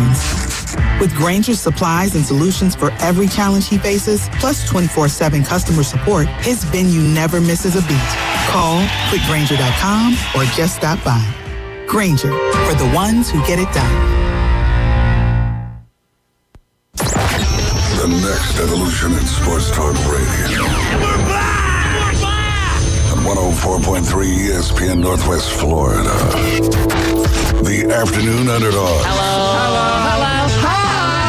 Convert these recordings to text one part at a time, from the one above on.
afternoons. With Granger's supplies and solutions for every challenge he faces, plus 24/7 customer support, his venue never misses a beat. Call quickgranger.com or just stop by. Granger, for the ones who get it done. The next evolution in sports talk radio. We're back! We're back! On 104.3 ESPN Northwest Florida. The Afternoon Underdogs.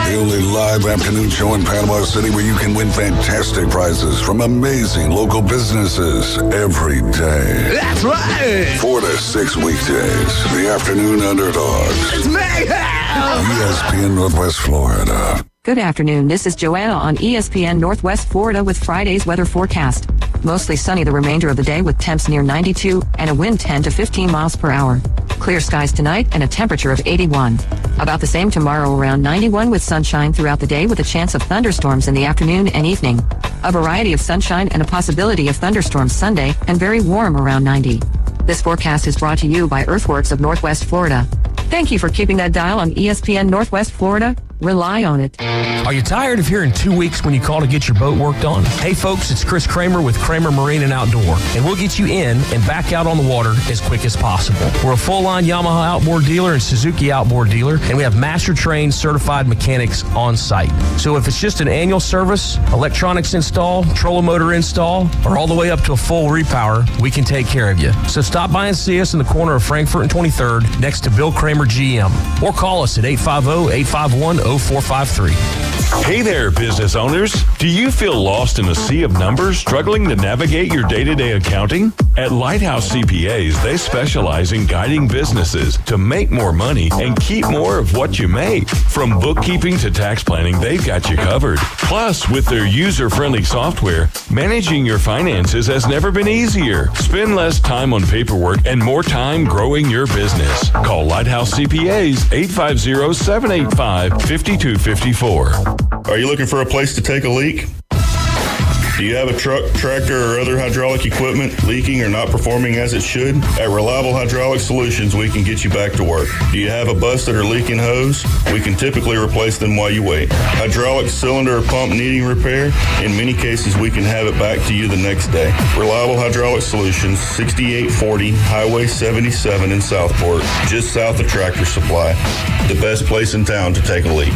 The only live afternoon show in Panama City where you can win fantastic prizes from amazing local businesses every day. That's right! 4 to 6 weekdays. The Afternoon Underdogs. It's mayhem! ESPN Northwest Florida. Good afternoon. This is Joanna on ESPN Northwest Florida with Friday's weather forecast. Mostly sunny the remainder of the day with temps near 92 and a wind 10 to 15 miles per hour. Clear skies tonight and a temperature of 81. About the same tomorrow, around 91 with sunshine throughout the day with a chance of thunderstorms in the afternoon and evening. A variety of sunshine and a possibility of thunderstorms Sunday and very warm around 90. This forecast is brought to you by Earthworks of Northwest Florida. Thank you for keeping that dial on ESPN Northwest Florida. Rely on it. Are you tired of hearing 2 weeks when you call to get your boat worked on? Hey folks, it's Chris Kramer with Kramer Marine and Outdoor, and we'll get you in and back out on the water as quick as possible. We're a full-line Yamaha outboard dealer and Suzuki outboard dealer, and we have master-trained certified mechanics on site. So if it's just an annual service, electronics install, trolling motor install, or all the way up to a full repower, we can take care of you. So stop by and see us in the corner of Frankfurt and 23rd next to Bill Kramer GM, or call us at 850-851-0453. Hey there, business owners. Do you feel lost in a sea of numbers, struggling to navigate your day-to-day accounting? At Lighthouse CPAs, they specialize in guiding businesses to make more money and keep more of what you make. From bookkeeping to tax planning, they've got you covered. Plus, with their user-friendly software, managing your finances has never been easier. Spend less time on paperwork and more time growing your business. Call Lighthouse CPAs 850-785-5254. Are you looking for a place to take a leak? Do you have a truck, tractor, or other hydraulic equipment leaking or not performing as it should? At Reliable Hydraulic Solutions, we can get you back to work. Do you have a busted or leaking hose? We can typically replace them while you wait. Hydraulic cylinder or pump needing repair? In many cases, we can have it back to you the next day. Reliable Hydraulic Solutions, 6840 Highway 77 in Southport, just south of Tractor Supply. The best place in town to take a leak.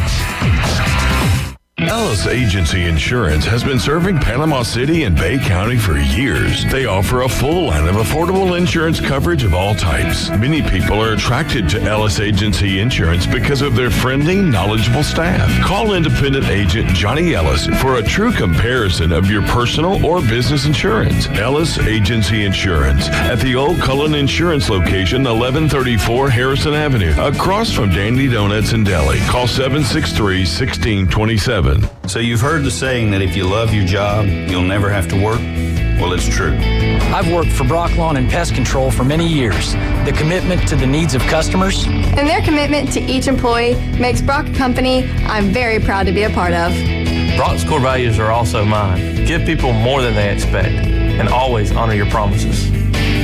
Ellis Agency Insurance has been serving Panama City and Bay County for years. They offer a full line of affordable insurance coverage of all types. Many people are attracted to Ellis Agency Insurance because of their friendly, knowledgeable staff. Call independent agent Johnny Ellis for a true comparison of your personal or business insurance. Ellis Agency Insurance at the Old Cullen Insurance location, 1134 Harrison Avenue, across from Dandy Donuts and Deli. Call 763-1627. So you've heard the saying that if you love your job, you'll never have to work? Well, it's true. I've worked for Brock Lawn and Pest Control for many years. The commitment to the needs of customers and their commitment to each employee makes Brock a company I'm very proud to be a part of. Brock's core values are also mine. Give people more than they expect and always honor your promises.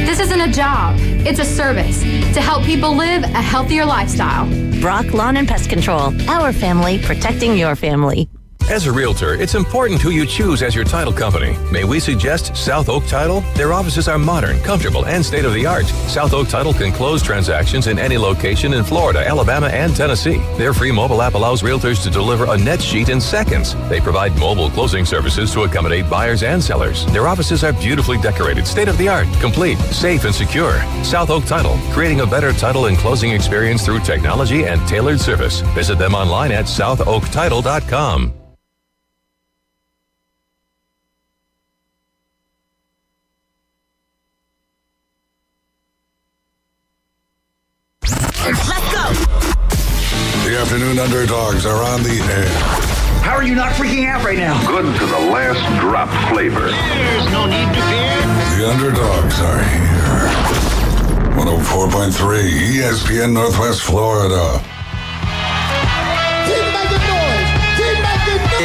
This isn't a job. It's a service to help people live a healthier lifestyle. Brock Lawn and Pest Control. Our family protecting your family. As a realtor, it's important who you choose as your title company. May we suggest South Oak Title? Their offices are modern, comfortable, and state-of-the-art. South Oak Title can close transactions in any location in Florida, Alabama, and Tennessee. Their free mobile app allows realtors to deliver a net sheet in seconds. They provide mobile closing services to accommodate buyers and sellers. Their offices are beautifully decorated, state-of-the-art, complete, safe, and secure. South Oak Title, creating a better title and closing experience through technology and tailored service. Visit them online at southoaktitle.com. Let's go! The Afternoon Underdogs are on the air. How are you not freaking out right now? Good to the last drop flavor. There's no need to fear. The Underdogs are here. 104.3 ESPN Northwest Florida.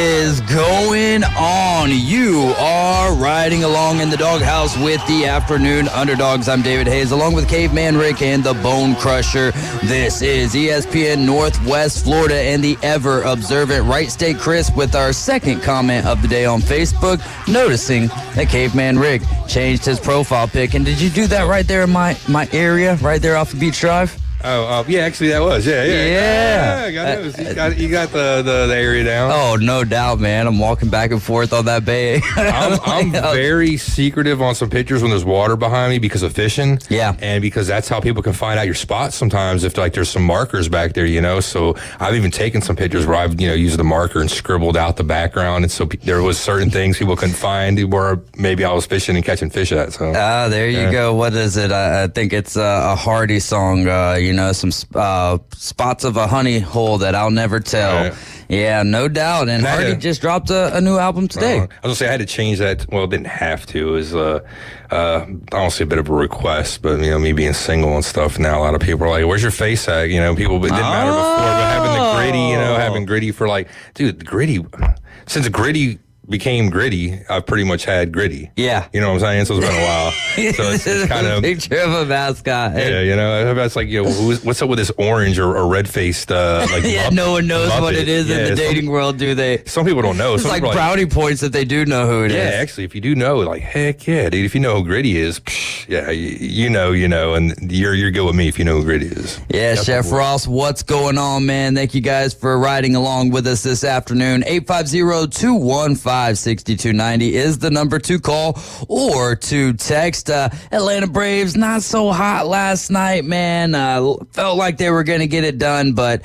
is going on? You are riding along in the doghouse with the Afternoon Underdogs. I'm David Hayes, along with Caveman Rick and the Bone Crusher. This is ESPN Northwest Florida and the ever-observant Wright State Chris with our second comment of the day on Facebook, noticing that Caveman Rick changed his profile pic. And did you do that right there in my area, right there off of Beach Drive? Oh, yeah, actually that was. Yeah. You got the area down. Oh, no doubt, man. I'm walking back and forth on that bay. I'm very secretive on some pictures when there's water behind me because of fishing. Yeah. And because that's how people can find out your spots sometimes if like there's some markers back there, So I've even taken some pictures where I've, used the marker and scribbled out the background. And so there was certain things people couldn't find where maybe I was fishing and catching fish at. So. There you go. What is it? I think it's a Hardy song, some spots of a honey hole that I'll never tell. Right. Yeah, no doubt. And Hardy just dropped a new album today. I was going to say I had to change that. Well, didn't have to. It was, I don't say a bit of a request, but, me being single and stuff now, a lot of people are like, where's your face at? People, it didn't matter before, but having the gritty, having gritty for gritty, since gritty became gritty, I've pretty much had gritty. Yeah. You know what I'm saying? So it's been a while. So it's kind of a picture of a mascot. Yeah, that's like, what's up with this orange or red-faced, yeah, no one knows Muppet. what it is in the dating world, do they? Some people don't know. It's like brownie points that they do know who it is. Yeah, actually, if you do know, heck yeah, dude. If you know who Gritty is, you know, and you're good with me if you know who Gritty is. Yeah, that's Chef Ross, what's going on, man? Thank you guys for riding along with us this afternoon. 850-215-6290 is the number to call or to text. Atlanta Braves, not so hot last night, man. Felt like they were going to get it done, but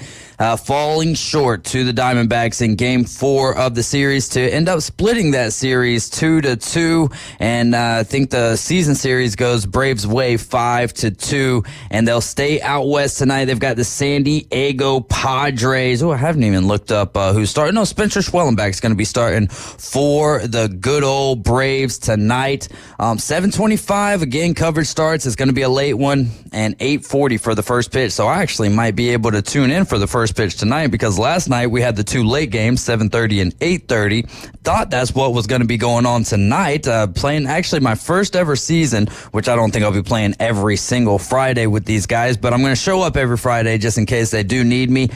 falling short to the Diamondbacks in Game 4 of the series to end up splitting that series 2-2. And I think the season series goes Braves' way 5-2. And they'll stay out west tonight. They've got the San Diego Padres. Oh, I haven't even looked up who's starting. No, Spencer Schwellenbach's going to be starting for the good old Braves tonight. 7:25, again, coverage starts. It's going to be a late one, and 8:40 for the first pitch. So I actually might be able to tune in for the first pitch tonight because last night we had the two late games, 7:30 and 8:30. Thought that's what was going to be going on tonight. Playing actually my first ever season, which I don't think I'll be playing every single Friday with these guys, but I'm going to show up every Friday just in case they do need me.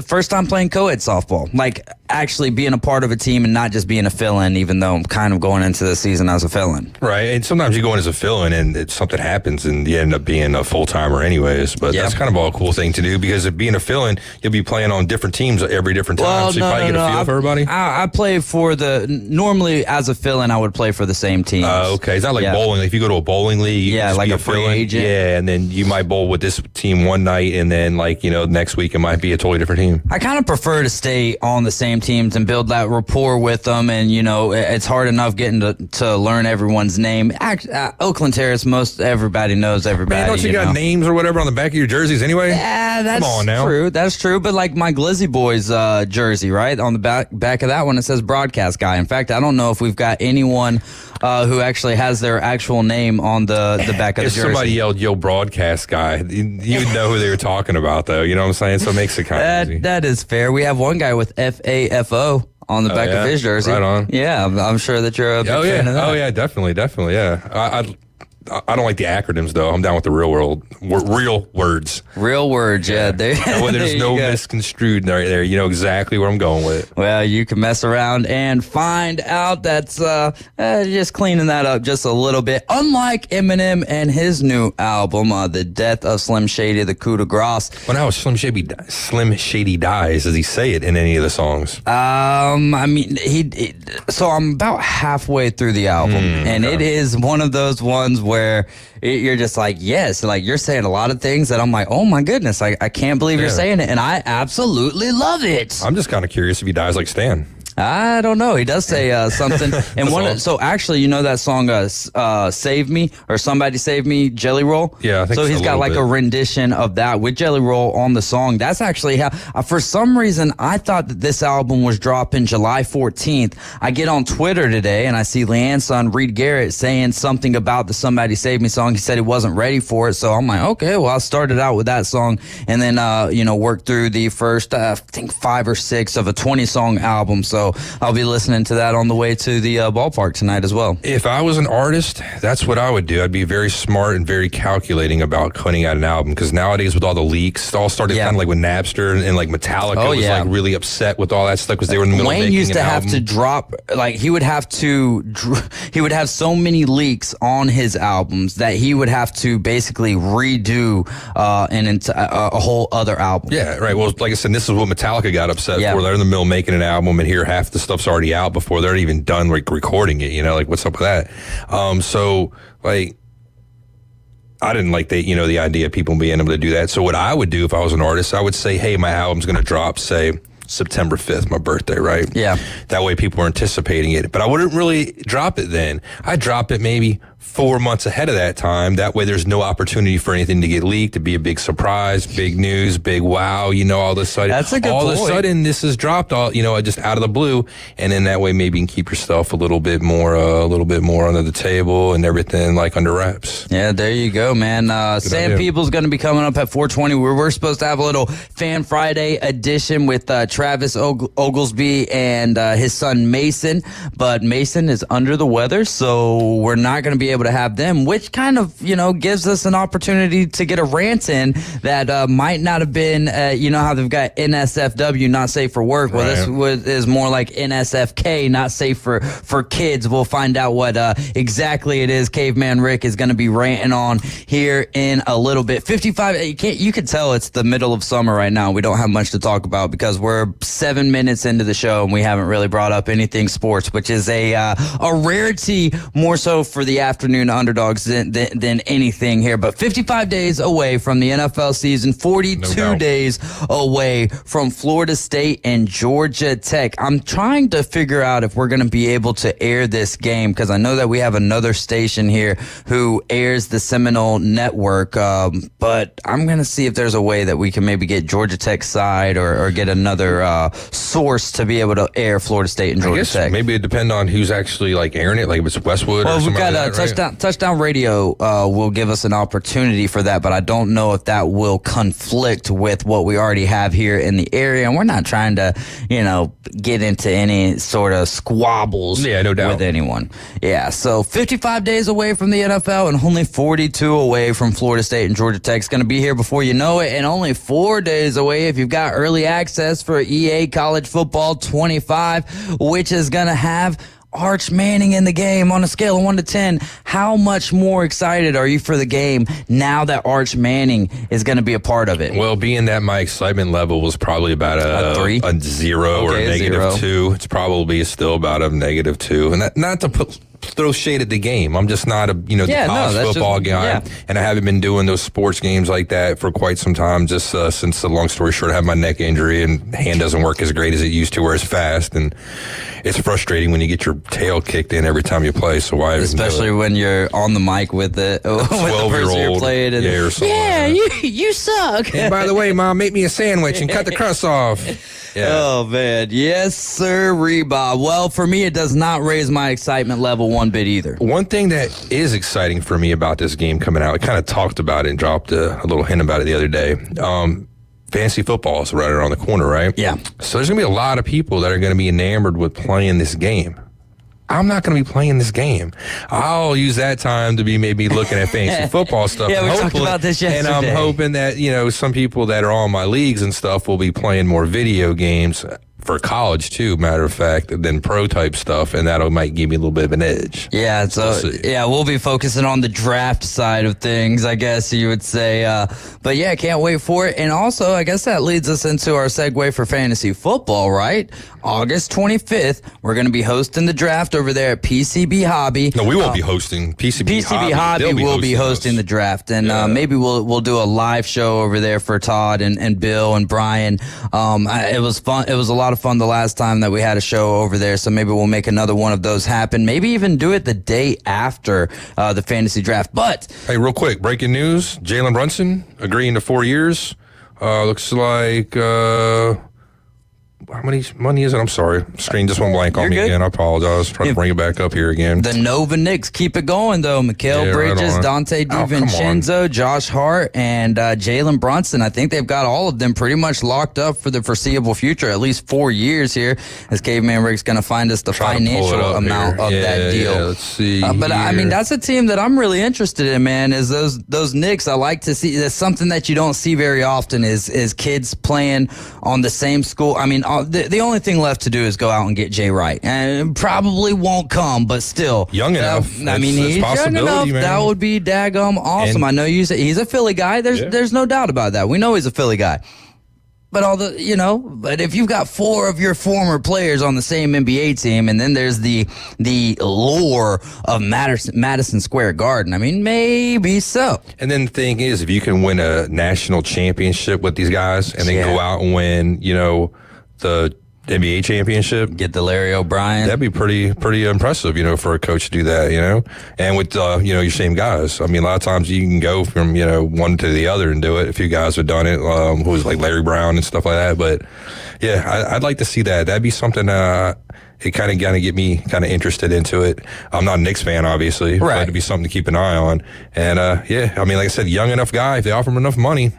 First time playing co-ed softball, like actually being a part of a team and not just being a fill-in, even though I'm kind of going into the season as a fill-in. Right, and sometimes you go in as a fill-in and something happens and you end up being a full-timer anyways, but that's kind of a cool thing to do because of being a fill-in, you'll be playing on different teams every different time, well, so you probably get a feel for everybody. I play for normally as a fill-in, I would play for the same teams. Okay, it's not like bowling. Like if you go to a bowling league, you can like be a free agent. Yeah, and then you might bowl with this team one night and then next week it might be a totally different team. I kind of prefer to stay on the same teams and build that rapport with them, and it's hard enough getting to learn everyone's name. Oakland Terrace, most everybody knows everybody. Man, don't you got names or whatever on the back of your jerseys anyway? Yeah, that's Come on now. True. That's true. But like my Glizzy Boys jersey, right on the back of that one, it says broadcast guy. In fact, I don't know if we've got anyone who actually has their actual name on the back of the jersey. If somebody yelled, "Yo, broadcast guy," you'd know who they were talking about, though. You know what I'm saying? So it makes it kind of easy. That is fair. We have one guy with FAFO on the back of his jersey. Right on. Yeah, I'm sure that you're a big fan of that. Oh, yeah, definitely, yeah. I don't like the acronyms, though. I'm down with the real words. Real words, yeah. There's no misconstrued right there. You know exactly where I'm going with it. Well, you can mess around and find out. That's just cleaning that up just a little bit. Unlike Eminem and his new album, The Death of Slim Shady, the coup de grace. Well, now Slim Shady dies. Does he say it in any of the songs? I mean, so I'm about halfway through the album, and it is one of those ones where you're just like, yes, like you're saying a lot of things that I'm like, oh my goodness, I can't believe you're saying it, and I absolutely love it. I'm just kind of curious if he dies like Stan. I don't know. He does say something. And so actually, you know that song, Save Me, or Somebody Save Me, Jelly Roll? Yeah, I think so. He's got like a rendition of that with Jelly Roll on the song. That's actually how, for some reason, I thought that this album was dropping July 14th. I get on Twitter today and I see Leanne's son, Reed Garrett, saying something about the Somebody Save Me song. He said he wasn't ready for it. So I'm like, okay, well, I started out with that song and then, worked through the first, I think 5 or 6 of a 20-song album. So I'll be listening to that on the way to the ballpark tonight as well. If I was an artist, that's what I would do. I'd be very smart and very calculating about putting out an album, because nowadays with all the leaks, it all started kind of like with Napster and like Metallica was like really upset with all that stuff because they were in the middle of making an album. Wayne used to have to drop, like he would have so many leaks on his albums that he would have to basically redo a whole other album. Yeah, right. Well, like I said, this is what Metallica got upset for. They're in the middle of making an album and here half the stuff's already out before they're even done like recording it, like what's up with that? So like I didn't like the idea of people being able to do that. So what I would do if I was an artist, I would say, hey, my album's going to drop, say, September 5th, my birthday, right? Yeah. That way people are anticipating it. But I wouldn't really drop it then. I'd drop it maybe 4 months ahead of that time. That way there's no opportunity for anything to get leaked, to be a big surprise, big news, big wow, all of a sudden. That's a good point. All of a sudden this is dropped, just out of the blue. And then that way maybe you can keep yourself a little bit more under the table and everything like under wraps. Yeah, there you go, man. Sam People's going to be coming up at 4:20. We're supposed to have a little Fan Friday edition with Travis Oglesby and his son Mason, but Mason is under the weather, so we're not going to be able to have them, which kind of gives us an opportunity to get a rant in that might not have been how they've got NSFW, not safe for work. Well, this is more like NSFK, not safe for kids. We'll find out what exactly it is Caveman Rick is going to be ranting on here in a little bit. 55, you can tell it's the middle of summer right now. We don't have much to talk about because we're 7 minutes into the show and we haven't really brought up anything sports, which is a rarity more so for the Afternoon Underdogs than anything here. But 55 days away from the NFL season, 42 days away from Florida State and Georgia Tech. I'm trying to figure out if we're going to be able to air this game because I know that we have another station here who airs the Seminole Network, but I'm going to see if there's a way that we can maybe get Georgia Tech's side or get another source to be able to air Florida State and Georgia Tech. Maybe it depends on who's actually like airing it, like if it's Westwood or something like that. Touchdown Radio will give us an opportunity for that, but I don't know if that will conflict with what we already have here in the area, and we're not trying to, get into any sort of squabbles with anyone. Yeah, so 55 days away from the NFL and only 42 away from Florida State and Georgia Tech. It's going to be here before you know it, and only 4 days away if you've got early access for EA College Football 25, which is going to have Arch Manning in the game. On a scale of 1 to 10, how much more excited are you for the game now that Arch Manning is going to be a part of it? Well, being that my excitement level was probably about a 3, a 0 or a -2, it's probably still about a -2. And not to throw shade at the game. I'm just not a college football guy, and I haven't been doing those sports games like that for quite some time. Just since the long story short, I have my neck injury and hand doesn't work as great as it used to, where it's fast, and it's frustrating when you get your tail kicked in every time you play. So why? Especially when you're on the mic with the 12-year-old playing, or something. You suck. And by the way, Mom, make me a sandwich and cut the crust off. Yeah. Oh, man. Yes, sir, Bob. Well, for me, it does not raise my excitement level one bit either. One thing that is exciting for me about this game coming out, I kind of talked about it and dropped a little hint about it the other day. Fantasy football is right around the corner, right? Yeah. So there's going to be a lot of people that are going to be enamored with playing this game. I'm not going to be playing this game. I'll use that time to be maybe looking at fantasy football stuff. Yeah, we talked about this yesterday. And I'm hoping that, some people that are on my leagues and stuff will be playing more video games for college too, matter of fact, than pro type stuff, and that might give me a little bit of an edge. Yeah, we'll be focusing on the draft side of things, I guess you would say. But yeah, can't wait for it. And also, I guess that leads us into our segue for fantasy football, right? August 25th, we're going to be hosting the draft over there at PCB Hobby. No, we won't be hosting PCB Hobby will be hosting the draft, and maybe we'll do a live show over there for Todd and Bill and Brian. It was fun. It was a lot of fun the last time that we had a show over there, so maybe we'll make another one of those happen. Maybe even do it the day after the fantasy draft. But hey, real quick, breaking news: Jalen Brunson agreeing to 4 years. Looks like how much money is it? I'm sorry. Screen just went blank on me again. I apologize. Trying to bring it back up here again. The Nova Knicks keep it going, though. Mikal Bridges, right Dante DiVincenzo, Josh Hart, and Jalen Brunson. I think they've got all of them pretty much locked up for the foreseeable future, at least 4 years here, as Caveman Rick's going to find us the financial amount of that deal. Yeah, let's see. But I mean, that's a team that I'm really interested in, man, is those Knicks. I like to see. That's something that you don't see very often is kids playing on the same school. I mean, the only thing left to do is go out and get Jay Wright, and it probably won't come, but still young enough. I mean, he's young enough. Man. That would be daggum awesome. And I know you say he's a Philly guy. There's no doubt about that. We know he's a Philly guy. But but if you've got 4 of your former players on the same NBA team, and then there's the lure of Madison Square Garden, I mean, maybe so. And then the thing is, if you can win a national championship with these guys, and then go out and win, the NBA championship, get the Larry O'Brien, that'd be pretty impressive, for a coach to do that, and with your same guys. I mean, a lot of times you can go from one to the other and do it. A few guys have done it, who was like Larry Brown and stuff like that. But yeah, I'd like to see that. That'd be something. It kind of get me kind of interested into it. I'm not a Knicks fan, obviously, but it'd be something to keep an eye on. And I mean, like I said, young enough guy. If they offer him enough money,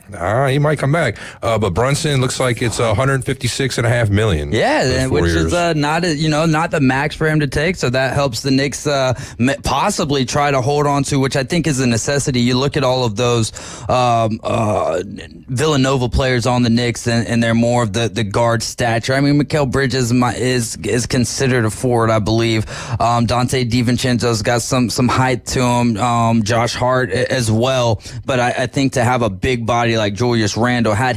he might come back. But Brunson looks like it's $156.5 million. Yeah, which is not the max for him to take. So that helps the Knicks possibly try to hold on to, which I think is a necessity. You look at all of those Villanova players on the Knicks, and they're more of the guard stature. I mean, Mikal Bridges is considered a forward, I believe. Dante DiVincenzo's got some height to him. Josh Hart as well. But I think to have a big body like Julius Randle, had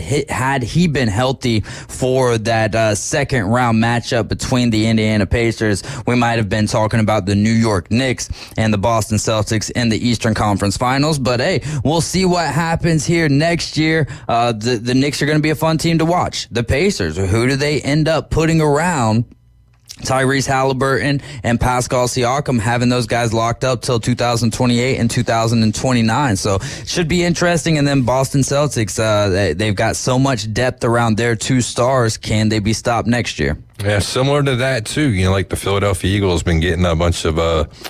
he been healthy for that second round matchup between the Indiana Pacers, we might have been talking about the New York Knicks and the Boston Celtics in the Eastern Conference Finals. But hey, we'll see what happens here next year. The Knicks are going to be a fun team to watch. The Pacers, who do they end up putting around Tyrese Halliburton and Pascal Siakam, having those guys locked up till 2028 and 2029. So it should be interesting. And then Boston Celtics, they've got so much depth around their 2 stars. Can they be stopped next year? Yeah, similar to that too. Like the Philadelphia Eagles been getting a bunch of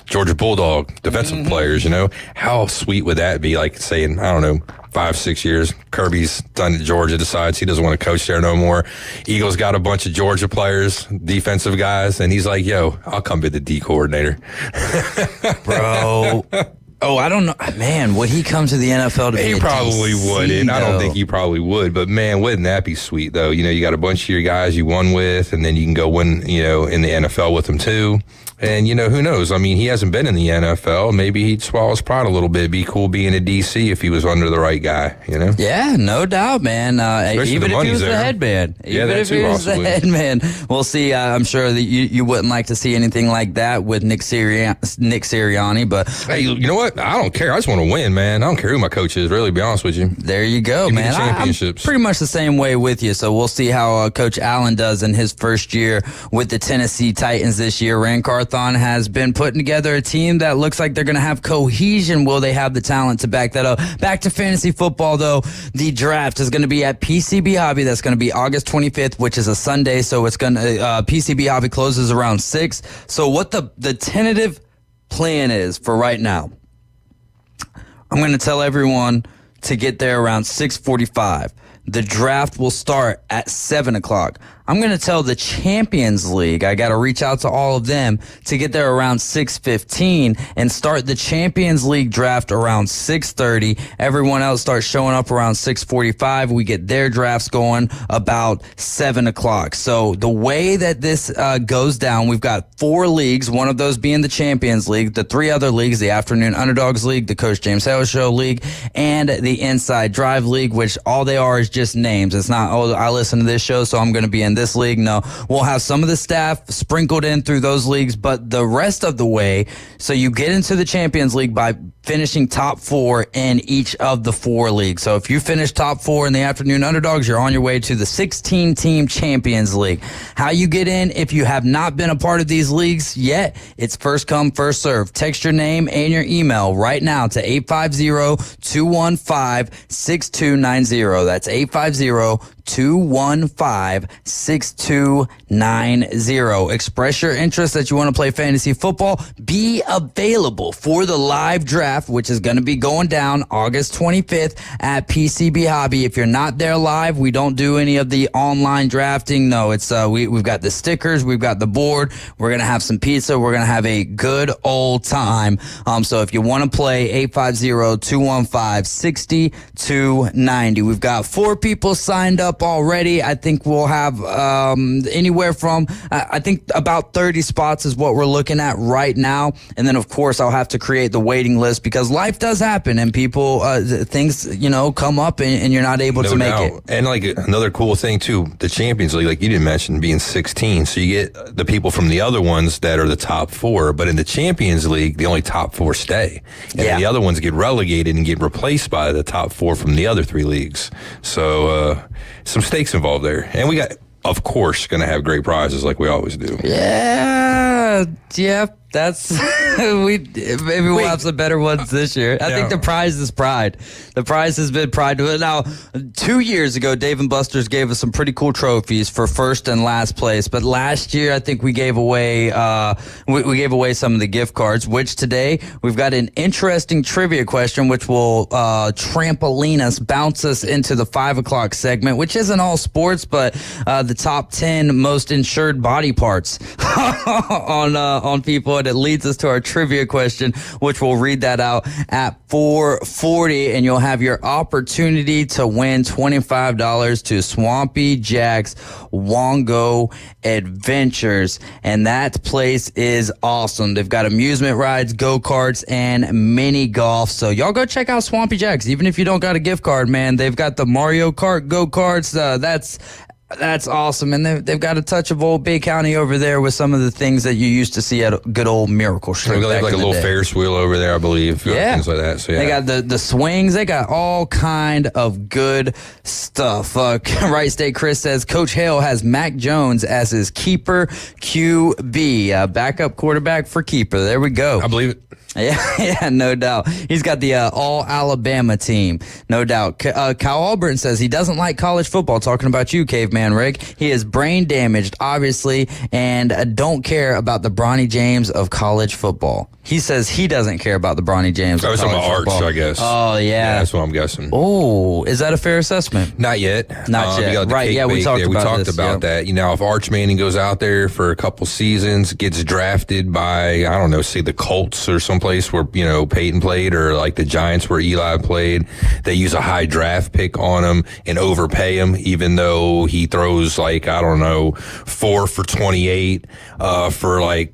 Georgia Bulldog defensive players. How sweet would that be? Like saying, I don't know, 5-6 years, Kirby's done at Georgia, decides he doesn't want to coach there no more. Eagles got a bunch of Georgia players, defensive guys, and he's like, yo, I'll come be the D coordinator. Bro. Oh, I don't know. Man, would he come to the NFL to be He probably wouldn't. I don't think he probably would. But, man, wouldn't that be sweet, though? You got a bunch of your guys you won with, and then you can go win, in the NFL with them, too. And, who knows? I mean, he hasn't been in the NFL. Maybe he'd swallow his pride a little bit. Be cool being a DC if he was under the right guy, Yeah, no doubt, man. Even if he was the head man. Even if he was the head man. We'll see. I'm sure that you wouldn't like to see anything like that with Nick Sirianni. But hey, you know what? I don't care. I just want to win, man. I don't care who my coach is, really, to be honest with you. There you go, Give man. me the championships. I'm pretty much the same way with you. So we'll see how Coach Allen does in his first year with the Tennessee Titans this year. Rand Carthon has been putting together a team that looks like they're going to have cohesion. Will they have the talent to back that up? Back to fantasy football, though. The draft is going to be at PCB Hobby. That's going to be August 25th, which is a Sunday. So it's going to PCB Hobby closes around 6. So what the tentative plan is for right now, I'm going to tell everyone to get there around 6:45. The draft will start at 7 o'clock. I'm going to tell the Champions League, I got to reach out to all of them to get there around 6:15 and start the Champions League draft around 6:30. Everyone else starts showing up around 6:45. We get their drafts going about 7 o'clock. So the way that this goes down, we've got 4 leagues, one of those being the Champions League, the 3 other leagues, the Afternoon Underdogs League, the Coach James Hale Show League, and the Inside Drive League, which all they are is just names. It's not, I listen to this show, so I'm going to be in in this league. No, we'll have some of the staff sprinkled in through those leagues, but the rest of the way, so you get into the Champions League by finishing top 4 in each of the 4 leagues. So if you finish top 4 in the Afternoon Underdogs, you're on your way to the 16-team Champions League. How you get in, if you have not been a part of these leagues yet, it's first come, first serve. Text your name and your email right now to 850-215-6290. That's 850-215-6290. Express your interest that you want to play fantasy football. Be available for the live draft, which is going to be going down August 25th at PCB Hobby. If you're not there live, we don't do any of the online drafting. No, it's we've got the stickers, we've got the board. We're going to have some pizza. We're going to have a good old time. So if you want to play, 850-215-6290. We've got 4 people signed up already. I think we'll have anywhere from I think about 30 spots is what we're looking at right now. And then of course I'll have to create the waiting list because life does happen and people things come up and you're not able to make it. And like another cool thing too, the Champions League, like you didn't mention, being 16, so you get the people from the other ones that are the top 4, but in the Champions League the only top 4 stay, and the other ones get relegated and get replaced by the top 4 from the other 3 leagues. So some stakes involved there, and we got, of course, going to have great prizes like we always do. That's maybe we'll have some better ones this year. I think the prize is pride. The prize has been pride. Now, 2 years ago, Dave and Buster's gave us some pretty cool trophies for first and last place. But last year, I think we gave away we gave away some of the gift cards. Which today we've got an interesting trivia question, which will trampoline us, bounce us into the 5 o'clock segment, which isn't all sports, but the top 10 most insured body parts on people. And it leads us to our trivia question, which we'll read that out at 4:40, and you'll have your opportunity to win $25 to Swampy Jack's Wongo Adventures. And that place is awesome. They've got amusement rides, go-karts, and mini golf. So y'all go check out Swampy Jack's. Even if you don't got a gift card, man, they've got the Mario Kart go-karts. That's awesome. And they've got a touch of Old Bay County over there with some of the things that you used to see at a good old Miracle Street. They have like a little Ferris wheel over there, I believe. Things like that. So, They got the swings. They got all kind of good stuff. Right State Chris says Coach Hale has Mac Jones as his keeper QB. Backup quarterback for keeper. There we go. I believe it. Yeah, no doubt. He's got the all-Alabama team, no doubt. Kyle Alburton says he doesn't like college football, talking about you, Caveman Rick. He is brain damaged, obviously, and don't care about the Bronny James of college football. He says he doesn't care about the Bronny James of college football. Arts, I guess. Oh, yeah. That's what I'm guessing. Oh, is that a fair assessment? Not yet. Not yet. Right, yeah, we talked about that. If Arch Manning goes out there for a couple seasons, gets drafted by, I don't know, say the Colts or someplace where, Peyton played, or like the Giants where Eli played, they use a high draft pick on him and overpay him, even though he throws 4 for 28 for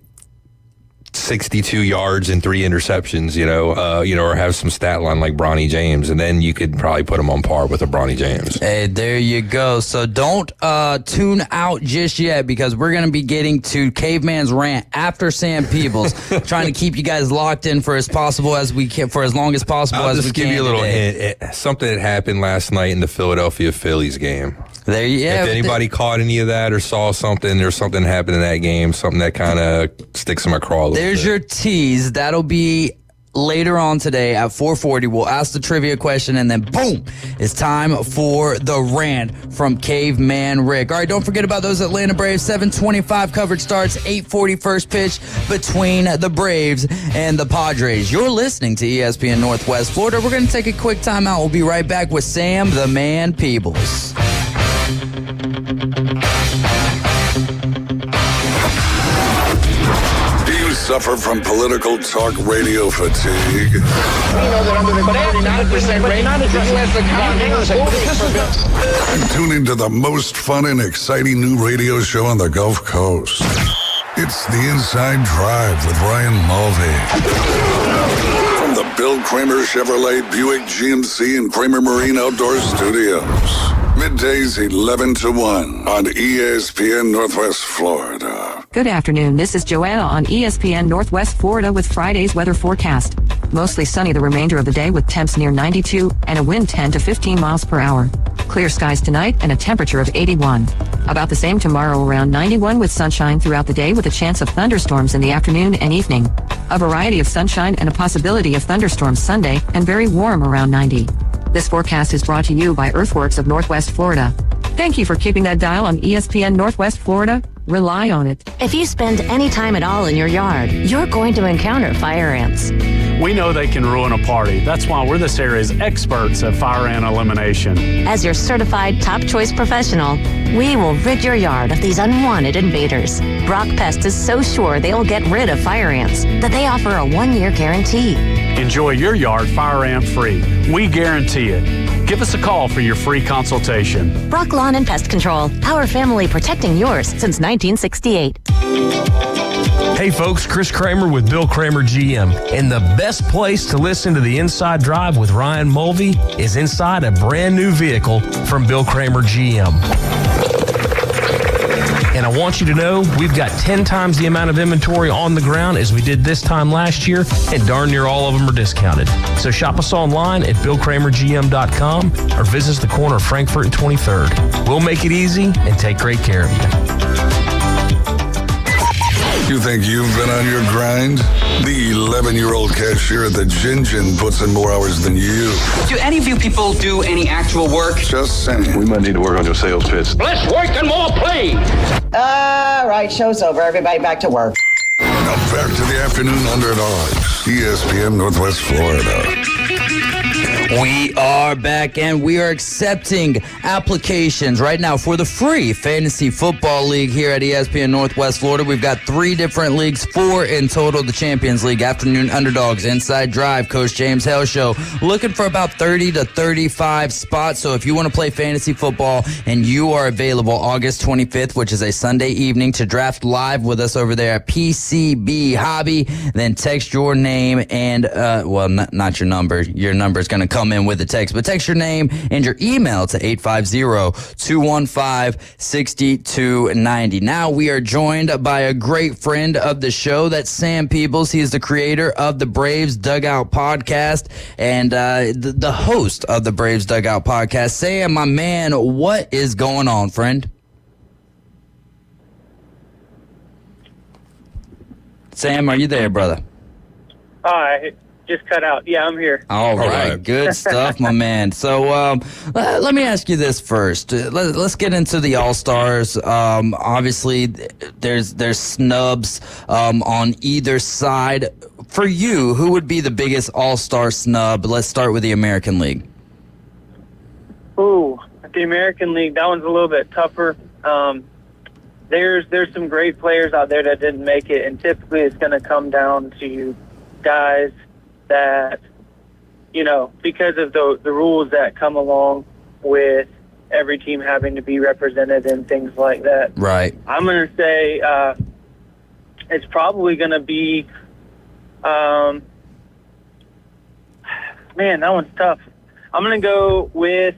62 yards and 3 interceptions, or have some stat line like Bronny James, and then you could probably put him on par with a Bronny James. Hey, there you go. So don't tune out just yet, because we're going to be getting to Caveman's rant after Sam Peebles, trying to keep you guys locked in for as long as possible I'll as we can. Just give you a little hint. Something that happened last night in the Philadelphia Phillies game. There, yeah. If anybody caught any of that or saw something, or something happened in that game, something that kind of sticks in my craw a little There's bit. your tease. That'll be later on today at 4:40. We'll ask the trivia question, and then boom, it's time for the rant from Caveman Rick. All right, don't forget about those Atlanta Braves. 7:25 coverage starts, 8:40 first pitch between the Braves and the Padres. You're listening to ESPN Northwest Florida. We're going to take a quick timeout. We'll be right back with Sam the Man Peebles. Do you suffer from political talk radio fatigue? We know that under the 49% rate, the U.S. Tune into the most fun and exciting new radio show on the Gulf Coast. It's The Inside Drive with Ryan Mulvey. From the Bill Kramer Chevrolet Buick GMC and Kramer Marine Outdoor Studios. Middays 11 to 1 on ESPN Northwest Florida. Good afternoon. This is Joanna on ESPN Northwest Florida with Friday's weather forecast. Mostly sunny the remainder of the day with temps near 92 and a wind 10 to 15 miles per hour. Clear skies tonight and a temperature of 81. About the same tomorrow, around 91 with sunshine throughout the day with a chance of thunderstorms in the afternoon and evening. A variety of sunshine and a possibility of thunderstorms Sunday and very warm around 90. This forecast is brought to you by Earthworks of Northwest Florida. Thank you for keeping that dial on ESPN Northwest Florida. Rely on it. If you spend any time at all in your yard, you're going to encounter fire ants. We know they can ruin a party. That's why we're this area's experts at fire ant elimination. As your certified top choice professional, we will rid your yard of these unwanted invaders. Brock Pest is so sure they will get rid of fire ants that they offer a 1-year guarantee. Enjoy your yard fire ant free. We guarantee it. Give us a call for your free consultation. Brock Lawn and Pest Control, our family protecting yours since 1968. Hey folks, Chris Kramer with Bill Kramer GM. And the best place to listen to the Inside Drive with Ryan Mulvey is inside a brand new vehicle from Bill Kramer GM. And I want you to know we've got 10 times the amount of inventory on the ground as we did this time last year, and darn near all of them are discounted. So shop us online at BillKramerGM.com or visit us the corner of Frankfurt and 23rd. We'll make it easy and take great care of you. You think you've been on your grind? The 11-year-old cashier at the Gin Gin puts in more hours than you. Do any of you people do any actual work? Just saying. We might need to work on your sales pitch. Less work and more play. All right, show's over. Everybody back to work. Now back to the Afternoon Underdogs, ESPN Northwest Florida. We are back and we are accepting applications right now for the free Fantasy Football League here at ESPN Northwest Florida. We've got 3 different leagues, 4 in total. The Champions League, Afternoon Underdogs, Inside Drive, Coach James Hale Show. Looking for about 30 to 35 spots. So if you want to play fantasy football and you are available August 25th, which is a Sunday evening, to draft live with us over there at PCB Hobby, then text your name and, not your number. Your number is going to come in with a text, but text your name and your email to 850-215-6290. Now we are joined by a great friend of the show. That's Sam Peebles. He is the creator of the Braves Dugout Podcast and the host of the Braves Dugout Podcast. Sam, my man, what is going on, friend? Sam, are you there, brother? Hi. Just cut out. Yeah, I'm here. All right. Good stuff, my man. So let me ask you this first. Let's get into the All-Stars. Obviously, there's snubs on either side. For you, who would be the biggest All-Star snub? Let's start with the American League. Ooh, the American League, that one's a little bit tougher. There's some great players out there that didn't make it, and typically it's going to come down to guys that, because of the rules that come along with every team having to be represented and things like that. Right. I'm going to say it's probably going to be, man, that one's tough. I'm going to go with,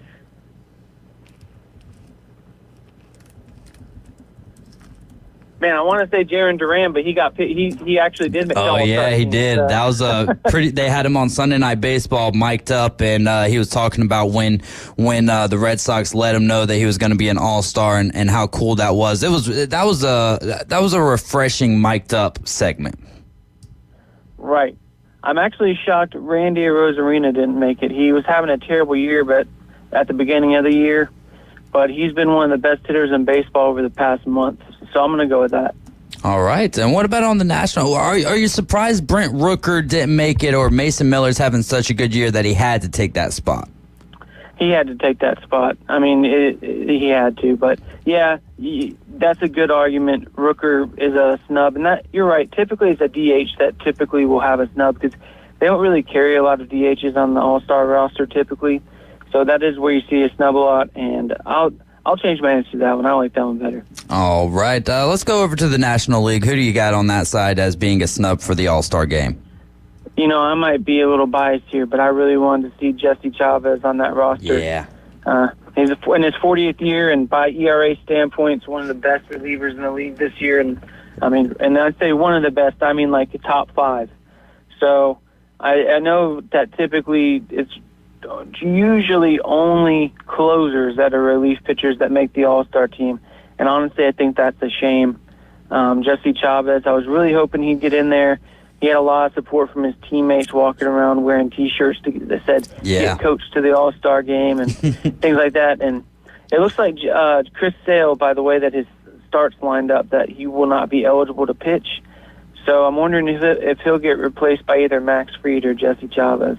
man, I want to say Jaron Duran, but he actually did make the All-Star yeah, he team, did. That was a pretty. They had him on Sunday Night Baseball, mic'd up, and he was talking about when the Red Sox let him know that he was going to be an All-Star and how cool that was. That was a refreshing mic'd up segment. Right. I'm actually shocked Randy Arozarena didn't make it. He was having a terrible year, but at the beginning of the year, but he's been one of the best hitters in baseball over the past month. So I'm going to go with that. All right. And what about on the national? Are you surprised Brent Rooker didn't make it, or Mason Miller's having such a good year that he had to take that spot? He had to take that spot. I mean, he had to. But, yeah, that's a good argument. Rooker is a snub. And that you're right. Typically, it's a DH that typically will have a snub because they don't really carry a lot of DHs on the All-Star roster typically. So that is where you see a snub a lot. And I'll change my answer to that one. I like that one better. All right. Let's go over to the National League. Who do you got on that side as being a snub for the All-Star game? I might be a little biased here, but I really wanted to see Jesse Chavez on that roster. Yeah. He's in his 40th year, and by ERA standpoint, it's one of the best relievers in the league this year. And and I say one of the best, I mean like the top 5. So I know that typically it's usually only closers that are relief pitchers that make the All-Star team. And honestly, I think that's a shame. Jesse Chavez, I was really hoping he'd get in there. He had a lot of support from his teammates walking around wearing T-shirts that said, "Get coached to the All-Star game," and things like that. And it looks like Chris Sale, by the way, that his starts lined up, that he will not be eligible to pitch. So I'm wondering if he'll get replaced by either Max Fried or Jesse Chavez.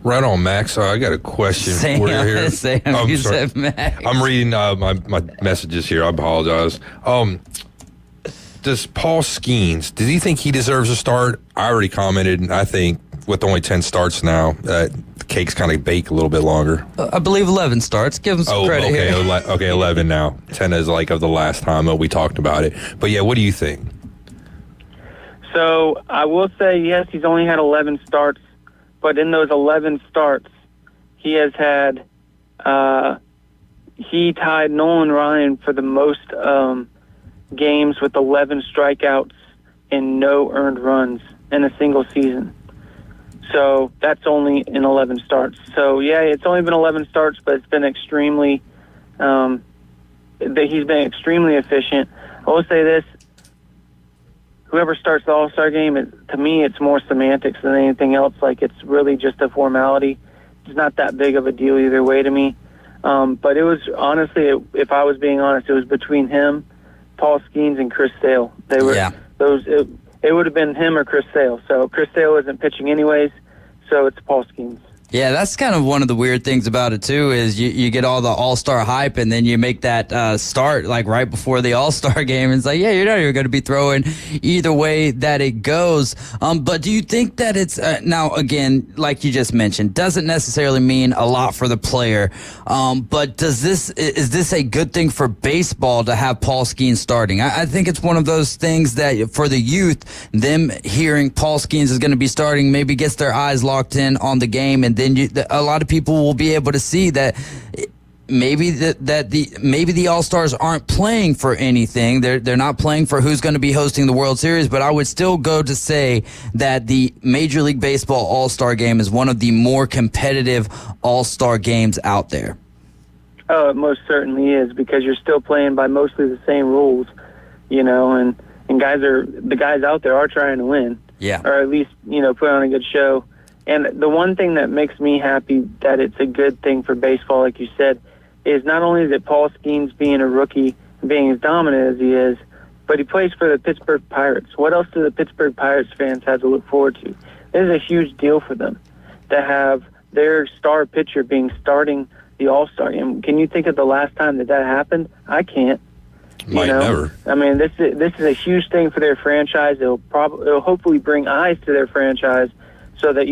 Right on, Max. I got a question for you here. You said Max. I'm reading my messages here. I apologize. Does Paul Skeens, does he think he deserves a start? I already commented, and I think with only 10 starts now, the cake's kind of baked a little bit longer. I believe 11 starts. Give him some credit here. Okay, 11 now. 10 is like of the last time we talked about it. But yeah, what do you think? So I will say, yes, he's only had 11 starts, but in those 11 starts, he has had, he tied Nolan Ryan for the most games with 11 strikeouts and no earned runs in a single season. So that's only in 11 starts. So yeah, it's only been 11 starts, but it's been extremely, he's been extremely efficient. I will say this, whoever starts the All-Star game, to me, it's more semantics than anything else. Like, it's really just a formality. It's not that big of a deal either way to me. But it was, honestly, if I was being honest, it was between him, Paul Skeens, and Chris Sale. They were it would have been him or Chris Sale. So Chris Sale isn't pitching anyways, so it's Paul Skeens. Yeah, that's kind of one of the weird things about it, too, is you get all the All-Star hype, and then you make that start, like, right before the All-Star game. And it's like, yeah, you're not even going to be throwing either way that it goes. But do you think that it's, now, again, like you just mentioned, doesn't necessarily mean a lot for the player, but is this a good thing for baseball to have Paul Skeens starting? I think it's one of those things that, for the youth, them hearing Paul Skeens is going to be starting maybe gets their eyes locked in on the game, and then a lot of people will be able to see that maybe the All-Stars aren't playing for anything. They're not playing for who's going to be hosting the World Series, but I would still go to say that the Major League Baseball All-Star game is one of the more competitive All-Star games out there. Oh, it most certainly is, because you're still playing by mostly the same rules, and the guys out there are trying to win. Yeah. Or at least, put on a good show. And the one thing that makes me happy that it's a good thing for baseball, like you said, is not only is it Paul Skeens being a rookie and being as dominant as he is, but he plays for the Pittsburgh Pirates. What else do the Pittsburgh Pirates fans have to look forward to? This is a huge deal for them to have their star pitcher starting the All-Star game. Can you think of the last time that happened? I can't. Never. I mean, this is a huge thing for their franchise. It'll hopefully bring eyes to their franchise, so that,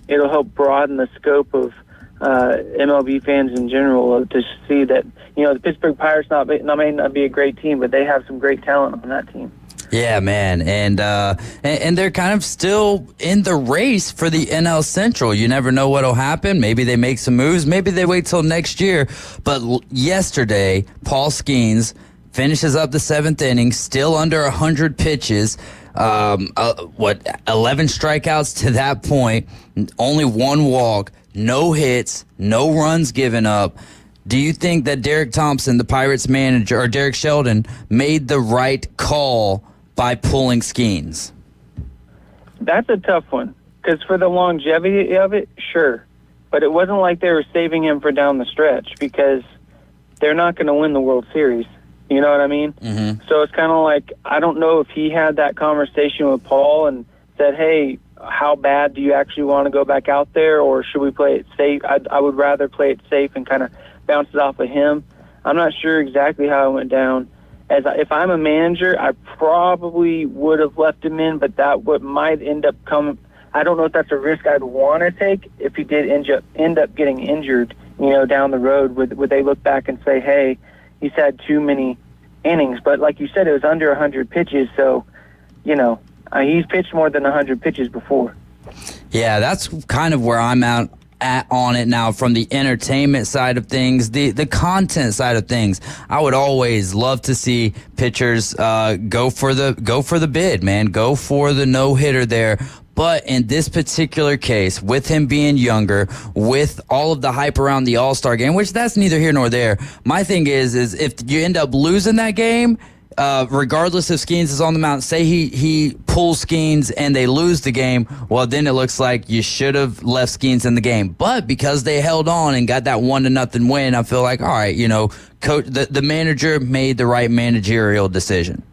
it'll help broaden the scope of MLB fans in general to see that, the Pittsburgh Pirates may not be a great team, but they have some great talent on that team. Yeah, man, and they're kind of still in the race for the NL Central. You never know what'll happen. Maybe they make some moves. Maybe they wait till next year. But yesterday, Paul Skeens finishes up the 7th inning, still under 100 pitches. 11 strikeouts to that point, only 1 walk, no hits, no runs given up. Do you think that Derek Thompson, the Pirates manager, or Derek Sheldon, made the right call by pulling Skeens? That's a tough one, because for the longevity of it, sure. But it wasn't like they were saving him for down the stretch, because they're not going to win the World Series. You know what I mean? Mm-hmm. So it's kind of like, I don't know if he had that conversation with Paul and said, hey, how bad do you actually want to go back out there, or should we play it safe? I would rather play it safe and kind of bounce it off of him. I'm not sure exactly how it went down. If I'm a manager, I probably would have left him in, but what might end up coming, I don't know if that's a risk I'd want to take if he did end up getting injured, down the road. Would they look back and say, hey, he's had too many innings? But like you said, it was under 100 pitches, so, he's pitched more than 100 pitches before. Yeah, that's kind of where I'm at on it now from the entertainment side of things, the content side of things. I would always love to see pitchers go for the bid, man. Go for the no-hitter there. But in this particular case, with him being younger, with all of the hype around the All-Star game, which that's neither here nor there, my thing is if you end up losing that game, regardless if Skeens is on the mound, say he pulls Skeens and they lose the game, well, then it looks like you should have left Skeens in the game. But because they held on and got that 1-0 win, I feel like, all right, coach, the manager made the right managerial decision.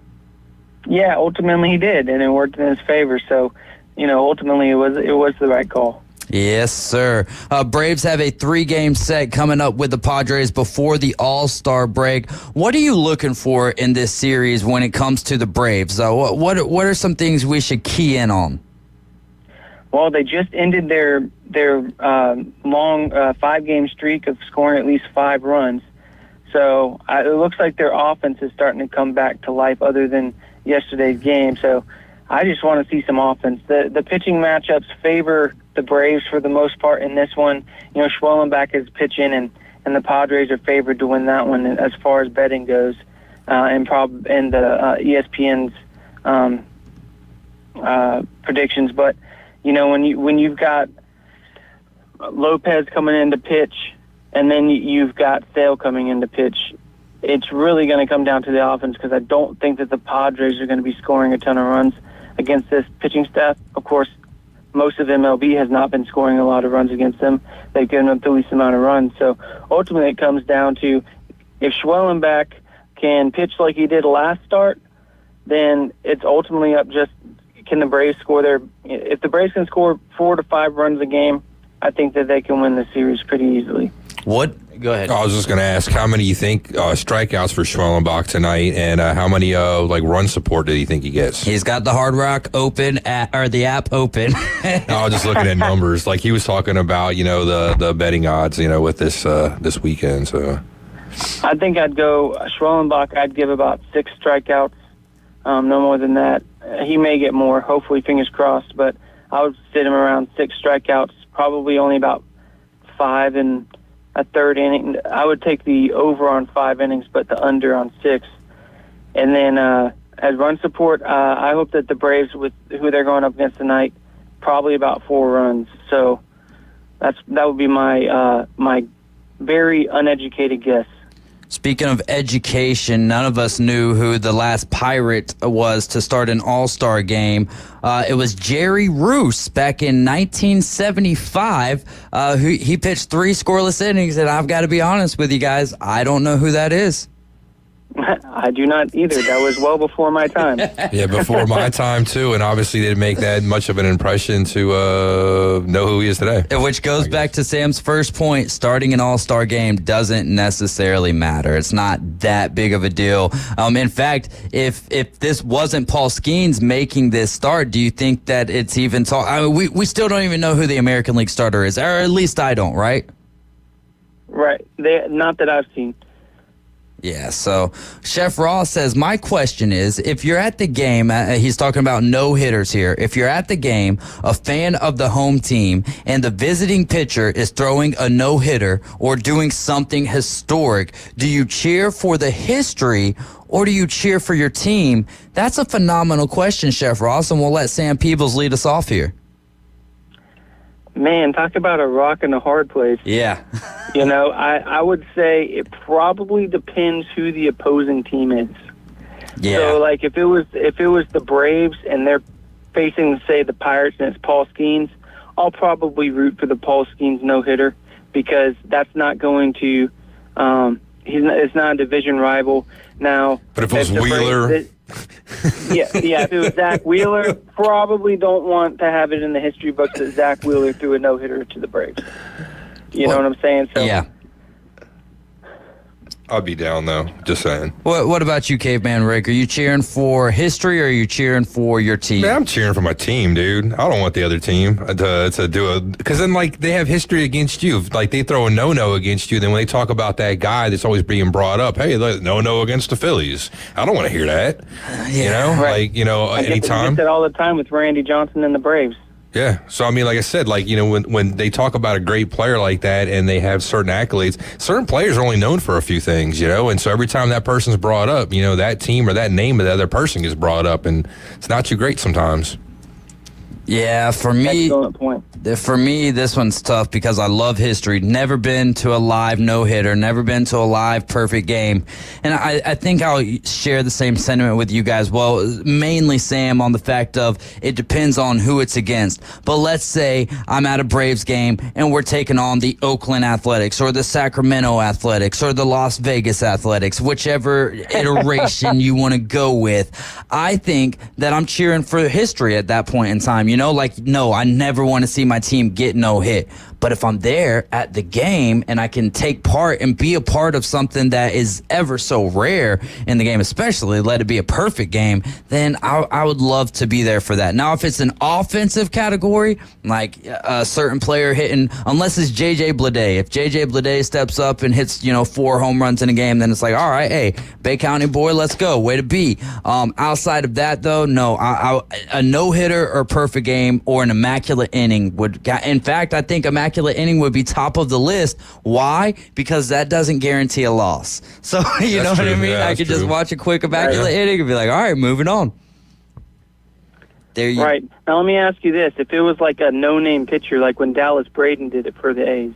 Yeah, ultimately he did, and it worked in his favor. So, ultimately it was the right call. Yes, sir. Braves have a 3-game set coming up with the Padres before the All-Star break. What are you looking for in this series when it comes to the Braves? What are some things we should key in on? Well, they just ended their long 5-game streak of scoring at least 5 runs. So it looks like their offense is starting to come back to life other than yesterday's game. So I just want to see some offense. The pitching matchups favor the Braves for the most part in this one. Schwellenbach is pitching, and the Padres are favored to win that one as far as betting goes, and the ESPN's predictions. But when you've got Lopez coming in to pitch, and then you've got Sale coming in to pitch, it's really going to come down to the offense, because I don't think that the Padres are going to be scoring a ton of runs against this pitching staff. Of course, most of MLB has not been scoring a lot of runs against them. They've given up the least amount of runs. So ultimately it comes down to, if Schwellenbach can pitch like he did last start, then it's ultimately up just, can the Braves score if the Braves can score 4 to 5 runs a game, I think that they can win the series pretty easily. Go ahead. I was just going to ask, how many you think strikeouts for Schwellenbach tonight, and how many run support do you think he gets? He's got the Hard Rock open or the app open. I was just looking at numbers. Like he was talking about, the betting odds, with this weekend. So I think I'd go Schwellenbach. I'd give about 6 strikeouts, no more than that. He may get more. Hopefully, fingers crossed. But I would sit him around 6 strikeouts. Probably only about 5 and a third inning. I would take the over on 5 innings, but the under on 6. And then as run support, I hope that the Braves, with who they're going up against tonight, probably about 4 runs. So that would be my my very uneducated guess. Speaking of education, none of us knew who the last Pirate was to start an All-Star game. It was Jerry Roos back in 1975. He pitched 3 scoreless innings, and I've got to be honest with you guys, I don't know who that is. I do not either. That was well before my time. Yeah, before my time, too, and obviously didn't make that much of an impression to know who he is today. Which goes back to Sam's first point, starting an all-star game doesn't necessarily matter. It's not that big of a deal. In fact, if this wasn't Paul Skeens making this start, do you think that it's even we still don't even know who the American League starter is, or at least I don't, right? Right. Not that I've seen. Yeah, so Chef Ross says, my question is, if you're at the game, he's talking about no-hitters here. If you're at the game, a fan of the home team, and the visiting pitcher is throwing a no-hitter or doing something historic, do you cheer for the history or do you cheer for your team? That's a phenomenal question, Chef Ross, and we'll let Sam Peebles lead us off here. Man, talk about a rock and a hard place. Yeah. I would say it probably depends who the opposing team is. Yeah. So, like, if it was the Braves and they're facing, say, the Pirates and it's Paul Skeens, I'll probably root for the Paul Skeens no-hitter, because that's not going to it's not a division rival. Now, but if it was Wheeler... if it was Zach Wheeler, probably don't want to have it in the history books that Zach Wheeler threw a no-hitter to the Braves. You know what I'm saying? So, yeah. I'd be down, though. Just saying. What about you, Caveman Rick? Are you cheering for history or are you cheering for your team? Man, I'm cheering for my team, dude. I don't want the other team to do it. Because then, they have history against you. Like, they throw a no-no against you. Then when they talk about that guy that's always being brought up, hey, no-no against the Phillies. I don't want to hear that. Right. Anytime. I get that all the time with Randy Johnson and the Braves. Yeah. So, I mean, like I said, like, you know, when they talk about a great player like that and they have certain accolades, certain players are only known for a few things, you know, and so every time that person's brought up, you know, that team or that name of the other person gets brought up, and it's not too great sometimes. Yeah, for me, this one's tough because I love history. Never been to a live no-hitter, never been to a live perfect game. And I think I'll share the same sentiment with you guys. Well, mainly, Sam, on the fact of it depends on who it's against. But let's say I'm at a Braves game and we're taking on the Oakland Athletics or the Sacramento Athletics or the Las Vegas Athletics, whichever iteration you want to go with. I think that I'm cheering for history at that point in time. You know, like, no, I never want to see my team get no hit. But if I'm there at the game and I can take part and be a part of something that is ever so rare in the game, especially let it be a perfect game, then I would love to be there for that. Now, if it's an offensive category, like a certain player hitting, unless it's J.J. Bleday. If J.J. Bleday steps up and hits, 4 home runs in a game, then it's like, all right, hey, Bay County boy, let's go. Way to be. Outside of that, though, no, a no-hitter or perfect game or an immaculate inning would, in fact, I think immaculate inning would be top of the list. Why? Because that doesn't guarantee a loss. So, you know what I mean? I could just watch a quick immaculate inning and be like, all right, moving on. Right. Now, let me ask you this. If it was like a no-name pitcher, like when Dallas Braden did it for the A's,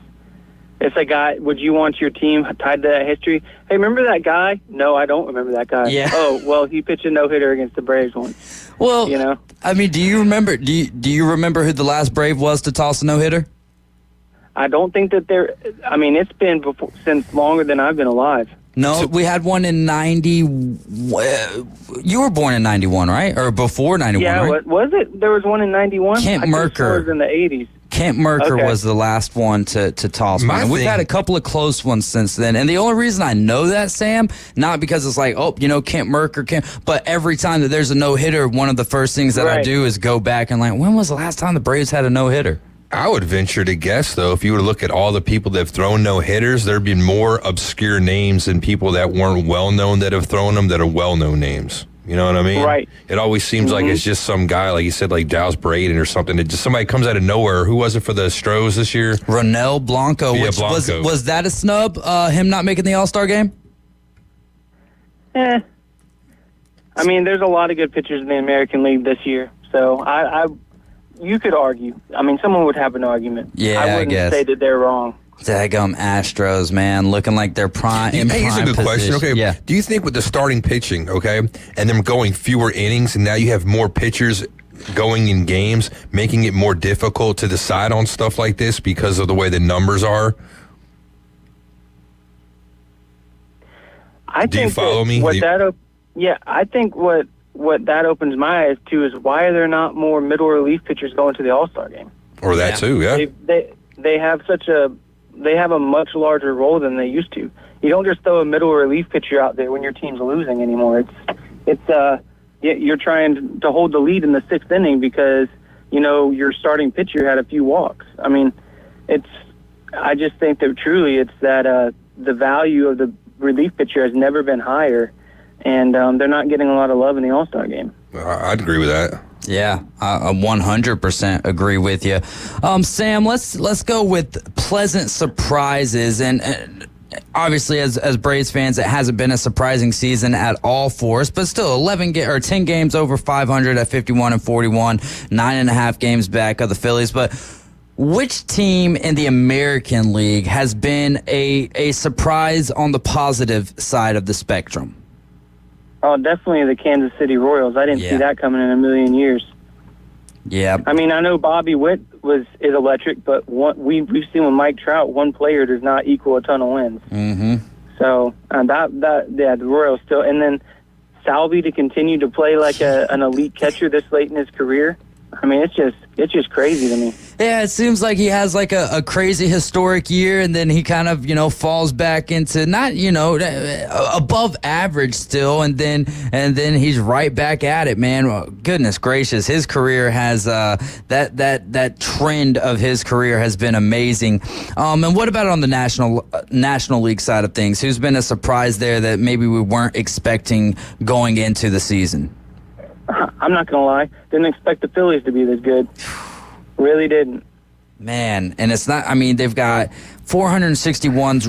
it's a guy, would you want your team tied to that history? Hey, remember that guy? No, I don't remember that guy. Yeah. Oh, well, he pitched a no-hitter against the Braves once. Well, you know? I mean, do you remember who the last Brave was to toss a no-hitter? I don't think that it's been since longer than I've been alive. No, we had one in 90. You were born in 91, right? Or before 91, right? Yeah, was it? There was one in 91? Kent Merker. It was in the 80s. Kent Merker was the last one to toss one. We've had a couple of close ones since then. And the only reason I know that, Sam, not because it's like, Kent Merker, but every time that there's a no-hitter, one of the first things that I do is go back and like, when was the last time the Braves had a no-hitter? I would venture to guess, though, if you were to look at all the people that have thrown no-hitters, there'd be more obscure names than people that weren't well-known that have thrown them that are well-known names. You know what I mean? Right. It always seems like it's just some guy, like you said, like Dallas Braden or something. It just somebody comes out of nowhere. Who was it for the Astros this year? Ronel Blanco. Yeah, which Blanco. Was that a snub, him not making the All-Star game? I mean, there's a lot of good pitchers in the American League this year. So, you could argue. I mean, someone would have an argument. Yeah, I wouldn't guess. say that they're wrong. Daggum Astros, man, looking like they're prime. Hey, here's a good question. Okay, yeah. Do you think with the starting pitching, and them going fewer innings, and now you have more pitchers going in games, making it more difficult to decide on stuff like this because of the way the numbers are? Do you follow me? I think what that opens my eyes to is why are there not more middle relief pitchers going to the All-Star game? Or that too, yeah. They have a much larger role than they used to. You don't just throw a middle relief pitcher out there when your team's losing anymore. You're trying to hold the lead in the 6th inning because your starting pitcher had a few walks. I mean, I just think that truly it's that the value of the relief pitcher has never been higher. And they're not getting a lot of love in the All-Star game. I'd agree with that. Yeah, I 100% agree with you. Sam, let's go with pleasant surprises. And obviously, as Braves fans, it hasn't been a surprising season at all for us. But still, 10 games over 500 at 51-41, 9.5 games back of the Phillies. But which team in the American League has been a surprise on the positive side of the spectrum? Oh, definitely the Kansas City Royals. I didn't see that coming in a million years. Yeah. I mean, I know Bobby Witt is electric, but we've seen with Mike Trout, one player does not equal a ton of wins. Mm-hmm. So the Royals still, and then Salvi to continue to play like an elite catcher this late in his career. I mean, it's just crazy to me. Yeah, it seems like he has like a crazy historic year, and then he kind of falls back into not above average still, and then he's right back at it, man. Oh, goodness gracious, his career has that trend of his career has been amazing. And what about on the National League side of things? Who's been a surprise there that maybe we weren't expecting going into the season? I'm not going to lie. Didn't expect the Phillies to be this good. Really didn't. Man, and it's not. I mean, they've got 461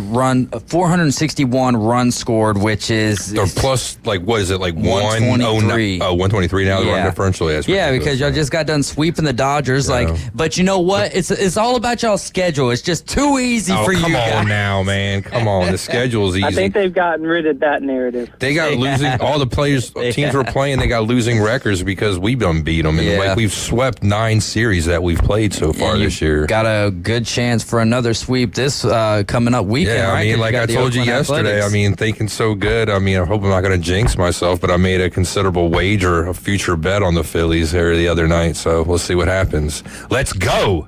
runs scored, which is or plus, like, what is it, like 123? 123 now. The run differential. Yeah, because y'all just got done sweeping the Dodgers. Yeah. Like, but you know what? It's all about y'all's schedule. It's just too easy for you guys. Come on now, man. Come on. The schedule's easy. I think they've gotten rid of that narrative. They got losing. All the teams were playing. They got losing records because we've done beat them, and like we've swept 9 series that we've played so far this year. Got a good chance for another sweep this coming up weekend. Yeah, right? I mean, like I told you yesterday, Athletics. I mean, thinking so good. I mean, I hope I'm not going to jinx myself, but I made a considerable wager, a future bet on the Phillies here the other night. So we'll see what happens. Let's go.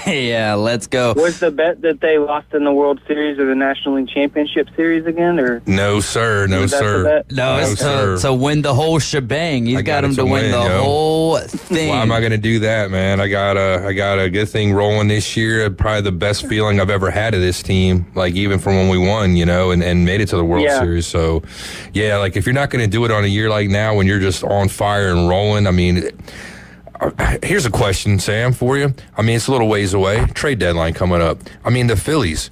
Yeah, let's go. Was the bet that they lost in the World Series or the National League Championship Series again? Or no, sir. No, sir. No, it's to win the whole shebang. You got them to win the whole thing. Why am I going to do that, man? I got a good thing rolling this year. Probably the best feeling I've ever had of this team. Like even from when we won, and made it to the World Series. So, yeah, like if you're not going to do it on a year like now when you're just on fire and rolling, I mean. Here's a question, Sam, for you. I mean, it's a little ways away. Trade deadline coming up. I mean, the Phillies,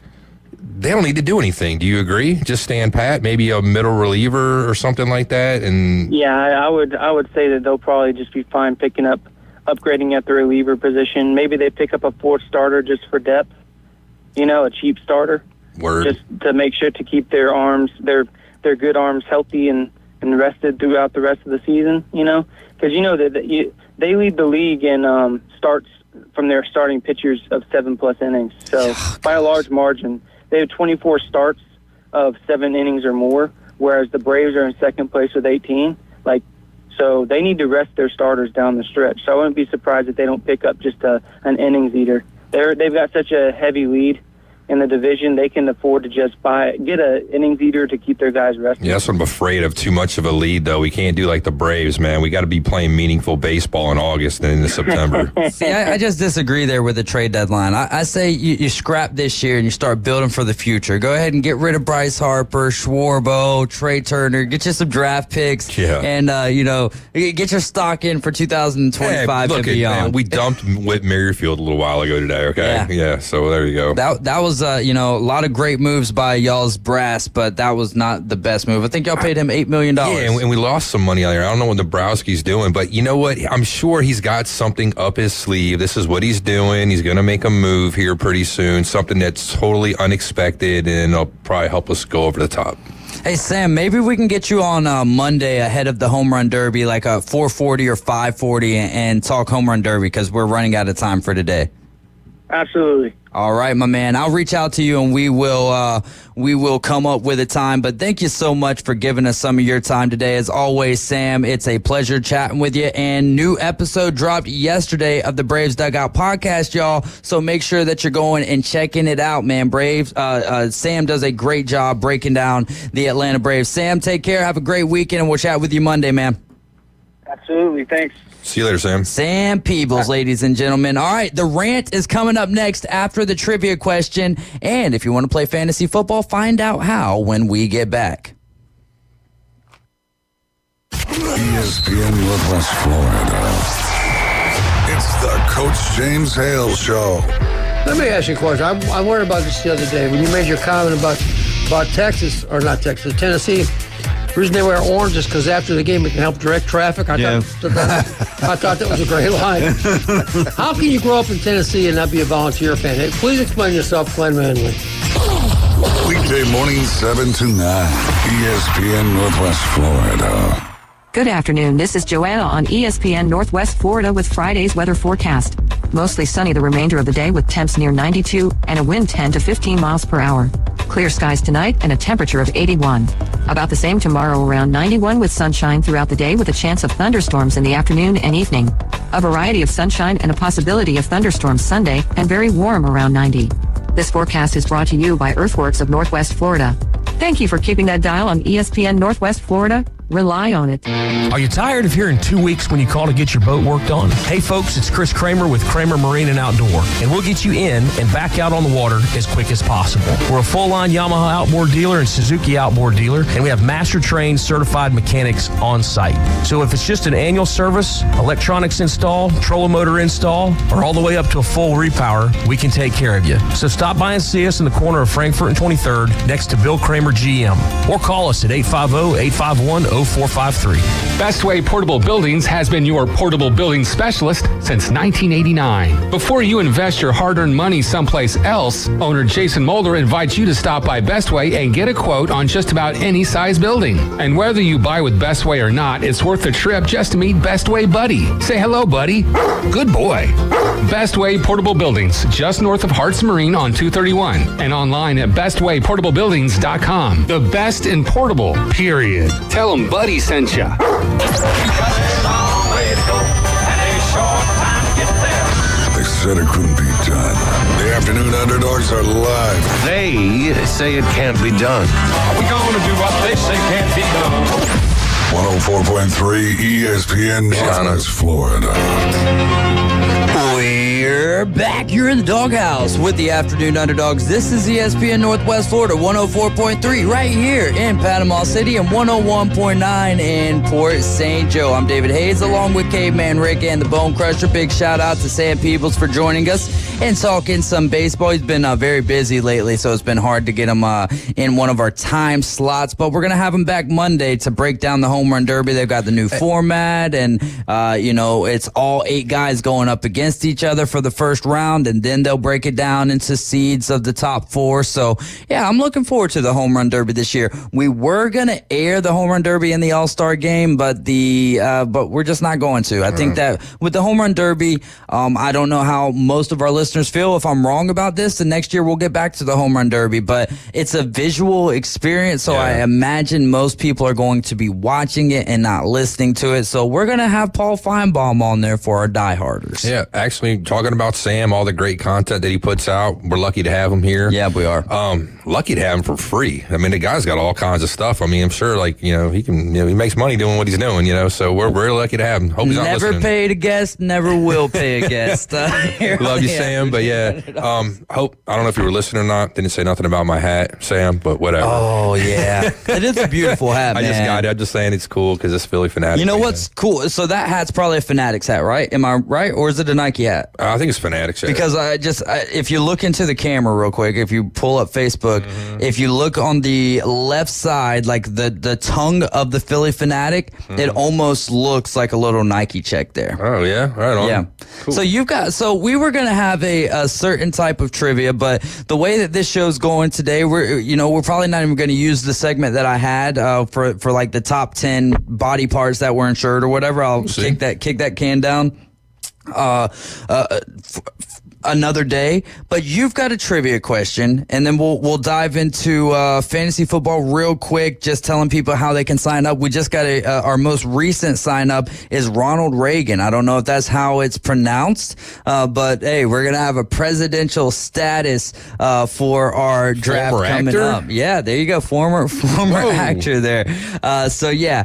they don't need to do anything. Do you agree? Just stand pat, maybe a middle reliever or something like that. And yeah, I would say that they'll probably just be fine upgrading at the reliever position. Maybe they pick up a 4th starter just for depth. A cheap starter. Word. Just to make sure to keep their arms, their good arms healthy and rested throughout the rest of the season. Because that they lead the league in starts from their starting pitchers of 7+ innings. So by a large margin, they have 24 starts of 7 innings or more, whereas the Braves are in second place with 18. So they need to rest their starters down the stretch. So I wouldn't be surprised if they don't pick up just an innings eater. They've got such a heavy lead in the division, they can afford to just get an innings eater to keep their guys rested. Yeah, that's what I'm afraid of. Too much of a lead, though. We can't do like the Braves, man. We got to be playing meaningful baseball in August and into September. See, I just disagree there with the trade deadline. I say you scrap this year and you start building for the future. Go ahead and get rid of Bryce Harper, Schwarbo, Trey Turner. Get you some draft picks. Yeah. And, get your stock in for 2025 and beyond. Man, we dumped Whit Merrifield a little while ago today, okay? Yeah, so there you go. That was, a lot of great moves by y'all's brass, but that was not the best move. I think y'all paid him $8 million. Yeah, and we lost some money out there. I don't know what Dabrowski's doing, but you know what? I'm sure he's got something up his sleeve. This is what he's doing. He's going to make a move here pretty soon, something that's totally unexpected, and it'll probably help us go over the top. Hey, Sam, maybe we can get you on Monday ahead of the Home Run Derby, like a 440 or 540, and talk Home Run Derby because we're running out of time for today. Absolutely. All right, my man. I'll reach out to you and we will come up with a time. But thank you so much for giving us some of your time today. As always, Sam, it's a pleasure chatting with you. And new episode dropped yesterday of the Braves Dugout podcast, y'all. So make sure that you're going and checking it out, man. Braves. Sam does a great job breaking down the Atlanta Braves. Sam, take care. Have a great weekend, and we'll chat with you Monday, man. Absolutely. Thanks. See you later, Sam. Sam Peebles, ladies and gentlemen. All right, the rant is coming up next after the trivia question. And if you want to play fantasy football, find out how when we get back. ESPN Northwest Florida. It's the Coach James Hale Show. Let me ask you a question. I worried about this the other day when you made your comment about Texas, or not Texas, Tennessee. The reason they wear orange is because after the game it can help direct traffic. I thought that was a great line. How can you grow up in Tennessee and not be a volunteer fan? Hey, please explain yourself, Glenn Manley. Weekday mornings 7 to 9. ESPN Northwest Florida. Good afternoon. This is Joanna on ESPN Northwest Florida with Friday's weather forecast. Mostly sunny the remainder of the day with temps near 92 and a wind 10 to 15 miles per hour. Clear skies tonight and a temperature of 81. About the same tomorrow, around 91 with sunshine throughout the day with a chance of thunderstorms in the afternoon and evening. A variety of sunshine and a possibility of thunderstorms Sunday and very warm around 90. This forecast is brought to you by Earthworks of Northwest Florida. Thank you for keeping that dial on ESPN Northwest Florida. Rely on it. Are you tired of hearing 2 weeks when you call to get your boat worked on? Hey folks, it's Chris Kramer with Kramer Marine and Outdoor, and we'll get you in and back out on the water as quick as possible. We're a full-line Yamaha outboard dealer and Suzuki outboard dealer, and we have master-trained certified mechanics on site. So if it's just an annual service, electronics install, trolling motor install, or all the way up to a full repower, we can take care of you. So stop by and see us in the corner of Frankfurt and 23rd next to Bill Kramer GM, or call us at 850-851-0453. Bestway Portable Buildings has been your portable building specialist since 1989. Before you invest your hard-earned money someplace else, owner Jason Mulder invites you to stop by Bestway and get a quote on just about any size building. And whether you buy with Bestway or not, it's worth the trip just to meet Bestway Buddy. Say hello, buddy. Good boy. Bestway Portable Buildings, just north of Hartz Marine on 231, and online at bestwayportablebuildings.com. The best in portable, period. Tell them Buddy sent ya. They said it couldn't be done. The Afternoon Underdogs are live. They say it can't be done. We're going to do what they say can't be done. 104.3 ESPN Northwest Florida. We're back here in the doghouse with the Afternoon Underdogs. This is ESPN Northwest Florida, 104.3 right here in Panama City and 101.9 in Port St. Joe. I'm David Hayes along with Caveman Rick and the Bone Crusher. Big shout out to Sam Peebles for joining us and talking some baseball. He's been very busy lately, so it's been hard to get him in one of our time slots, but we're going to have him back Monday to break down the Home Run Derby. They've got the new format, and it's all 8 guys going up against each other for the first round, and then they'll break it down into seeds of the top 4. So yeah, I'm looking forward to the Home Run Derby this year. We were gonna air the Home Run Derby in the All-Star game, but we're just not going to. I think that with the Home Run Derby, I don't know how most of our listeners feel. If I'm wrong about this, the next year we'll get back to the Home Run Derby, but it's a visual experience, so I imagine most people are going to be watching it and not listening to it. So we're gonna have Paul Feinbaum on there for our dieharders. Yeah, actually, talking about Sam, all the great content that he puts out, we're lucky to have him here. Yeah, we are. Lucky to have him for free. I mean, the guy's got all kinds of stuff. I mean, I'm sure, he makes money doing what he's doing, so we're really lucky to have him. Hope he's not listening. Never paid a guest, never will pay a guest. Love you, Sam, but yeah, I don't know if you were listening or not. Didn't say nothing about my hat, Sam, but whatever. Oh, yeah. It is a beautiful hat, man. I just got it. I'm just saying it's cool because it's Philly Fanatic. You know what's cool? So that hat's probably a Fanatics hat, right? Am I right? Or is it a Nike hat? I think it's Fanatics hat. Because if you look into the camera real quick, if you pull up Facebook, if you look on the left side, like the tongue of the Philly Fanatic, it almost looks like a little Nike check there. Oh, yeah? Right on. Yeah. Cool. So we were going to have a certain type of trivia, but the way that this show's going today, we're probably not even going to use the segment that I had for like the top 10 body parts that were insured or whatever. I'll kick that can down another day. But you've got a trivia question, and then we'll dive into fantasy football real quick, just telling people how they can sign up. We just got our most recent sign up is Ronald Reagan. I don't know if that's how it's pronounced, but hey, we're gonna have a presidential status for our draft coming up. Yeah, there you go, former actor there. So yeah,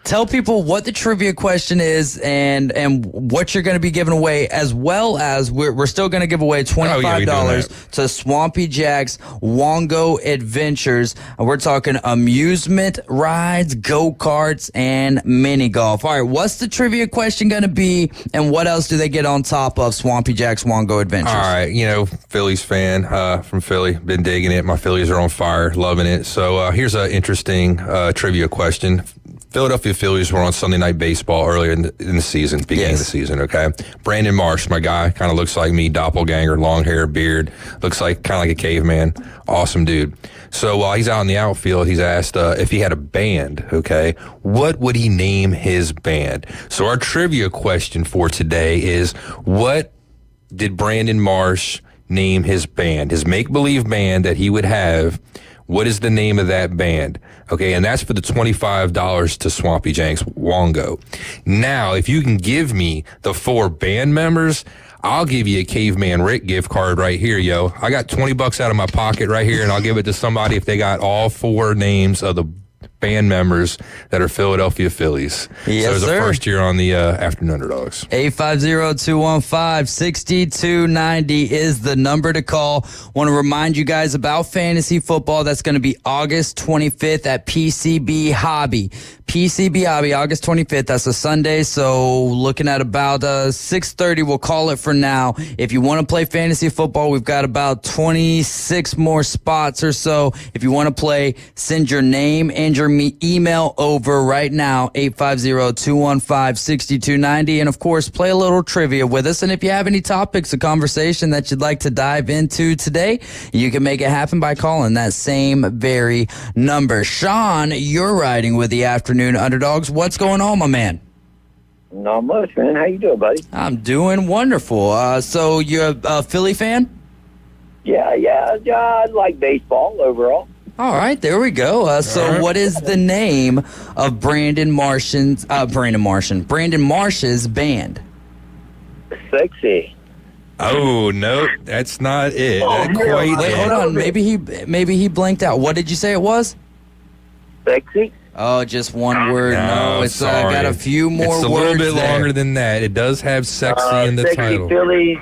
tell people what the trivia question is and what you're going to be giving away, as well as we're still going to give away $25 to Swampy Jack's Wongo Adventures. We're talking amusement rides, go-karts, and mini golf. All right, what's the trivia question going to be, and what else do they get on top of Swampy Jack's Wongo Adventures? All right, Phillies fan from Philly, been digging it. My Phillies are on fire, loving it. So here's an interesting trivia question. Philadelphia Phillies were on Sunday Night Baseball earlier in the season, beginning of the season, okay? Brandon Marsh, my guy, kind of looks like me, doppelganger, long hair, beard, looks like kind of like a caveman. Awesome dude. So while he's out in the outfield, he's asked if he had a band, okay? What would he name his band? So our trivia question for today is, what did Brandon Marsh name his band, his make-believe band that he would have? What is the name of that band? Okay, and that's for the $25 to Swampy Jack's Wongo. Now, if you can give me the 4 band members, I'll give you a Caveman Rick gift card right here, yo. I got $20 out of my pocket right here, and I'll give it to somebody if they got all 4 names of the band members that are Philadelphia Phillies. Yes, so it was sir. the first year on the Afternoon Underdogs. 850-215-6290 is the number to call. Want to remind you guys about fantasy football. That's going to be August 25th at PCB Hobby. PCB Hobby, August 25th. That's a Sunday, so looking at about 6:30. We'll call it for now. If you want to play fantasy football, we've got about 26 more spots or so. If you want to play, send your name and your email over right now, 850-215-6290. And, of course, play a little trivia with us. And if you have any topics of conversation that you'd like to dive into today, you can make it happen by calling that same very number. Sean, you're riding with the Afternoon Underdogs. What's going on, my man? Not much, man. How you doing, buddy? I'm doing wonderful. So you're a Philly fan? Yeah. I like baseball overall. All right, there we go. What is the name of Brandon Marsh's band? Sexy. Oh, no, that's not it. Wait, hold on. Maybe he blinked out. What did you say it was? Sexy. Oh, just one word. No, it's got a few more words. It's a little bit there. longer than that. It does have sexy in the sexy title. Phillies.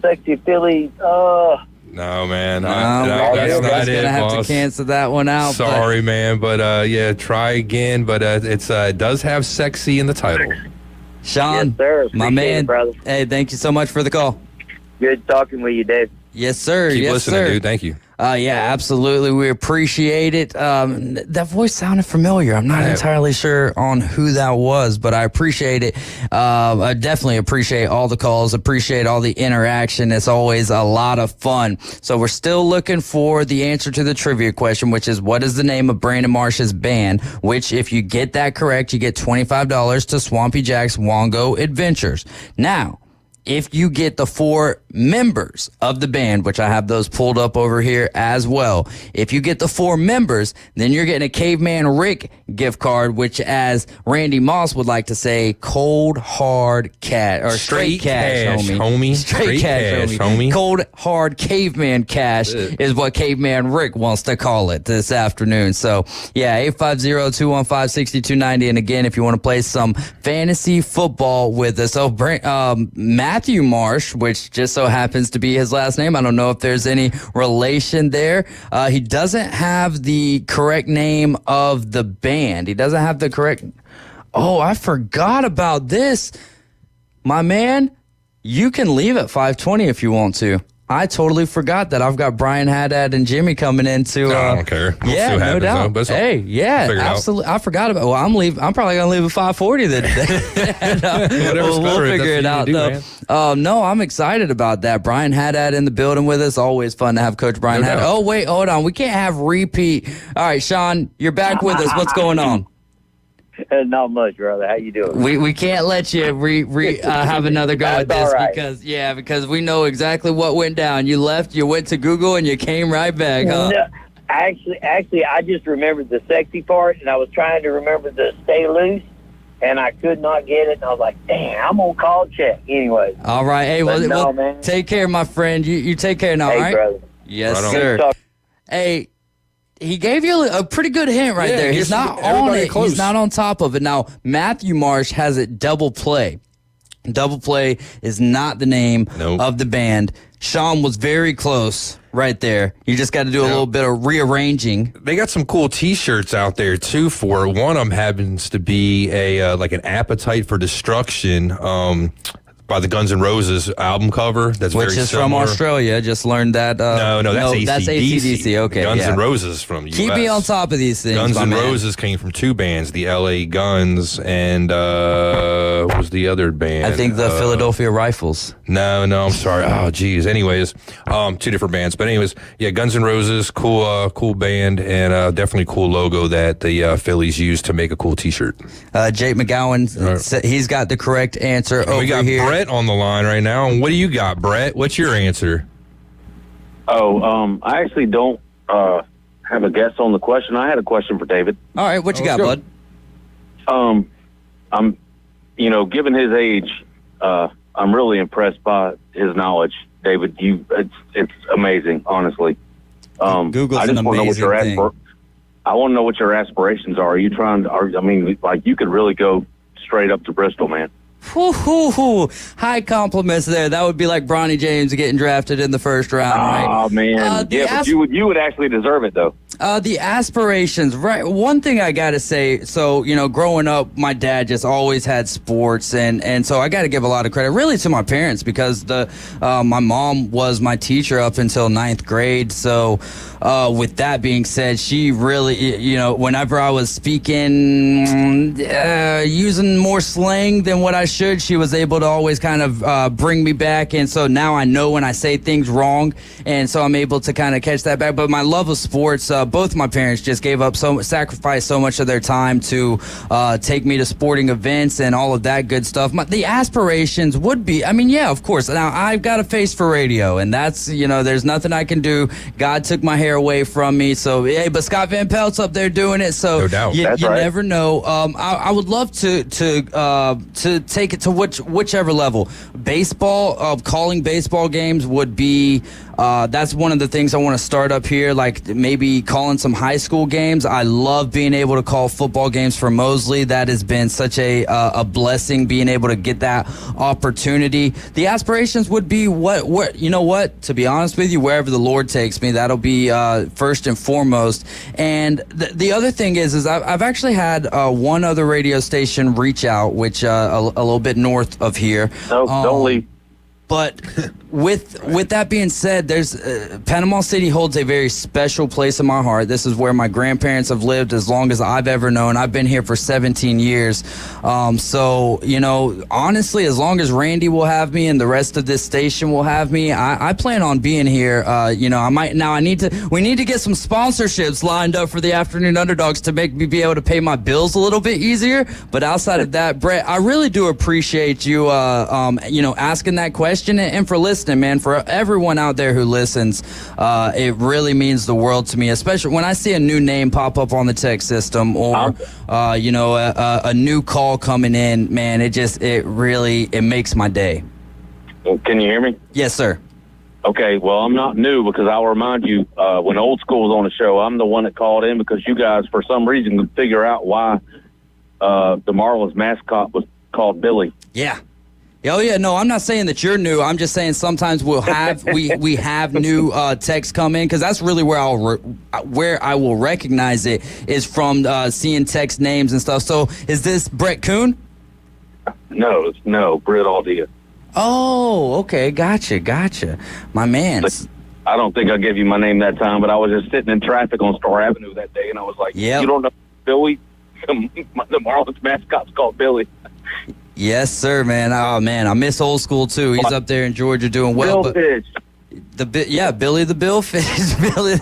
Sexy Phillies. No, man. We're that's not it, gonna have boss. to cancel that one out. Sorry, man, but try again. But it does have sexy in the title. Sean, Yes, sir. my Appreciate man. it, brother. Hey, thank you so much for the call. Good talking with you, Dave. Yes, sir. Keep yes, listening, sir. dude. Thank you. Yeah, absolutely. We appreciate it. That voice sounded familiar. I'm not entirely sure on who that was, but I appreciate it. I definitely appreciate all the calls, appreciate all the interaction. It's always a lot of fun. So we're still looking for the answer to the trivia question, which is what is the name of Brandon Marsh's band, which if you get that correct, you get $25 to Swampy Jack's Wongo Adventures. Now, if you get the 4 members of the band, which I have those pulled up over here as well, if you get the 4 members, then you're getting a Caveman Rick gift card, which, as Randy Moss would like to say, cold, hard cash, or straight cash, homie. Straight cash, homie. Cold, hard caveman cash is what Caveman Rick wants to call it this afternoon. So, yeah, 850-215-6290. And again, if you want to play some fantasy football with us, Matthew Marsh, which just so happens to be his last name. I don't know if there's any relation there. He doesn't have the correct name of the band. He doesn't have the correct... Oh, I forgot about this. My man, you can leave at 5:20 if you want to. I totally forgot that. I've got Brian Haddad and Jimmy coming in to... I don't care. We'll yeah, see what no happens, doubt. though, but Hey, yeah, absolutely. I forgot about... Well, I'm probably going to leave at 5:40 then. We'll figure it out, though. No, I'm excited about that. Brian Haddad in the building with us. Always fun to have Coach Brian Haddad. Oh, wait, hold on. We can't have repeat. All right, Sean, you're back with us. What's going on? Not much, brother. How you doing? We can't let you have another go at this because we know exactly what went down. You left, you went to Google, and you came right back, huh? No, actually, I just remembered the sexy part, and I was trying to remember the stay loose, and I could not get it. And I was like, "Damn, I'm gonna call check anyway." All right, hey, well, man. Take care, my friend. You take care now, all right? Brother. Yes, Right sir. Hey. He gave you a pretty good hint right there. He's not on it. Close. He's not on top of it. Now, Matthew Marsh has it double play. Double play is not the name of the band. Sean was very close right there. You just got to do a little bit of rearranging. They got some cool T-shirts out there too. For it. One of them happens to be a like an Appetite for Destruction. By the Guns N' Roses album cover. That's Which very is similar. from Australia. Just learned that. No, that's AC/DC. That's AC/DC. Okay, Guns N' Roses from the Keep US. me on top of these things, Guns my N' man. Roses came from 2 bands, the LA Guns and what was the other band? I think the Philadelphia Rifles. No, I'm sorry. Oh, geez. Anyways, 2 different bands. But anyways, yeah, Guns N' Roses, cool band, and definitely cool logo that the Phillies used to make a cool T-shirt. Jake McGowan, he's got the correct answer over We got here. Brett on the line right now. What do you got, Brett? What's your answer? I actually don't have a guess on the question. I had a question for David. All right, what you got, bud? I'm, given his age, I'm really impressed by his knowledge, David. It's amazing, honestly. Google's I just an want to know what amazing you're thing. I want to know what your aspirations are. Are you trying to? I mean, like you could really go straight up to Bristol, man. High compliments there. That would be like Bronny James getting drafted in the first round, right? Oh man, but you would actually deserve it though. The aspirations, right? One thing I gotta say, so growing up, my dad just always had sports, and so I gotta give a lot of credit, really, to my parents because my mom was my teacher up until 9th grade. So, with that being said, she really, whenever I was speaking, using more slang than what I should, she was able to always kind of bring me back, and so now I know when I say things wrong, and so I'm able to kind of catch that back. But my love of sports. Both my parents just sacrificed so much of their time to take me to sporting events and all of that good stuff. The aspirations would be, of course. Now, I've got a face for radio, and that's, there's nothing I can do. God took my hair away from me, so, hey, but Scott Van Pelt's up there doing it, so no doubt. you Right. never know. I would love to take it to whichever level. Baseball, calling baseball games would be, that's one of the things I want to start up here, like maybe calling some high school games. I love being able to call football games for Mosley. That has been such a blessing, being able to get that opportunity. The aspirations would be to be honest with you, wherever the Lord takes me, that'll be first and foremost. And the other thing is I've actually had one other radio station reach out, which a little bit north of here. No, don't leave. But with that being said, there's Panama City holds a very special place in my heart. This is where my grandparents have lived as long as I've ever known. I've been here for 17 years. So, honestly, as long as Randy will have me and the rest of this station will have me, I plan on being here. We need to get some sponsorships lined up for the Afternoon Underdogs to make me be able to pay my bills a little bit easier. But outside of that, Brett, I really do appreciate you, asking that question and for listening, man. For everyone out there who listens, it really means the world to me, especially when I see a new name pop up on the text system or, a new call coming in, man. It makes my day. Can you hear me? Yes, sir. Okay, well, I'm not new because I'll remind you, when Old School was on the show, I'm the one that called in because you guys, for some reason, could figure out why the Marlins mascot was called Billy. Yeah. Oh yeah, no, I'm not saying that you're new. I'm just saying sometimes we'll have we have new texts come in because that's really where I will recognize it is from seeing text names and stuff. So is this Brett Kuhn? No, Britt Aldia. Oh, okay, gotcha, my man. I don't think I gave you my name that time, but I was just sitting in traffic on Star Avenue that day, and I was like, You don't know Billy? The Marlins mascot's called Billy. Yes, sir, man. Oh, man, I miss Old School, too. He's up there in Georgia doing well. Bill Fish. Billy the Bill Fish. Billy.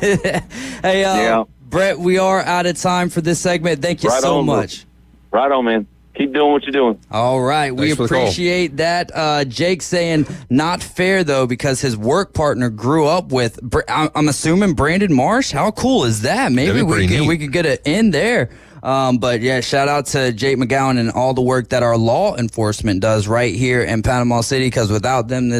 Hey, Brett, we are out of time for this segment. Thank you so much. Right on, man. Keep doing what you're doing. All right. We appreciate that. Jake saying not fair, though, because his work partner grew up with, I'm assuming, Brandon Marsh. How cool is that? Maybe we could get an in there. But yeah, shout out to Jake McGowan and all the work that our law enforcement does right here in Panama City. Because without them,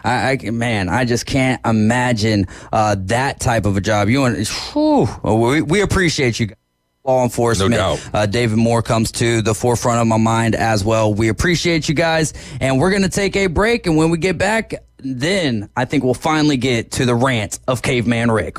I just can't imagine that type of a job. We appreciate you guys. Law enforcement. No doubt. David Moore comes to the forefront of my mind as well. We appreciate you guys, and we're going to take a break. And when we get back, then I think we'll finally get to the rant of Caveman Rick.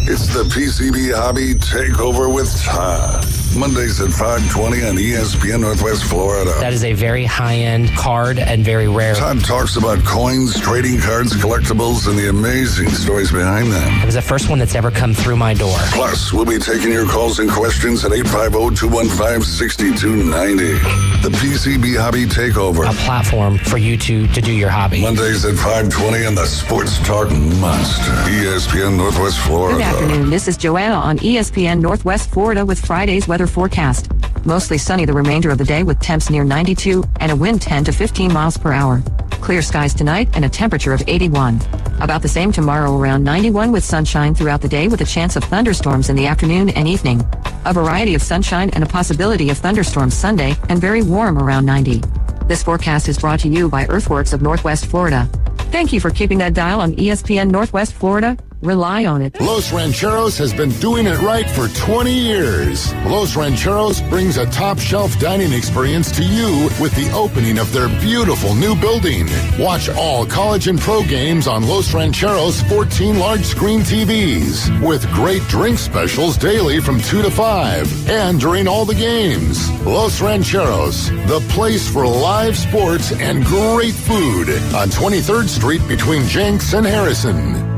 It's the PCB Hobby Takeover with Todd. Mondays at 5:20 on ESPN Northwest Florida. That is a very high-end card and very rare. Todd talks about coins, trading cards, collectibles, and the amazing stories behind them. It was the first one that's ever come through my door. Plus, we'll be taking your calls and questions at 850-215-6290. The PCB Hobby Takeover. A platform for you to do your hobby. Mondays at 5:20 on the Sports Talk Monster. ESPN Northwest Florida. Good afternoon. This is Joanna on ESPN Northwest Florida with Friday's weather forecast. Mostly sunny the remainder of the day with temps near 92 and a wind 10 to 15 miles per hour. Clear skies tonight and a temperature of 81. About the same tomorrow, around 91 with sunshine throughout the day with a chance of thunderstorms in the afternoon and evening. A variety of sunshine and a possibility of thunderstorms Sunday and very warm around 90. This forecast is brought to you by Earthworks of Northwest Florida. Thank you for keeping that dial on ESPN Northwest Florida. Rely on it. Los Rancheros has been doing it right for 20 years. Los Rancheros brings a top-shelf dining experience to you with the opening of their beautiful new building. Watch all college and pro games on Los Rancheros' 14 large-screen TVs with great drink specials daily from 2 to 5 and during all the games. Los Rancheros, the place for live sports and great food on 23rd Street between Jenks and Harrison.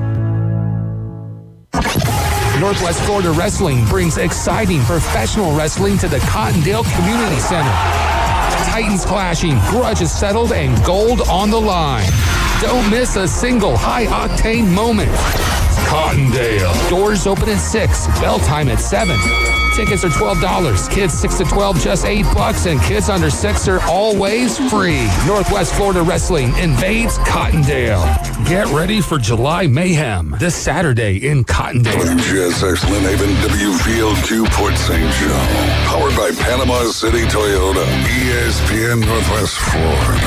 Northwest Florida Wrestling brings exciting professional wrestling to the Cottondale Community Center. Titans clashing, grudges settled, and gold on the line. Don't miss a single high-octane moment. Cottondale. Doors open at 6, bell time at 7. Tickets are $12. Kids 6 to 12, just $8, and kids under 6 are always free. Northwest Florida Wrestling invades Cottondale. Get ready for July mayhem this Saturday in Cottondale. WGSX Lynn Haven, WVLQ Port St. Joe. Powered by Panama City Toyota. ESPN Northwest Florida.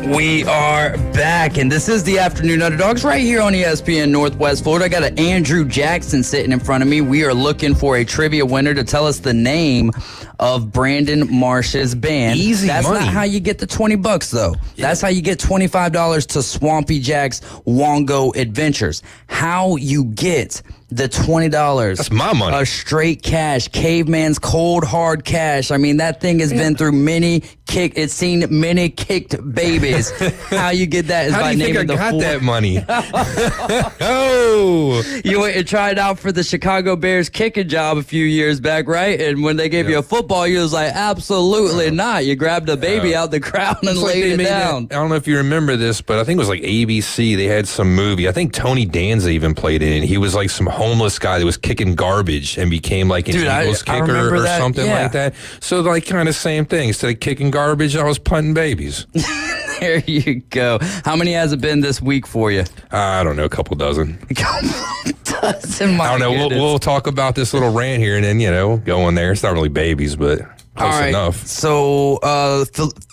We are back, and this is the Afternoon Underdogs right here on ESPN Northwest Florida. I got an Andrew Jackson sitting in front of me. We are looking for a trivia winner to tell us the name of Brandon Marsh's band. Easy That's money. not how you get the $20 though. Yeah. That's how you get $25 to Swampy Jack's Wongo Adventures. How you get the $20. That's my money. A straight cash, caveman's cold hard cash. I mean, that thing has been through it's seen many kicked babies. How you get that is How by do you naming think I the got that money? Oh, you went and tried out for the Chicago Bears kicking job a few years back, right? And when they gave you a football, you was like, absolutely not. You grabbed a baby out the crowd and laid it down. I don't know if you remember this, but I think it was like ABC. They had some movie. I think Tony Danza even played in it. He was like some homeless guy that was kicking garbage and became like an Eagles kicker or something like that. So like kind of same thing. Instead of kicking garbage, I was punting babies. There you go. How many has it been this week for you? I don't know, a couple dozen. A couple dozen, my I don't know. We'll talk about this little rant here and then, go in there. It's not really babies, but close enough. So,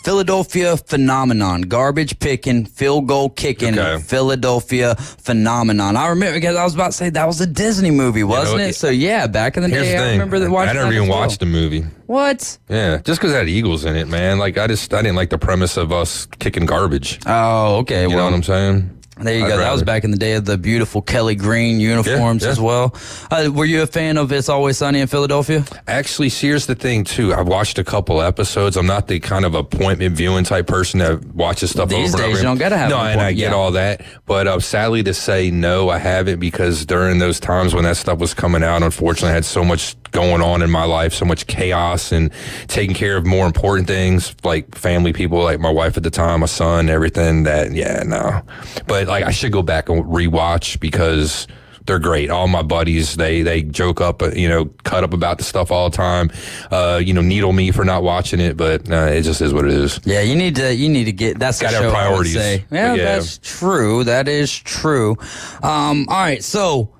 Philadelphia Phenomenon. Garbage picking, field goal kicking, Philadelphia Phenomenon. I remember, because I was about to say that was a Disney movie, wasn't it? So, yeah, back in the day, I remember watching that. I never even watched the movie. What? Yeah, just because it had Eagles in it, man. Like, I didn't like the premise of us kicking garbage. Oh, okay. You know what I'm saying? There you go. That was back in the day of the beautiful Kelly Green uniforms as well. Were you a fan of It's Always Sunny in Philadelphia? Actually, here's the thing, too. I've watched a couple episodes. I'm not the kind of appointment viewing type person that watches stuff These over and days, over. you don't got to have No, and I get all that. But sadly to say, no, I haven't, because during those times when that stuff was coming out, unfortunately, I had so much going on in my life, so much chaos, and taking care of more important things like family people, like my wife at the time, my son, everything that, no. But like, I should go back and rewatch because they're great. All my buddies, they joke up, cut up about the stuff all the time, needle me for not watching it, but it just is what it is. Yeah, you need to get, that's gotta the show, have priorities. I would say. Yeah, that's true. That is true. All right, so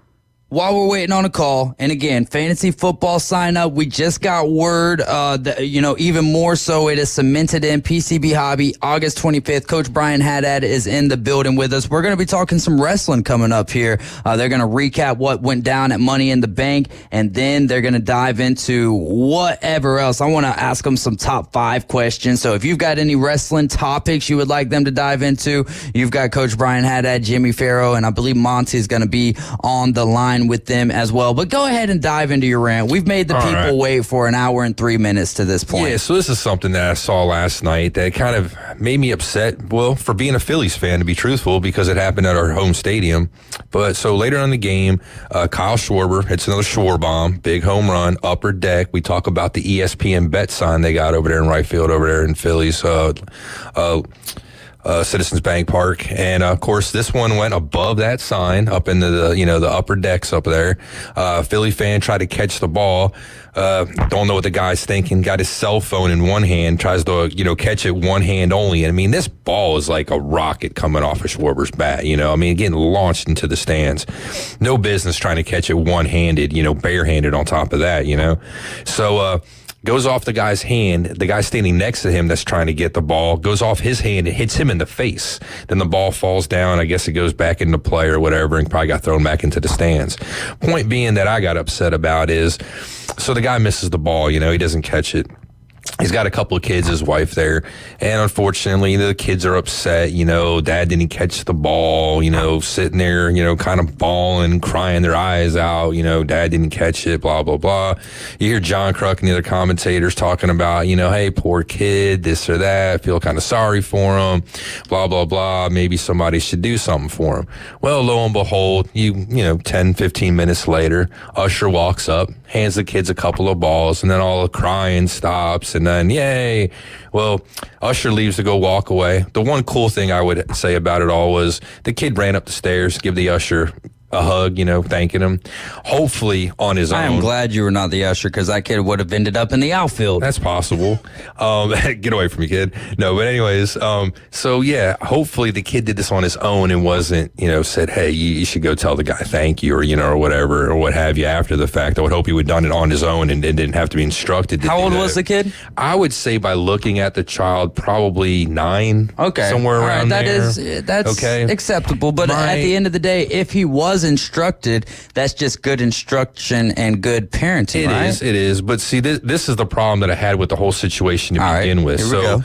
while we're waiting on a call, and again, fantasy football sign up, we just got word that, even more so, it is cemented in PCB Hobby, August 25th. Coach Brian Haddad is in the building with us. We're going to be talking some wrestling coming up here. They're going to recap what went down at Money in the Bank, and then they're going to dive into whatever else. I want to ask them some top 5 questions. So if you've got any wrestling topics you would like them to dive into, you've got Coach Brian Haddad, Jimmy Farrow, and I believe Monty is going to be on the line with them as well. But go ahead and dive into your rant. We've made the people wait for an hour and 3 minutes to this point. Yeah, so this is something that I saw last night that kind of made me upset, well, for being a Phillies fan, to be truthful, because it happened at our home stadium. But so later on in the game, Kyle Schwarber hits another Schwarber bomb, big home run, upper deck. We talk about the ESPN bet sign they got over there in right field over there in Phillies. Citizens Bank Park, and of course this one went above that sign up into the upper decks up there. Philly fan tried to catch the ball, don't know what the guy's thinking, got his cell phone in one hand, tries to catch it one hand only. And I mean, this ball is like a rocket coming off of Schwarber's bat, getting launched into the stands. No business trying to catch it one-handed, barehanded on top of that, so goes off the guy's hand. The guy standing next to him that's trying to get the ball goes off his hand and hits him in the face. Then the ball falls down. I guess it goes back into play or whatever and probably got thrown back into the stands. Point being that I got upset about is, so the guy misses the ball, he doesn't catch it. He's got a couple of kids, his wife there, and unfortunately, the kids are upset. Dad didn't catch the ball. Sitting there, kind of bawling, crying their eyes out. Dad didn't catch it. Blah blah blah. You hear John Kruk and the other commentators talking about, hey, poor kid, this or that. Feel kind of sorry for him. Blah blah blah. Maybe somebody should do something for him. Well, lo and behold, 10, 15 minutes later, Usher walks up, hands the kids a couple of balls, and then all the crying stops. And then, yay. Well, Usher leaves to go walk away. The one cool thing I would say about it all was the kid ran up the stairs, give the Usher a hug, thanking him. Hopefully on his own. I am glad you were not the Usher, because that kid would have ended up in the outfield. That's possible. Get away from me, kid. No, but anyways, so yeah, hopefully the kid did this on his own and wasn't, said, hey, you should go tell the guy thank you, or, or whatever, or what have you after the fact. I would hope he would have done it on his own and didn't have to be instructed to How do old that. was the kid? I would say by looking at the child, probably 9. Okay. Somewhere All right, around that's there. Okay. acceptable. But at the end of the day, if he was instructed, that's just good instruction and good parenting, right? It is. But see, this is the problem that I had with the whole situation to begin with. Here we So go.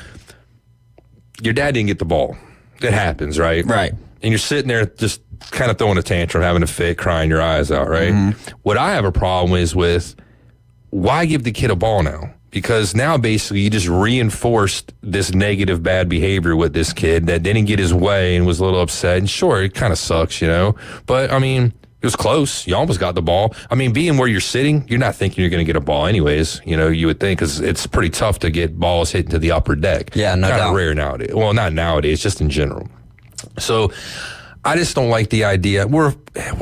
your dad didn't get the ball. It happens, right? Right. And you're sitting there just kind of throwing a tantrum, having a fit, crying your eyes out, right? What I have a problem is with, why give the kid a ball now? Because now basically you just reinforced this negative bad behavior with this kid that didn't get his way and was a little upset. And sure, it kind of sucks, but I mean, it was close. You almost got the ball. I mean, being where you're sitting, you're not thinking you're going to get a ball anyways. You would think, because it's pretty tough to get balls hit into the upper deck. Yeah, no doubt. Kind of rare nowadays. Well, not nowadays, just in general. So I just don't like the idea. We're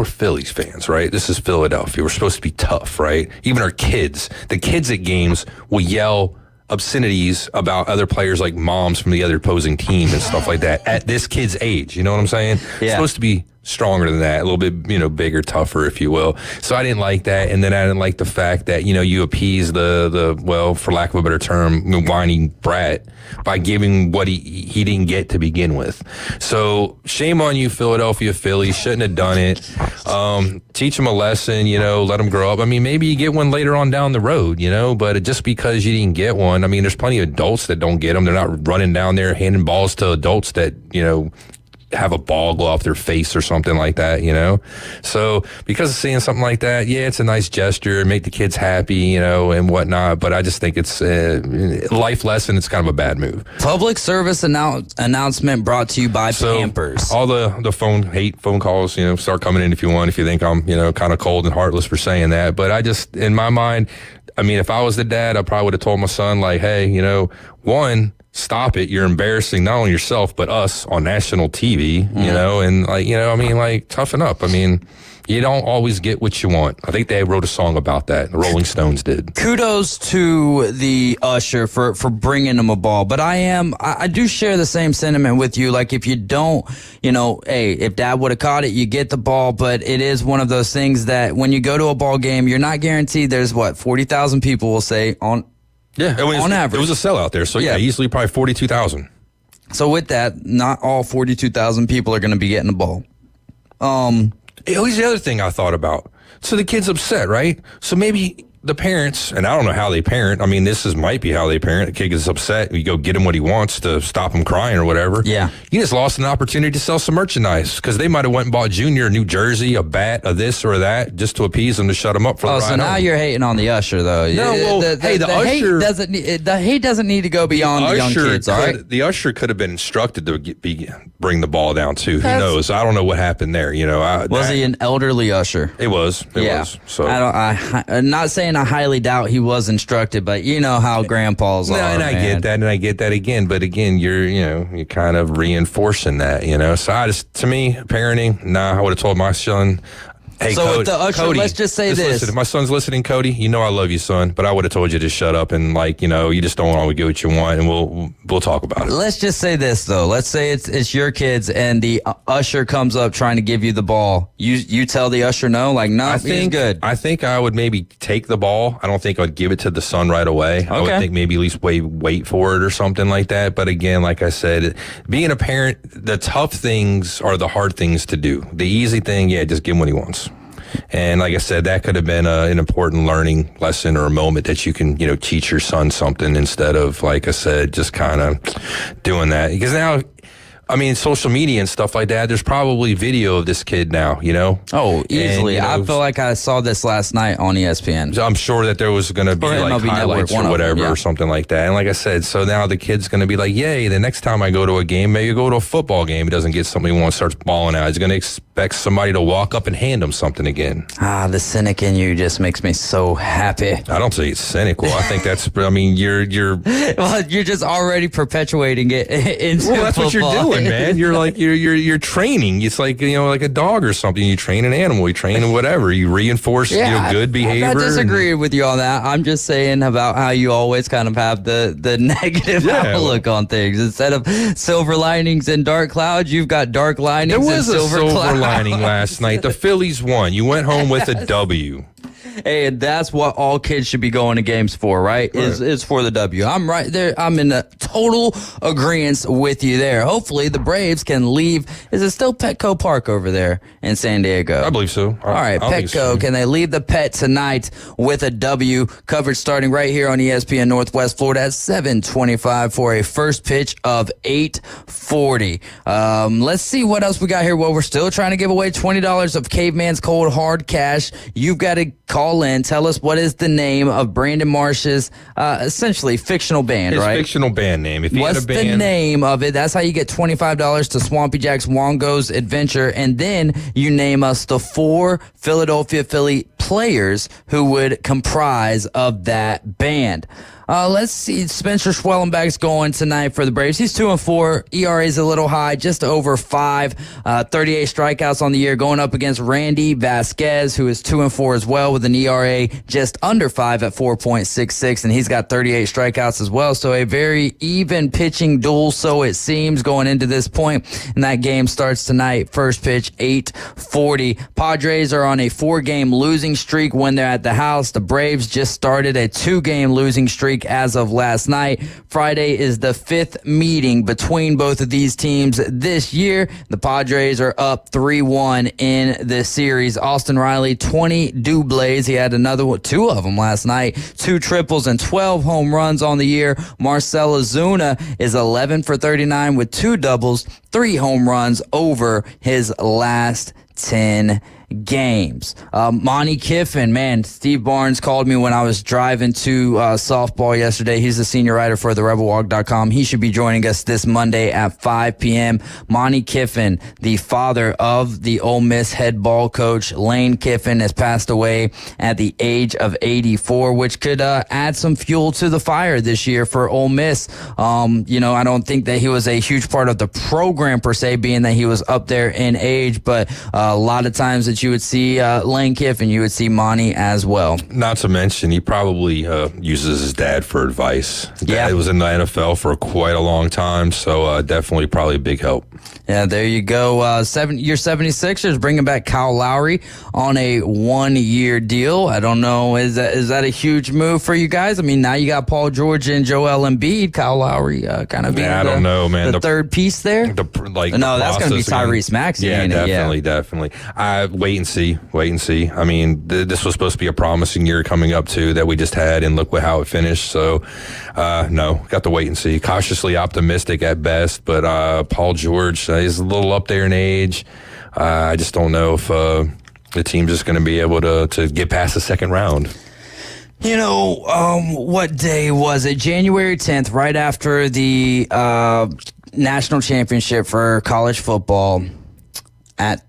Phillies fans, right? This is Philadelphia. We're supposed to be tough, right? Even our kids, the kids at games will yell obscenities about other players, like moms from the other opposing team and stuff like that at this kid's age. You know what I'm saying? Yeah. It's supposed to be stronger than that, a little bit, bigger, tougher, if you will. So I didn't like that. And then I didn't like the fact that, you appease the well, for lack of a better term, whiny brat by giving what he didn't get to begin with. So shame on you, Philadelphia Phillies. Shouldn't have done it. Teach them a lesson, let them grow up. I mean, maybe you get one later on down the road, but just because you didn't get one, I mean, there's plenty of adults that don't get them. They're not running down there handing balls to adults that, have a ball go off their face or something like that, So because of seeing something like that, yeah, it's a nice gesture, make the kids happy, and whatnot. But I just think it's a life lesson. It's kind of a bad move. Public service announcement brought to you by Pampers. All the phone calls, start coming in if you want, if you think I'm, kind of cold and heartless for saying that. But I just, in my mind, I mean, if I was the dad, I probably would have told my son, like, hey, one, stop it. You're embarrassing not only yourself, but us on national TV, and toughen up. I mean, you don't always get what you want. I think they wrote a song about that. The Rolling Stones did. Kudos to the Usher for bringing him a ball. But I do share the same sentiment with you. Like, if you don't, hey, if dad would have caught it, you get the ball. But it is one of those things that when you go to a ball game, you're not guaranteed there's 40,000 people will say on average. It was a sellout there. So yeah, easily probably 42,000. So with that, not all 42,000 people are going to be getting the ball. Here's the other thing I thought about. So the kid's upset, right? So maybe the parents, and I don't know how they parent. I mean, might be how they parent. The kid gets upset. You go get him what he wants to stop him crying or whatever. Yeah. You just lost an opportunity to sell some merchandise, because they might have went and bought Junior a new jersey, a bat, a this or that, just to appease him, to shut him up for the ride so now home. you're hating on the Usher, though. No, well, the hate doesn't need to go beyond the young kids, all right? The Usher could have been instructed to bring the ball down, too. Who knows? I don't know what happened there. Was he an elderly Usher? It was. It was. So I'm not saying I highly doubt he was instructed, but you know how grandpas are. And I get that, again. But again, you're kind of reinforcing that, So to me, parenting, I would have told my son, Hey, So Cody, with the usher, Cody, let's just say this. this. If my son's listening, Cody, you know I love you, son, but I would have told you to shut up and you just don't want to get what you want, and we'll talk about it. Let's just say this though. Let's say it's your kids, and the usher comes up trying to give you the ball. You tell the usher no, like no, he's good. I think I would maybe take the ball. I don't think I'd give it to the son right away. I would think maybe at least wait for it or something like that. But again, like I said, being a parent, the tough things are the hard things to do. The easy thing, just give him what he wants. And like I said, that could have been an important learning lesson or a moment that you can, teach your son something instead of, like I said, just kind of doing that. Because now, social media and stuff like that, there's probably video of this kid now, Oh, easily. And, I feel like I saw this last night on ESPN. I'm sure that there was going to be highlights or whatever or something like that. And like I said, so now the kid's going to be like, yay, the next time I go to a game, maybe go to a football game, he doesn't get something he wants, starts balling out. He's going to expect somebody to walk up and hand him something again. The cynic in you just makes me so happy. I don't say it's cynical. I think that's, you're well, you're just already perpetuating it into that's football. What you're doing, man. You're like you're training. It's like like a dog or something. You train an animal. You train whatever. You reinforce good behavior. I'm not disagreeing with you on that. I'm just saying about how you always kind of have the negative outlook on things. Instead of silver linings and dark clouds, you've got dark linings and silver clouds. There was a silver lining last night. The Phillies won. You went home with a W. Hey, and that's what all kids should be going to games for, right? Is for the W. I'm right there. I'm in a total agreement with you there. Hopefully, the Braves can leave. Is it still Petco Park over there in San Diego? I believe so. All right, Petco. Can they leave the Pet tonight with a W? Coverage starting right here on ESPN Northwest Florida at 7:25 for a first pitch of 8:40. Let's see what else we got here. Well, we're still trying to give away $20 of Caveman's Cold Hard Cash. You've got to call in. Tell us what is the name of Brandon Marsh's essentially fictional band, His right? fictional band name. If he What's had a band, the name of it? That's how you get $25 to Swampy Jack's Wongo's Adventure. And then you name us the 4 Philadelphia Philly players who would comprise of that band. Let's see. Spencer Schwellenbach's going tonight for the Braves. He's 2-4. ERA is a little high, just over 5. 38 strikeouts on the year, going up against Randy Vasquez, who is 2-4 as well, with an ERA just under 5 at 4.66, and he's got 38 strikeouts as well. So a very even pitching duel, so it seems, going into this point. And that game starts tonight. First pitch, 8:40. Padres are on a 4-game losing streak when they're at the house. The Braves just started a 2-game losing streak as of last night. Friday is the 5th meeting between both of these teams this year. The Padres are up 3-1 in this series. Austin Riley, 20 doubles. He had another one, 2 of them last night. 2 triples and 12 home runs on the year. Marcell Ozuna is 11 for 39 with 2 doubles, 3 home runs over his last 10 games. Monty Kiffin, man, Steve Barnes called me when I was driving to softball yesterday. He's the senior writer for therebelwalk.com. He should be joining us this Monday at 5 p.m. Monty Kiffin, the father of the Ole Miss head ball coach Lane Kiffin, has passed away at the age of 84, which could add some fuel to the fire this year for Ole Miss. I don't think that he was a huge part of the program per se, being that he was up there in age, but a lot of times that you would see Lane Kiffin, you would see Monty as well. Not to mention, he probably uses his dad for advice. Dad was in the NFL for quite a long time, so definitely probably a big help. Yeah, there you go. Your 76ers bringing back Kyle Lowry on a 1-year deal. I don't know, is that a huge move for you guys? I mean, now you got Paul George and Joel Embiid. Kyle Lowry kind of being I don't know, man. The third piece there? No, that's going to be Tyrese Maxey. Yeah, definitely. Wait and see. I mean, this was supposed to be a promising year coming up too that we just had, and look how it finished. So, no, got to wait and see. Cautiously optimistic at best, but Paul George is a little up there in age. I just don't know if the team's just going to be able to get past the second round. What day was it? January 10th, right after the national championship for college football at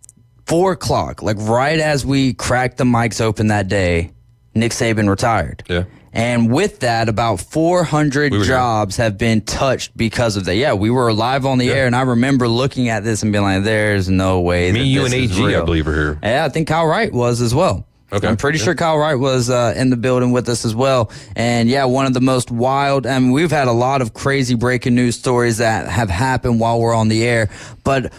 4:00, like right as we cracked the mics open that day, Nick Saban retired. Yeah. And with that, about 400 jobs have been touched because of that. Yeah, we were live on the air, and I remember looking at this and being like, there's no way Me, you, and AG, I believe, are here. Yeah, I think Kyle Wright was as well. Okay. I'm pretty sure Kyle Wright was in the building with us as well. And yeah, one of the most wild, I mean, we've had a lot of crazy breaking news stories that have happened while we're on the air. But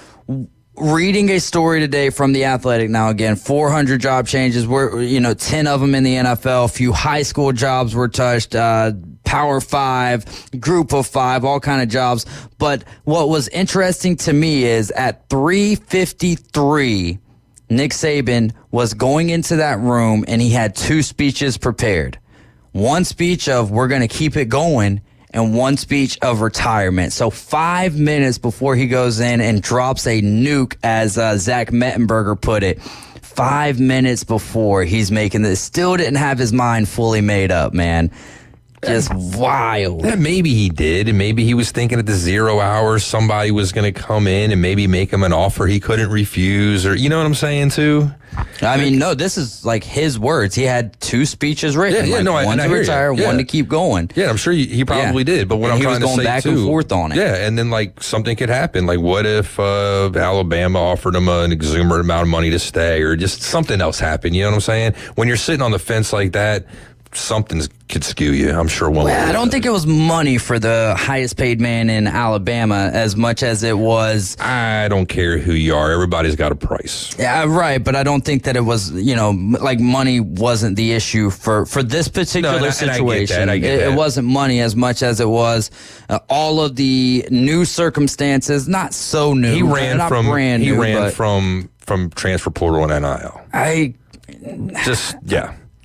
reading a story today from The Athletic, now again, 400 job changes, 10 of them in the NFL, a few high school jobs were touched, Power 5, Group of 5, all kind of jobs. But what was interesting to me is at 3:53, Nick Saban was going into that room and he had 2 speeches prepared. One speech of we're going to keep it going and one speech of retirement. So 5 minutes before he goes in and drops a nuke, as Zach Mettenberger put it, 5 minutes before he's making this, still didn't have his mind fully made up, man. Just wild. Yeah, maybe he did, and maybe he was thinking at the 0 hour somebody was going to come in and maybe make him an offer he couldn't refuse, or you know what I'm saying too? I mean, no, this is like his words. He had 2 speeches written. One to retire, one to keep going. Yeah, I'm sure he probably did. But what I'm trying to say, he was going back and forth on it. Yeah, and then like something could happen. Like what if Alabama offered him an exuberant amount of money to stay, or just something else happened? You know what I'm saying? When you're sitting on the fence like that, something could skew you, I'm sure. I don't think it was money for the highest paid man in Alabama as much as it was. I don't care who you are. Everybody's got a price. Yeah, right. But I don't think that it was, like money wasn't the issue for this particular situation. I get that. It wasn't money as much as it was all of the new circumstances. Not so new. He ran from transfer portal and NIL.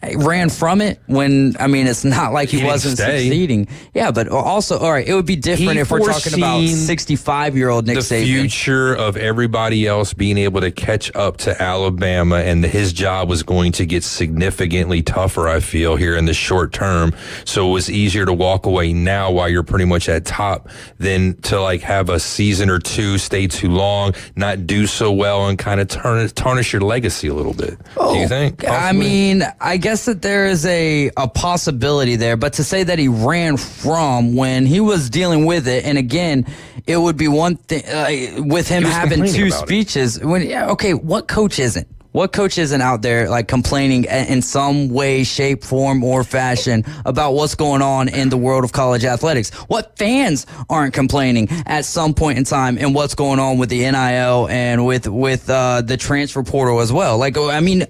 I ran from it when, it's not like he wasn't succeeding. Yeah, but also, all right, it would be different if we're talking about 65-year-old Nick Saban. The future of everybody else being able to catch up to Alabama, and his job was going to get significantly tougher, I feel, here in the short term. So it was easier to walk away now while you're pretty much at top than to like have a season or two, stay too long, not do so well, and kind of tarnish your legacy a little bit. Do you think? Possibly? I guess that there is a possibility there, but to say that he ran from when he was dealing with it, and again, it would be one thing with him having 2 speeches. What coach isn't? What coach isn't out there like complaining in some way, shape, form, or fashion about what's going on in the world of college athletics? What fans aren't complaining at some point in time and what's going on with the NIL and with the transfer portal as well? Like,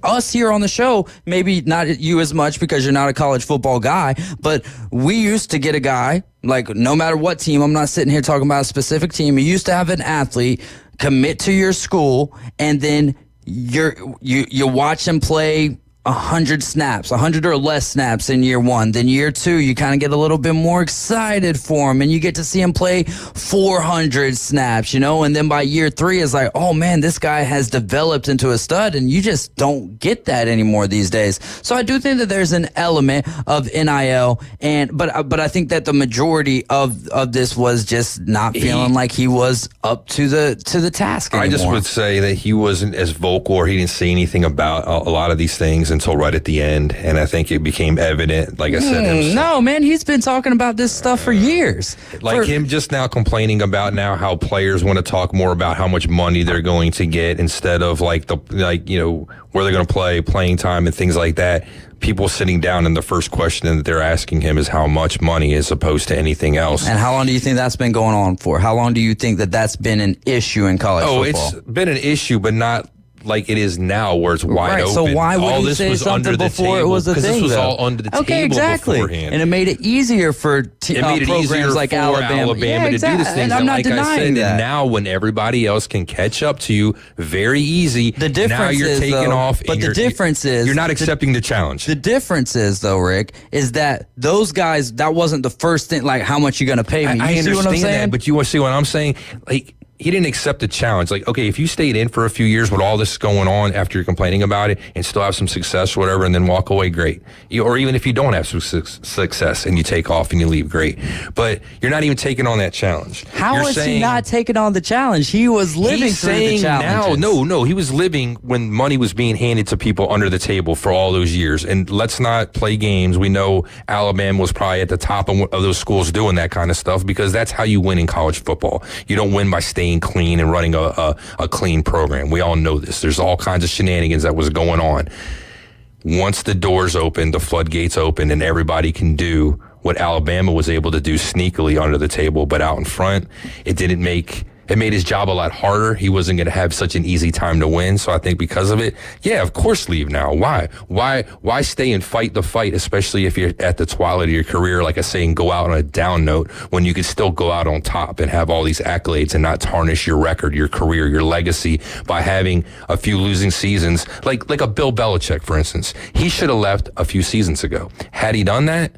us here on the show, maybe not you as much because you're not a college football guy, but we used to get a guy, like no matter what team, I'm not sitting here talking about a specific team, you used to have an athlete commit to your school and then you watch him play 100 snaps, 100 or less snaps in year 1. Then year 2, you kind of get a little bit more excited for him and you get to see him play 400 snaps, and then by year 3 it's like, oh man, this guy has developed into a stud, and you just don't get that anymore these days. So I do think that there's an element of NIL, but I think that the majority of this was just not feeling like he was up to the task anymore. I just would say that he wasn't as vocal, or he didn't say anything about a lot of these things until right at the end, and I think it became evident, like I said. No, man, he's been talking about this stuff for years. Him just now complaining about now how players want to talk more about how much money they're going to get instead of where they're going to play, playing time and things like that. People sitting down, and the first question that they're asking him is how much money, as opposed to anything else. And how long do you think that's been going on for? How long do you think that that's been an issue in college football? It's been an issue, but not like it is now, where it's wide open. So why would he say something before it was a thing? Because this was all under the table beforehand. And it made it easier for programs like Alabama to do these things. I'm not denying that. Now, when everybody else can catch up to you very easy, the difference now you're taking off. But the difference is you're not accepting the challenge. The difference is, though, Rick, is that those guys, that wasn't the first thing. Like, how much you going to pay me? I understand what I'm saying? that, but you want to see what I'm saying? Like, he didn't accept the challenge. Like, okay, if you stayed in for a few years with all this going on after you're complaining about it and still have some success or whatever and then walk away, great. Or even if you don't have some success and you take off and you leave, great. But you're not even taking on that challenge. How is he not taking on the challenge? He was living through the challenge. No, he was living when money was being handed to people under the table for all those years. And let's not play games. We know Alabama was probably at the top of those schools doing that kind of stuff because that's how you win in college football. You don't win by staying clean and running a clean program. We all know this. There's all kinds of shenanigans that was going on. Once the doors open, the floodgates open, and everybody can do what Alabama was able to do sneakily under the table, but out in front, it made his job a lot harder. He wasn't going to have such an easy time to win. So I think because of it, yeah, of course leave now. Why stay and fight the fight, especially if you're at the twilight of your career, like I say, and go out on a down note when you could still go out on top and have all these accolades and not tarnish your record, your career, your legacy by having a few losing seasons, like a Bill Belichick, for instance. He should have left a few seasons ago. Had he done that,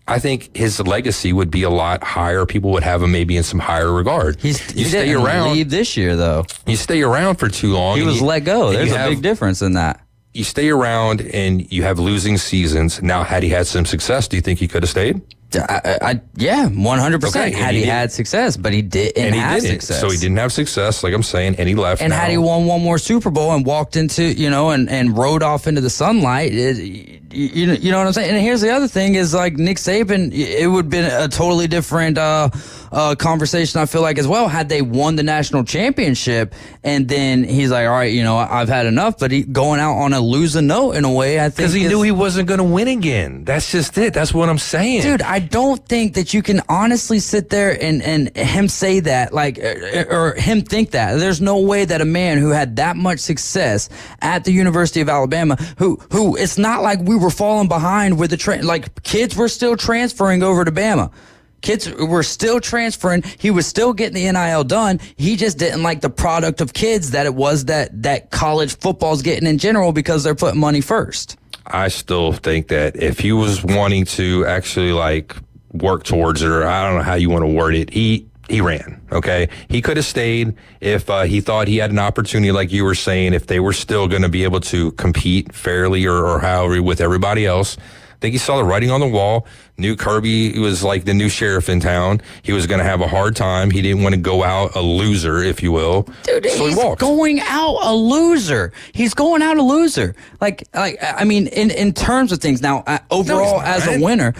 I think his legacy would be a lot higher. People would have him maybe in some higher regard. He didn't leave this year, though. You stay around for too long. He was let go. There's a big difference in that. You stay around and you have losing seasons. Now, had he had some success, do you think he could have stayed? Yeah, 100%. Okay, had he had success, but he didn't have success. So he didn't have success, like I'm saying, and he left. And had he won one more Super Bowl and walked into, and rode off into the sunlight, you know what I'm saying? And here's the other thing is, like, Nick Saban, it would have been a totally different conversation, I feel like, as well, had they won the national championship. And then he's like, all right, I've had enough. But he going out on a losing note in a way, I think. Because he knew he wasn't going to win again. That's just it. That's what I'm saying. Dude, I don't think that you can honestly sit there and him say that, like, or him think that. There's no way that a man who had that much success at the University of Alabama, who it's not like we were falling behind with like kids were still transferring over to Bama. Kids were still transferring. He was still getting the NIL done. He just didn't like the product of kids that it was that college football's getting in general because they're putting money first. I still think that if he was wanting to actually like work towards it, or I don't know how you want to word it, he ran, okay? He could have stayed if he thought he had an opportunity, like you were saying, if they were still going to be able to compete fairly or however with everybody else. I think he saw the writing on the wall, knew Kirby was like the new sheriff in town. He was going to have a hard time. He didn't want to go out a loser, if you will. Dude, so he's he walked. Going out a loser. He's going out a loser. Like I mean, in terms of things. Now, overall as a winner,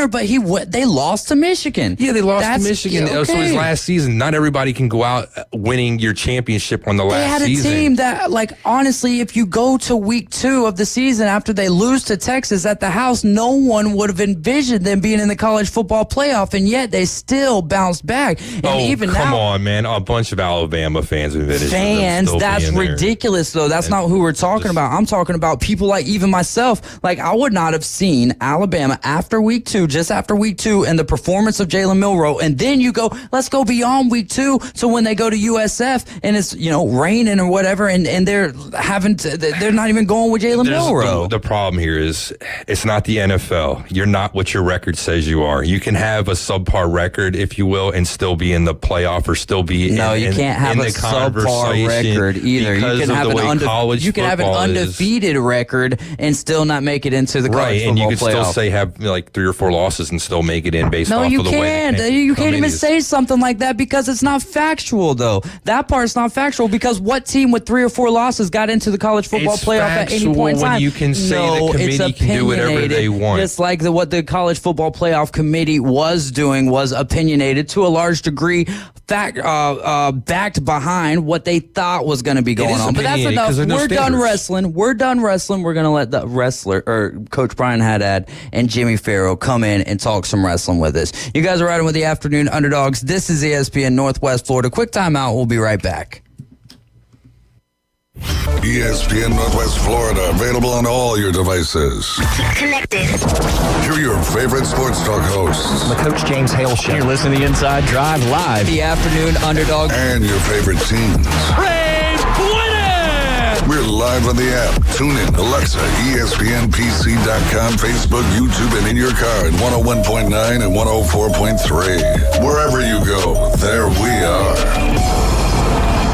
but they lost to Michigan. Yeah, they lost to Michigan. Okay. So his last season. Not everybody can go out winning your championship on the last season. They had a team that, like, honestly, if you go to week 2 of the season after they lose to Texas at the house, no one would have envisioned them being in the college football playoff, and yet they still bounced back. And even come now, on, man. A bunch of Alabama fans envisioned them that's ridiculous, though. That's not who we're talking about. I'm talking about people like even myself. Like, I would not have seen Alabama after week 2, just after week 2, and the performance of Jalen Milroe, and then you go, let's go beyond week 2, so when they go to USF and it's, raining or whatever, and they're not even going with Jalen Milroe. The problem here is it's not the NFL. You're not what your record says you are. You can have a subpar record, if you will, and still be in the playoff or still be you can't have a subpar record either. You can have an undefeated record and still not make it into the college football playoff. And you could still say have like 3 or 4 losses and still make it in based off of the way. No, you can't even say something like that because it's not factual, though. That part's not factual because what team with 3 or 4 losses got into the college football playoff at any point in time? You can say the committee can do whatever they want. Just like what the college football playoff committee was doing was opinionated to a large degree, backed behind what they thought was going to be going on. But that's enough. We're done wrestling. We're going to let the wrestler, or Coach Brian Haddad and Jimmy Farrow, come in and talk some wrestling with us. You guys are riding with the Afternoon Underdogs. This is ESPN Northwest Florida. Quick timeout. We'll be right back. ESPN Northwest Florida, available on all your devices. Connected. Hear your favorite sports talk hosts. The Coach James Hale Show. You're listening to Inside Drive live. The Afternoon Underdogs. And your favorite teams. Braves win it! We're live on the app. Tune in, Alexa, ESPNPC.com, Facebook, YouTube, and in your car at 101.9 and 104.3. Wherever you go, there we are.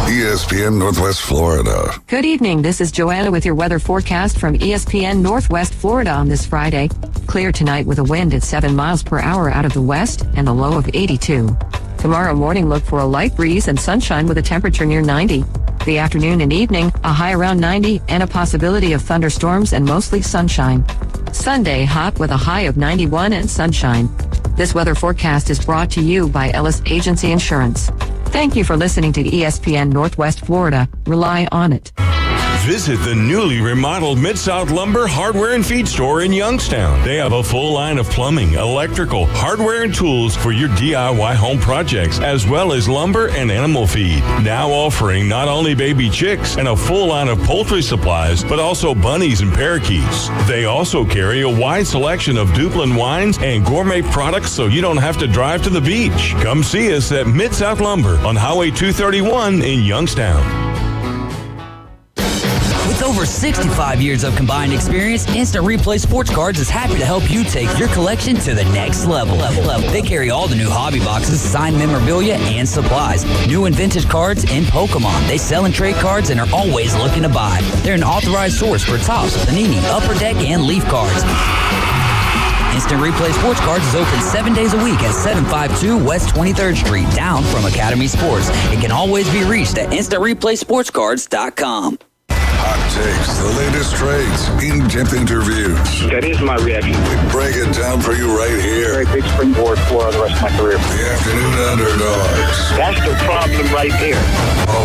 ESPN Northwest Florida. Good evening. This is Joanna with your weather forecast from ESPN Northwest Florida on this Friday. Clear tonight with a wind at 7 miles per hour out of the west and a low of 82. Tomorrow morning, look for a light breeze and sunshine with a temperature near 90. The afternoon and evening, a high around 90 and a possibility of thunderstorms and mostly sunshine. Sunday, hot with a high of 91 and sunshine. This weather forecast is brought to you by Ellis Agency Insurance. Thank you for listening to ESPN Northwest Florida. Rely on it. Visit the newly remodeled Mid-South Lumber Hardware and Feed Store in Youngstown. They have a full line of plumbing, electrical, hardware, and tools for your DIY home projects, as well as lumber and animal feed. Now offering not only baby chicks and a full line of poultry supplies, but also bunnies and parakeets. They also carry a wide selection of Duplin wines and gourmet products so you don't have to drive to the beach. Come see us at Mid-South Lumber on Highway 231 in Youngstown. With over 65 years of combined experience, Instant Replay Sports Cards is happy to help you take your collection to the next level. They carry all the new hobby boxes, signed memorabilia, and supplies. New and vintage cards and Pokemon. They sell and trade cards and are always looking to buy. They're an authorized source for Topps, Panini, Upper Deck, and Leaf cards. Instant Replay Sports Cards is open 7 days a week at 752 West 23rd Street, down from Academy Sports. It can always be reached at InstantReplaySportsCards.com. Hot takes, the latest trades, in-depth interviews. That is my reaction. We break it down for you right here. Very big springboard for the rest of my career. The Afternoon Underdogs. That's the problem right there.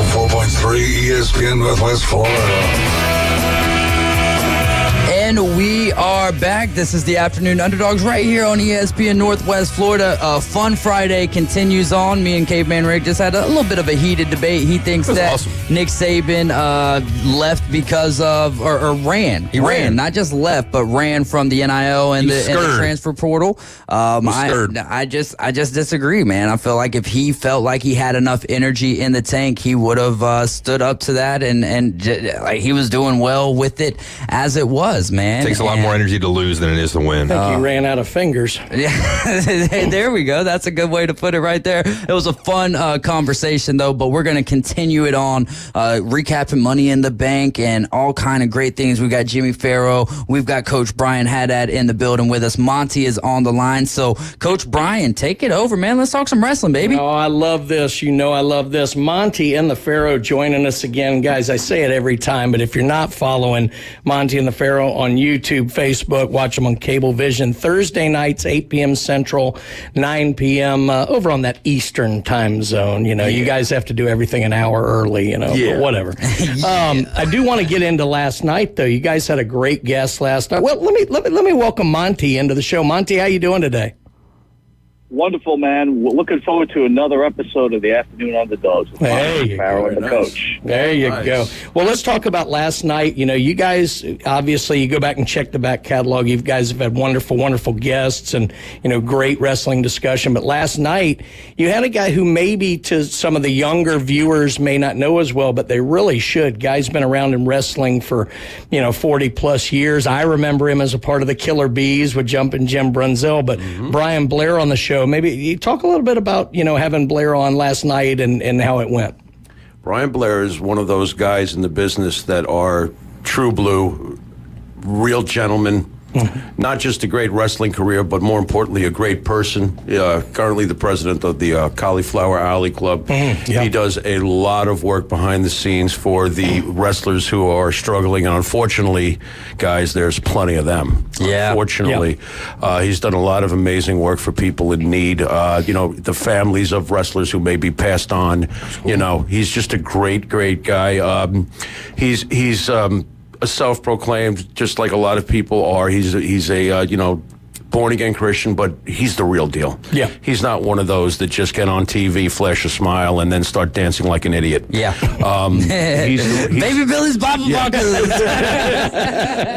104.3 ESPN Northwest Florida. And we are back. This is the Afternoon Underdogs right here on ESPN Northwest Florida. Fun Friday continues on. Me and Caveman Rick just had a little bit of a heated debate. He thinks that awesome. Nick Saban left because of, or ran. He ran, not just left, but ran from the NIL and the transfer portal. I just disagree, man. I feel like if he felt like he had enough energy in the tank, he would have stood up to that, and like he was doing well with it as it was, man. It takes a lot more energy to lose than it is to win. I think he ran out of fingers. Yeah, there we go. That's a good way to put it right there. It was a fun conversation, though, but we're going to continue it on, recapping Money in the Bank and all kind of great things. We've got Jimmy Farrow. We've got Coach Brian Haddad in the building with us. Monty is on the line. So, Coach Brian, take it over, man. Let's talk some wrestling, baby. Oh, I love this. You know I love this. Monty and the Pharaoh joining us again. Guys, I say it every time, but if you're not following Monty and the Pharaoh on YouTube, Facebook, watch them on Cablevision. Thursday nights, 8 p.m. Central, 9 p.m. Over on that Eastern time zone. You know, you guys have to do everything an hour early, you know, but whatever. I do want to get into last night, though. You guys had a great guest last night. Well, let me welcome Monty into the show. Monty, how you doing today? Wonderful, man. We're looking forward to another episode of the Afternoon Underdogs. There you go. And the coach. There you go. Well, let's talk about last night. You know, you guys, obviously, you go back and check the back catalog. You guys have had wonderful, wonderful guests and, you know, great wrestling discussion. But last night, you had a guy who maybe to some of the younger viewers may not know as well, but they really should. Guy's been around in wrestling for, 40-plus years. I remember him as a part of the Killer Bees with Jumpin' Jim Brunzell. But Brian Blair on the show. Maybe you talk a little bit about, having Blair on last night and how it went. Brian Blair is one of those guys in the business that are true blue, real gentlemen. Not just a great wrestling career, but more importantly, a great person. Currently the president of the Cauliflower Alley Club. He does a lot of work behind the scenes for the wrestlers who are struggling. And unfortunately, guys, there's plenty of them. Yeah. Unfortunately. He's done a lot of amazing work for people in need. The families of wrestlers who may be passed on. He's just a great, great guy. He's a self-proclaimed, just like a lot of people are. He's a born-again Christian, but he's the real deal. Yeah. He's not one of those that just get on TV, flash a smile, and then start dancing like an idiot. Yeah. He's Baby Billy's Baba Buckers.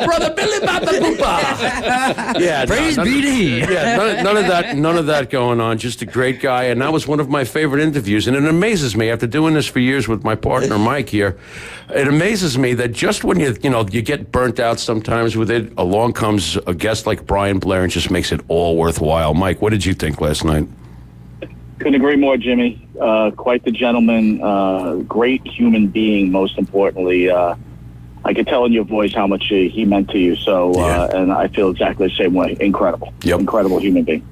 Brother Billy Baba Boopa. Yeah. Praise be to He. Yeah, none of that going on. Just a great guy, and that was one of my favorite interviews. And it amazes me, after doing this for years with my partner Mike here, it amazes me that just when you get burnt out sometimes with it, along comes a guest like Brian Blair and just makes it all worthwhile. Mike, what did you think last night? Couldn't agree more, Jimmy. Quite the gentleman, great human being, most importantly. I could tell in your voice how much he meant to you. So, and I feel exactly the same way. Incredible. Yep. Incredible human being.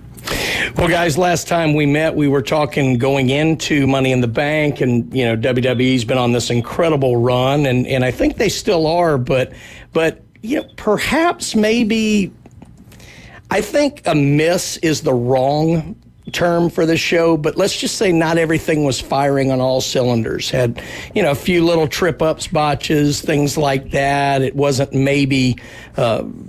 Well, guys, last time we met, we were talking going into Money in the Bank, and WWE's been on this incredible run, and I think they still are, but perhaps maybe I think a miss is the wrong term for the show, but let's just say not everything was firing on all cylinders. Had, a few little trip-ups, botches, things like that. It wasn't maybe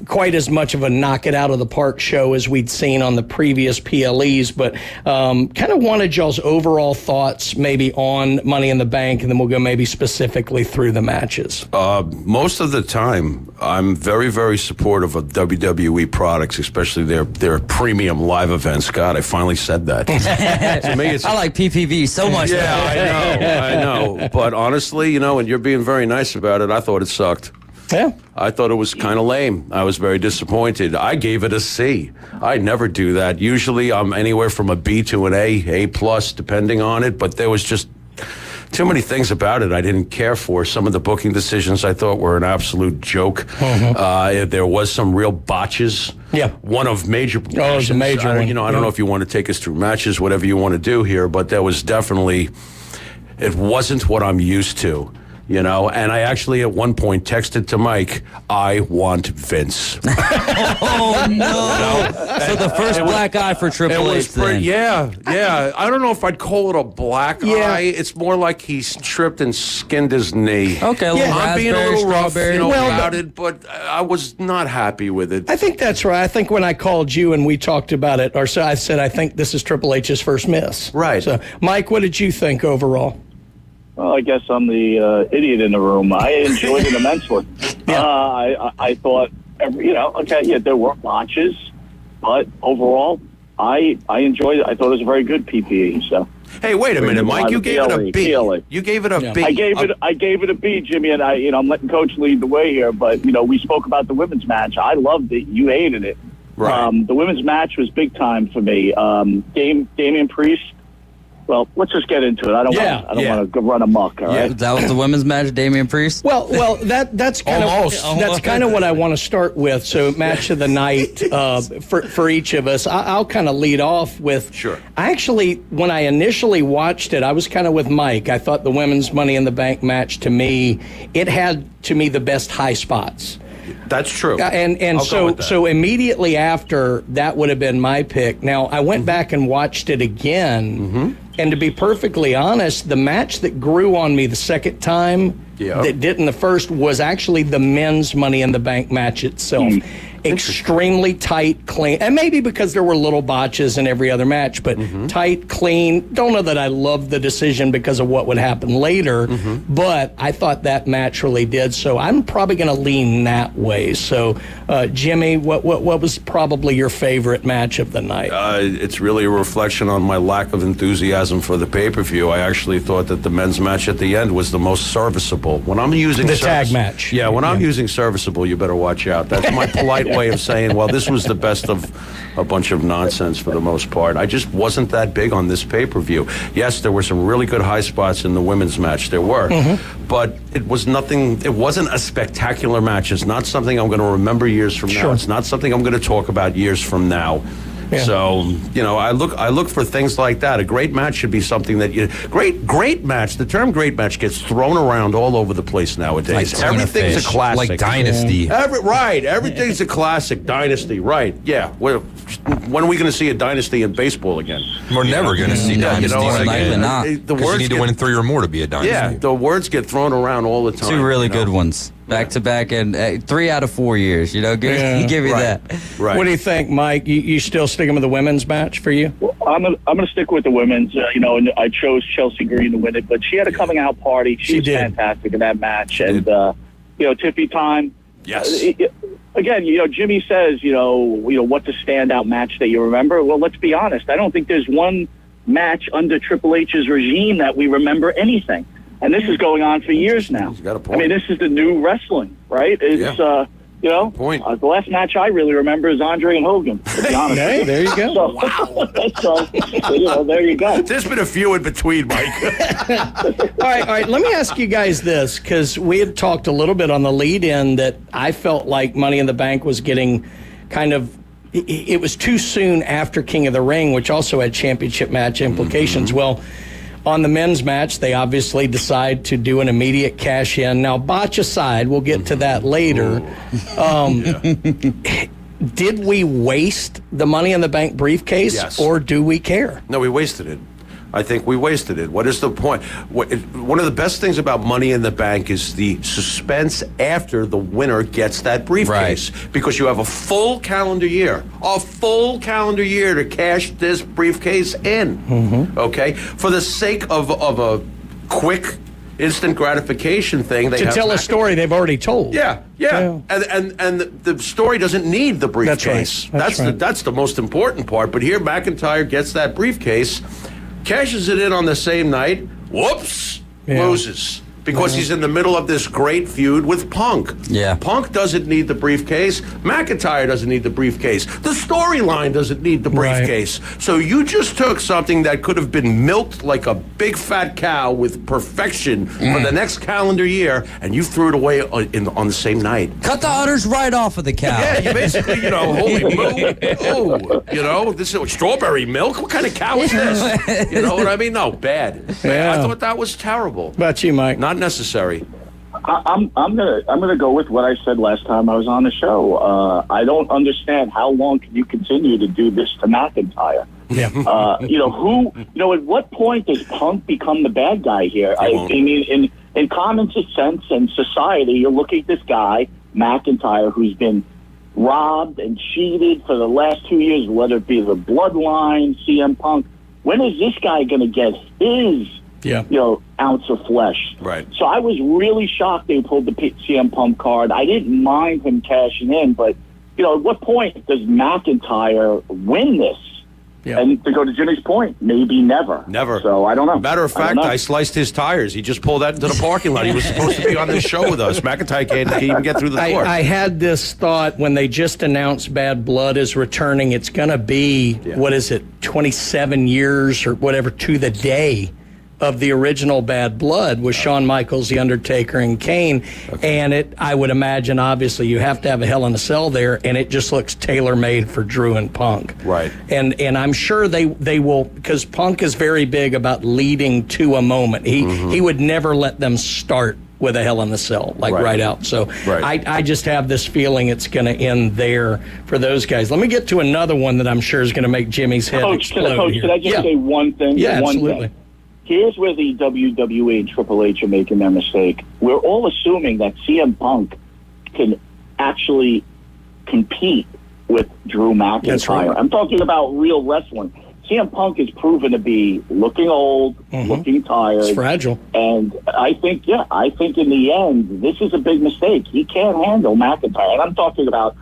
quite as much of a knock-it-out-of-the-park show as we'd seen on the previous PLEs, but kind of wanted y'all's overall thoughts maybe on Money in the Bank, and then we'll go maybe specifically through the matches. Most of the time, I'm very, very supportive of WWE products, especially their premium live events. God, I finally said that. To me, I like PPV so much. Yeah, I know. But honestly, and you're being very nice about it, I thought it sucked. Yeah. I thought it was kind of lame. I was very disappointed. I gave it a C. I never do that. Usually I'm anywhere from a B to an A plus, depending on it. But there was just too many things about it I didn't care for. Some of the booking decisions I thought were an absolute joke. There was some real botches. Yeah. One of major. Oh, it was a major one. I don't know if you want to take us through matches, whatever you want to do here, but there was definitely, it wasn't what I'm used to. And I actually at one point texted to Mike, I want Vince. Oh, no. So the first black eye for Triple H then. Yeah. I don't know if I'd call it a black eye. It's more like he's tripped and skinned his knee. Okay, a little I'm being a little rough strawberry. about it, but I was not happy with it. I think that's right. I think when I called you and we talked about it, so I said, I think this is Triple H's first miss. Right. So, Mike, what did you think overall? Well, I guess I'm the idiot in the room. I enjoyed it immensely. I thought, there were botches, but overall, I enjoyed it. I thought it was a very good PPE. So, hey, wait a minute, Mike. You gave it a B. You gave it a B. I gave it a B, Jimmy, and I'm letting Coach lead the way here. But we spoke about the women's match. I loved it. You hated it. Right. The women's match was big time for me. Damian Priest. Well, let's just get into it. I don't want to run amok. All right. That was the women's match, Damian Priest. Well, that's kind of what I want to start with. So, match of the night for each of us. I'll kind of lead off with. Sure. When I initially watched it, I was kind of with Mike. I thought the women's Money in the Bank match, to me, it had the best high spots. That's true. And so immediately after, that would have been my pick. Now, I went back and watched it again, and to be perfectly honest, the match that grew on me the second time that didn't the first was actually the men's Money in the Bank match itself. Extremely tight, clean, and maybe because there were little botches in every other match, but tight, clean. Don't know that I loved the decision because of what would happen later, but I thought that match really did. So I'm probably going to lean that way. So, Jimmy, what was probably your favorite match of the night? It's really a reflection on my lack of enthusiasm for the pay-per-view. I actually thought that the men's match at the end was the most serviceable. When I'm using the tag match. Yeah, when I'm using serviceable, you better watch out. That's my polite way of saying, well, this was the best of a bunch of nonsense for the most part. I just wasn't that big on this pay-per-view. Yes, there were some really good high spots in the women's match. There were. But it was nothing, it wasn't a spectacular match. It's not something I'm going to remember years from now. It's not something I'm going to talk about years from now. Yeah. So, I look for things like that. A great match should be something that great match. The term great match gets thrown around all over the place nowadays. Like everything's a classic. Like Dynasty. Everything's a classic. Dynasty, right. Yeah. When are we going to see a Dynasty in baseball again? We're never going to see Dynasty again. The words you need to win 3 or more to be a Dynasty. Yeah, the words get thrown around all the time. 2 really good ones. back to back, and 3 out of 4 years. You know, give me that. Right. What do you think, Mike? You still sticking with the women's match for you? Well, I'm gonna stick with the women's. And I chose Chelsea Green to win it, but she had a coming out party. She was fantastic in that match, and Tiffy time. Yes. Again, Jimmy says, what's a standout match that you remember? Well, let's be honest. I don't think there's one match under Triple H's regime that we remember anything. And this is going on for years now. He's got a point. I mean, this is the new wrestling, right? It's, the last match I really remember is Andre and Hogan, to be honest. Hey, there you go. So, Wow. There you go. There's been a few in between, Mike. All right. Let me ask you guys this, because we had talked a little bit on the lead-in that I felt like Money in the Bank was getting kind of, it was too soon after King of the Ring, which also had championship match implications. Well, on the men's match, they obviously decide to do an immediate cash in. Now, botch aside, we'll get to that later. Did we waste the Money in the Bank briefcase, or do we care? No, we wasted it. I think we wasted it. What is the point? One of the best things about Money in the Bank is the suspense after the winner gets that briefcase. Right. Because you have a full calendar year to cash this briefcase in. Mm-hmm. Okay? For the sake of a quick, instant gratification thing. To tell a story they've already told. Yeah. And the story doesn't need the briefcase. That's right. That's the most important part. But here, McIntyre gets that briefcase, cashes it in on the same night, loses. Because he's in the middle of this great feud with Punk. Yeah. Punk doesn't need the briefcase. McIntyre doesn't need the briefcase. The storyline doesn't need the briefcase. Right. So you just took something that could have been milked like a big fat cow with perfection for the next calendar year, and you threw it away on the same night. Cut the udders right off of the cow. Yeah, you basically, holy moly. This is strawberry milk? What kind of cow is this? You know what I mean? No, bad. Yeah. I thought that was terrible. What about you, Mike? Not necessary. I'm gonna go with what I said last time I was on the show. I don't understand how long can you continue to do this to McIntyre. Yeah. At what point does Punk become the bad guy here? I mean, in common sense and society, you're looking at this guy McIntyre who's been robbed and cheated for the last 2 years, whether it be the Bloodline, CM Punk. When is this guy going to get his ounce of flesh? Right. So I was really shocked they pulled the CM Punk card. I didn't mind him cashing in, but at what point does McIntyre win this? Yeah. And to go to Jimmy's point, maybe never. Never. So I don't know. Matter of fact, I sliced his tires. He just pulled that into the parking lot. He was supposed to be on this show with us. McIntyre can't even get through the door. I had this thought when they just announced Bad Blood is returning. It's going to be, 27 years or whatever to the day of the original Bad Blood with Shawn Michaels, The Undertaker, and Kane. Okay. And I would imagine, obviously, you have to have a Hell in a Cell there, and it just looks tailor-made for Drew and Punk. Right. And I'm sure they will, because Punk is very big about leading to a moment. He would never let them start with a Hell in a Cell, right out. So I just have this feeling it's going to end there for those guys. Let me get to another one that I'm sure is going to make Jimmy's head explode. Coach, here. Could I just say one thing? Yeah, one absolutely. Thing. Here's where the WWE and Triple H are making their mistake. We're all assuming that CM Punk can actually compete with Drew McIntyre. That's right. I'm talking about real wrestling. CM Punk is proven to be looking old, looking tired. It's fragile. And I think in the end, this is a big mistake. He can't handle McIntyre. And I'm talking about,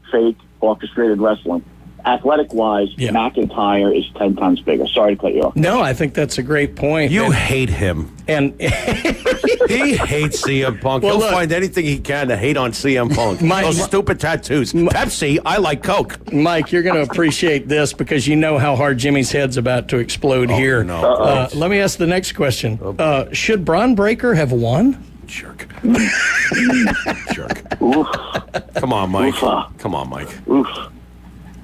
fake, orchestrated wrestling. Athletic-wise, McIntyre is 10 times bigger. Sorry to cut you off. No, I think that's a great point. You hate him. And he hates CM Punk. He'll find anything he can to hate on CM Punk. Those stupid tattoos. Pepsi, I like Coke. Mike, you're going to appreciate this because you know how hard Jimmy's head's about to explode here. No. Let me ask the next question. Should Braun Breaker have won? Jerk. Jerk. Come on, Mike. Come on, Mike. Oof.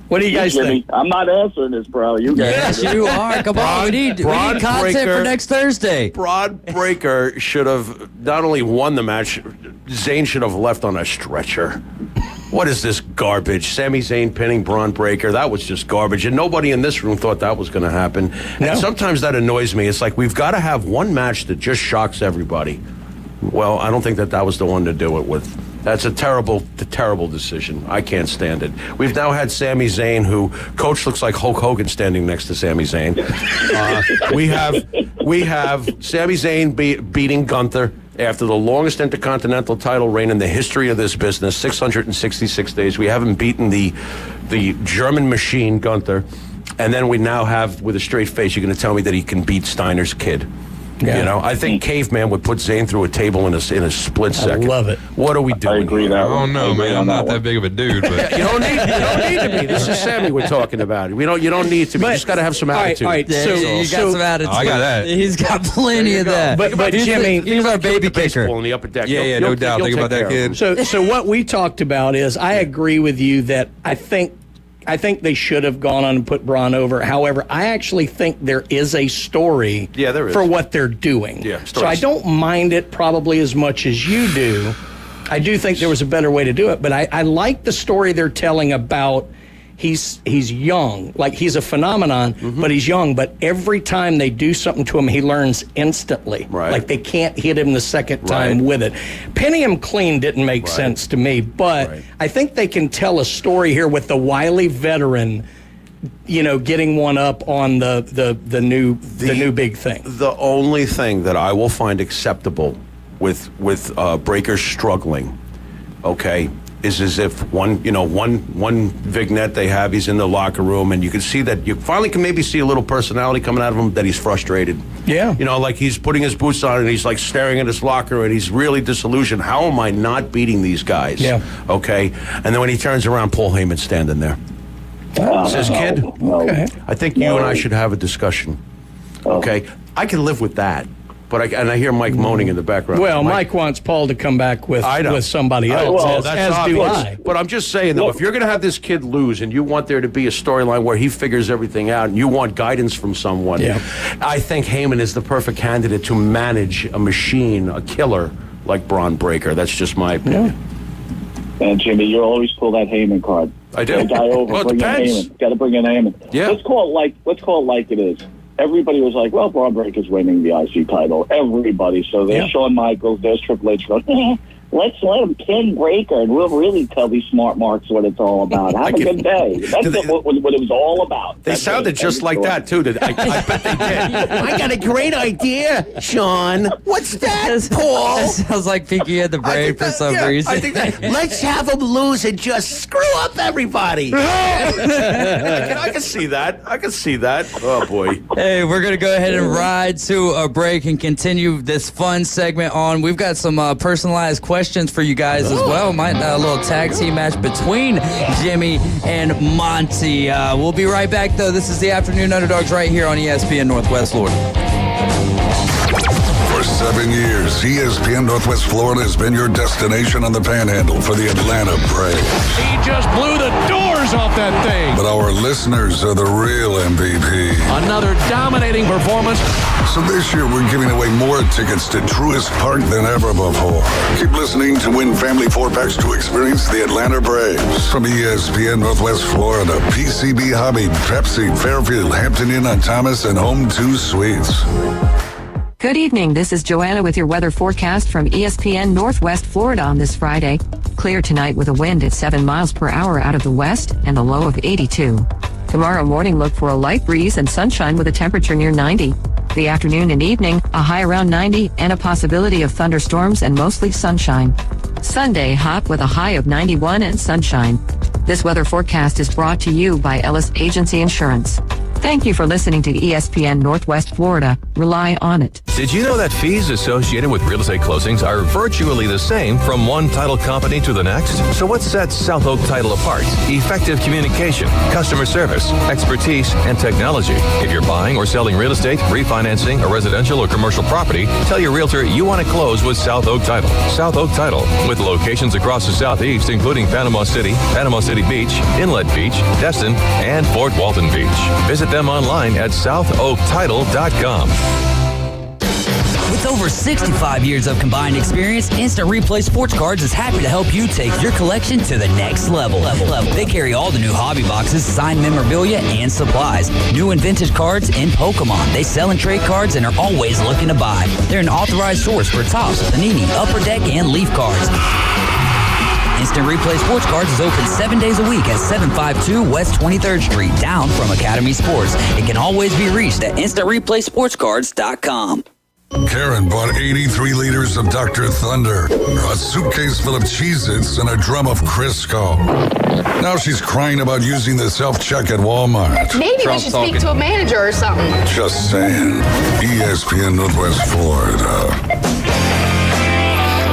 What do you guys think? I'm not answering this, bro. You guys. Yes, you are. Come on. We need content for next Thursday. Braun Breaker should have not only won the match, Zayn should have left on a stretcher. What is this garbage? Sami Zayn pinning Braun Breaker. That was just garbage. And nobody in this room thought that was going to happen. No. And sometimes that annoys me. It's like we've got to have one match that just shocks everybody. Well, I don't think that was the one to do it with. That's a terrible decision. I can't stand it. We've now had Sami Zayn, who coach looks like Hulk Hogan standing next to Sami Zayn. We have Sami Zayn beating Gunther after the longest Intercontinental title reign in the history of this business, 666 days. We haven't beaten the German machine Gunther, and then we now have, with a straight face, you're going to tell me that he can beat Steiner's kid. Yeah. You know, I think Caveman would put Zayn through a table in a split second. I love it. What are we doing? I agree here? that I don't know, man. I'm not that big of a dude, but You don't need to be. This is Sammy we're talking about. You don't need to be. You just got to have some attitude. All right. Yeah, So you got some attitude. I got that. He's got plenty of that. But Jimmy, he's our baby kicker. Baseball in the upper deck. yeah, no doubt. Think about that kid. So what we talked about is, I agree with you that I think they should have gone on and put Braun over. However, I actually think there is a story there is. for what they're doing. Yeah, so I don't mind it probably as much as you do. I do think there was a better way to do it, but I like the story they're telling about he's young. Like, he's a phenomenon, but he's young. But every time they do something to him, he learns instantly. Right. Like, they can't hit him the second time with it. Penning him clean didn't make sense to me, but I think they can tell a story here with the wily veteran, getting one up on the new big thing. The only thing that I will find acceptable with Breaker struggling, okay, is as if one vignette they have, he's in the locker room, and you can see that you finally can maybe see a little personality coming out of him, that he's frustrated. Yeah. Like he's putting his boots on and he's like staring at his locker and he's really disillusioned. How am I not beating these guys? Yeah. Okay. And then when he turns around, Paul Heyman's standing there. Says, kid, Okay. I think you and I should have a discussion. Okay. I can live with that. But I hear Mike moaning in the background. Well, Mike wants Paul to come back with somebody else, as do I. But I'm just saying, though, if you're going to have this kid lose and you want there to be a storyline where he figures everything out and you want guidance from someone, I think Heyman is the perfect candidate to manage a machine, a killer like Braun Breaker. That's just my opinion. And Jimmy, you always pull that Heyman card. I do. Get a guy over, Well, it bring in depends. Heyman. Got to bring in Heyman. Yeah. Let's call it like it is. Everybody was like, well, Braun Breaker's winning the IC title. Everybody. So there's Shawn Michaels, there's Triple H going, let's let him pin Breaker, and we'll really tell these smart marks what it's all about. Have a good day. That's what it was all about. They sounded just like that, too. I bet they did. I got a great idea, Sean. What's that, Paul? That sounds like Pinky had the brain for some reason. I think that, let's have him lose and just screw up everybody. I can see that. Oh, boy. Hey, we're going to go ahead and ride to a break and continue this fun segment on. We've got some personalized questions for you guys as well. A little tag team match between Jimmy and Monty. We'll be right back, though. This is the Afternoon Underdogs right here on ESPN Northwest Florida. For 7 years, ESPN Northwest Florida has been your destination on the Panhandle for the Atlanta Braves. He just blew the doors off that thing. But our listeners are the real MVP. Another dominating performance. So this year, we're giving away more tickets to Truist Park than ever before. Keep listening to win family 4-packs to experience the Atlanta Braves. From ESPN Northwest Florida, PCB Hobby, Pepsi, Fairfield, Hampton Inn on Thomas, and Home 2 Suites. Good evening. This is Joanna with your weather forecast from ESPN Northwest Florida on this Friday. Clear tonight with a wind at 7 miles per hour out of the west and a low of 82. Tomorrow morning, look for a light breeze and sunshine with a temperature near 90. The afternoon and evening, a high around 90 and a possibility of thunderstorms and mostly sunshine. Sunday, hot with a high of 91 and sunshine. This weather forecast is brought to you by Ellis Agency Insurance. Thank you for listening to ESPN Northwest Florida. Rely on it. Did you know that fees associated with real estate closings are virtually the same from one title company to the next? So what sets South Oak Title apart? Effective communication, customer service, expertise, and technology. If you're buying or selling real estate, refinancing a residential or commercial property, tell your realtor you want to close with South Oak Title. South Oak Title, with locations across the Southeast, including Panama City Beach, Inlet Beach, Destin, and Fort Walton Beach. Visit them online at southoaktitle.com. With over 65 years of combined experience, Instant Replay Sports Cards is happy to help you take your collection to the next level. They carry all the new hobby boxes, signed memorabilia, and supplies. New and vintage cards and Pokemon. They sell and trade cards and are always looking to buy. They're an authorized source for Topps, Panini, Upper Deck, and Leaf cards. Instant Replay Sports Cards is open 7 days a week at 752 West 23rd Street, down from Academy Sports. It can always be reached at InstantReplaySportsCards.com. Karen bought 83 liters of Dr. Thunder, a suitcase full of Cheez-Its, and a drum of Crisco. Now she's crying about using the self-check at Walmart. Maybe we should speak to a manager or something. Just saying. ESPN Northwest Florida.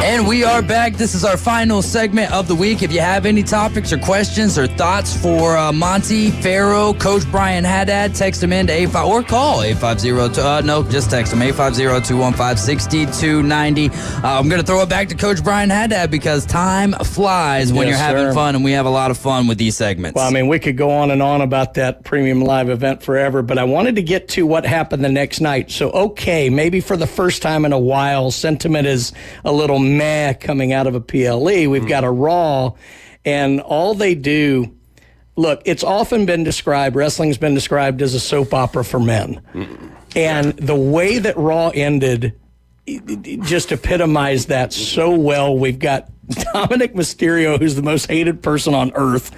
And we are back. This is our final segment of the week. If you have any topics or questions or thoughts for Monty, Farrow, Coach Brian Haddad, text him in to 85 or call 850. Just text him 850-215-6290. I'm going to throw it back to Coach Brian Haddad because time flies when you're having fun, and we have a lot of fun with these segments. Well, I mean, we could go on and on about that premium live event forever, but I wanted to get to what happened the next night. So, okay, maybe for the first time in a while, sentiment is a little meh coming out of a PLE. We've got a Raw, and all they do, look, it's often been described, wrestling's been described as a soap opera for men. And the way that Raw ended it just epitomized that so well. We've got Dominic Mysterio, who's the most hated person on earth,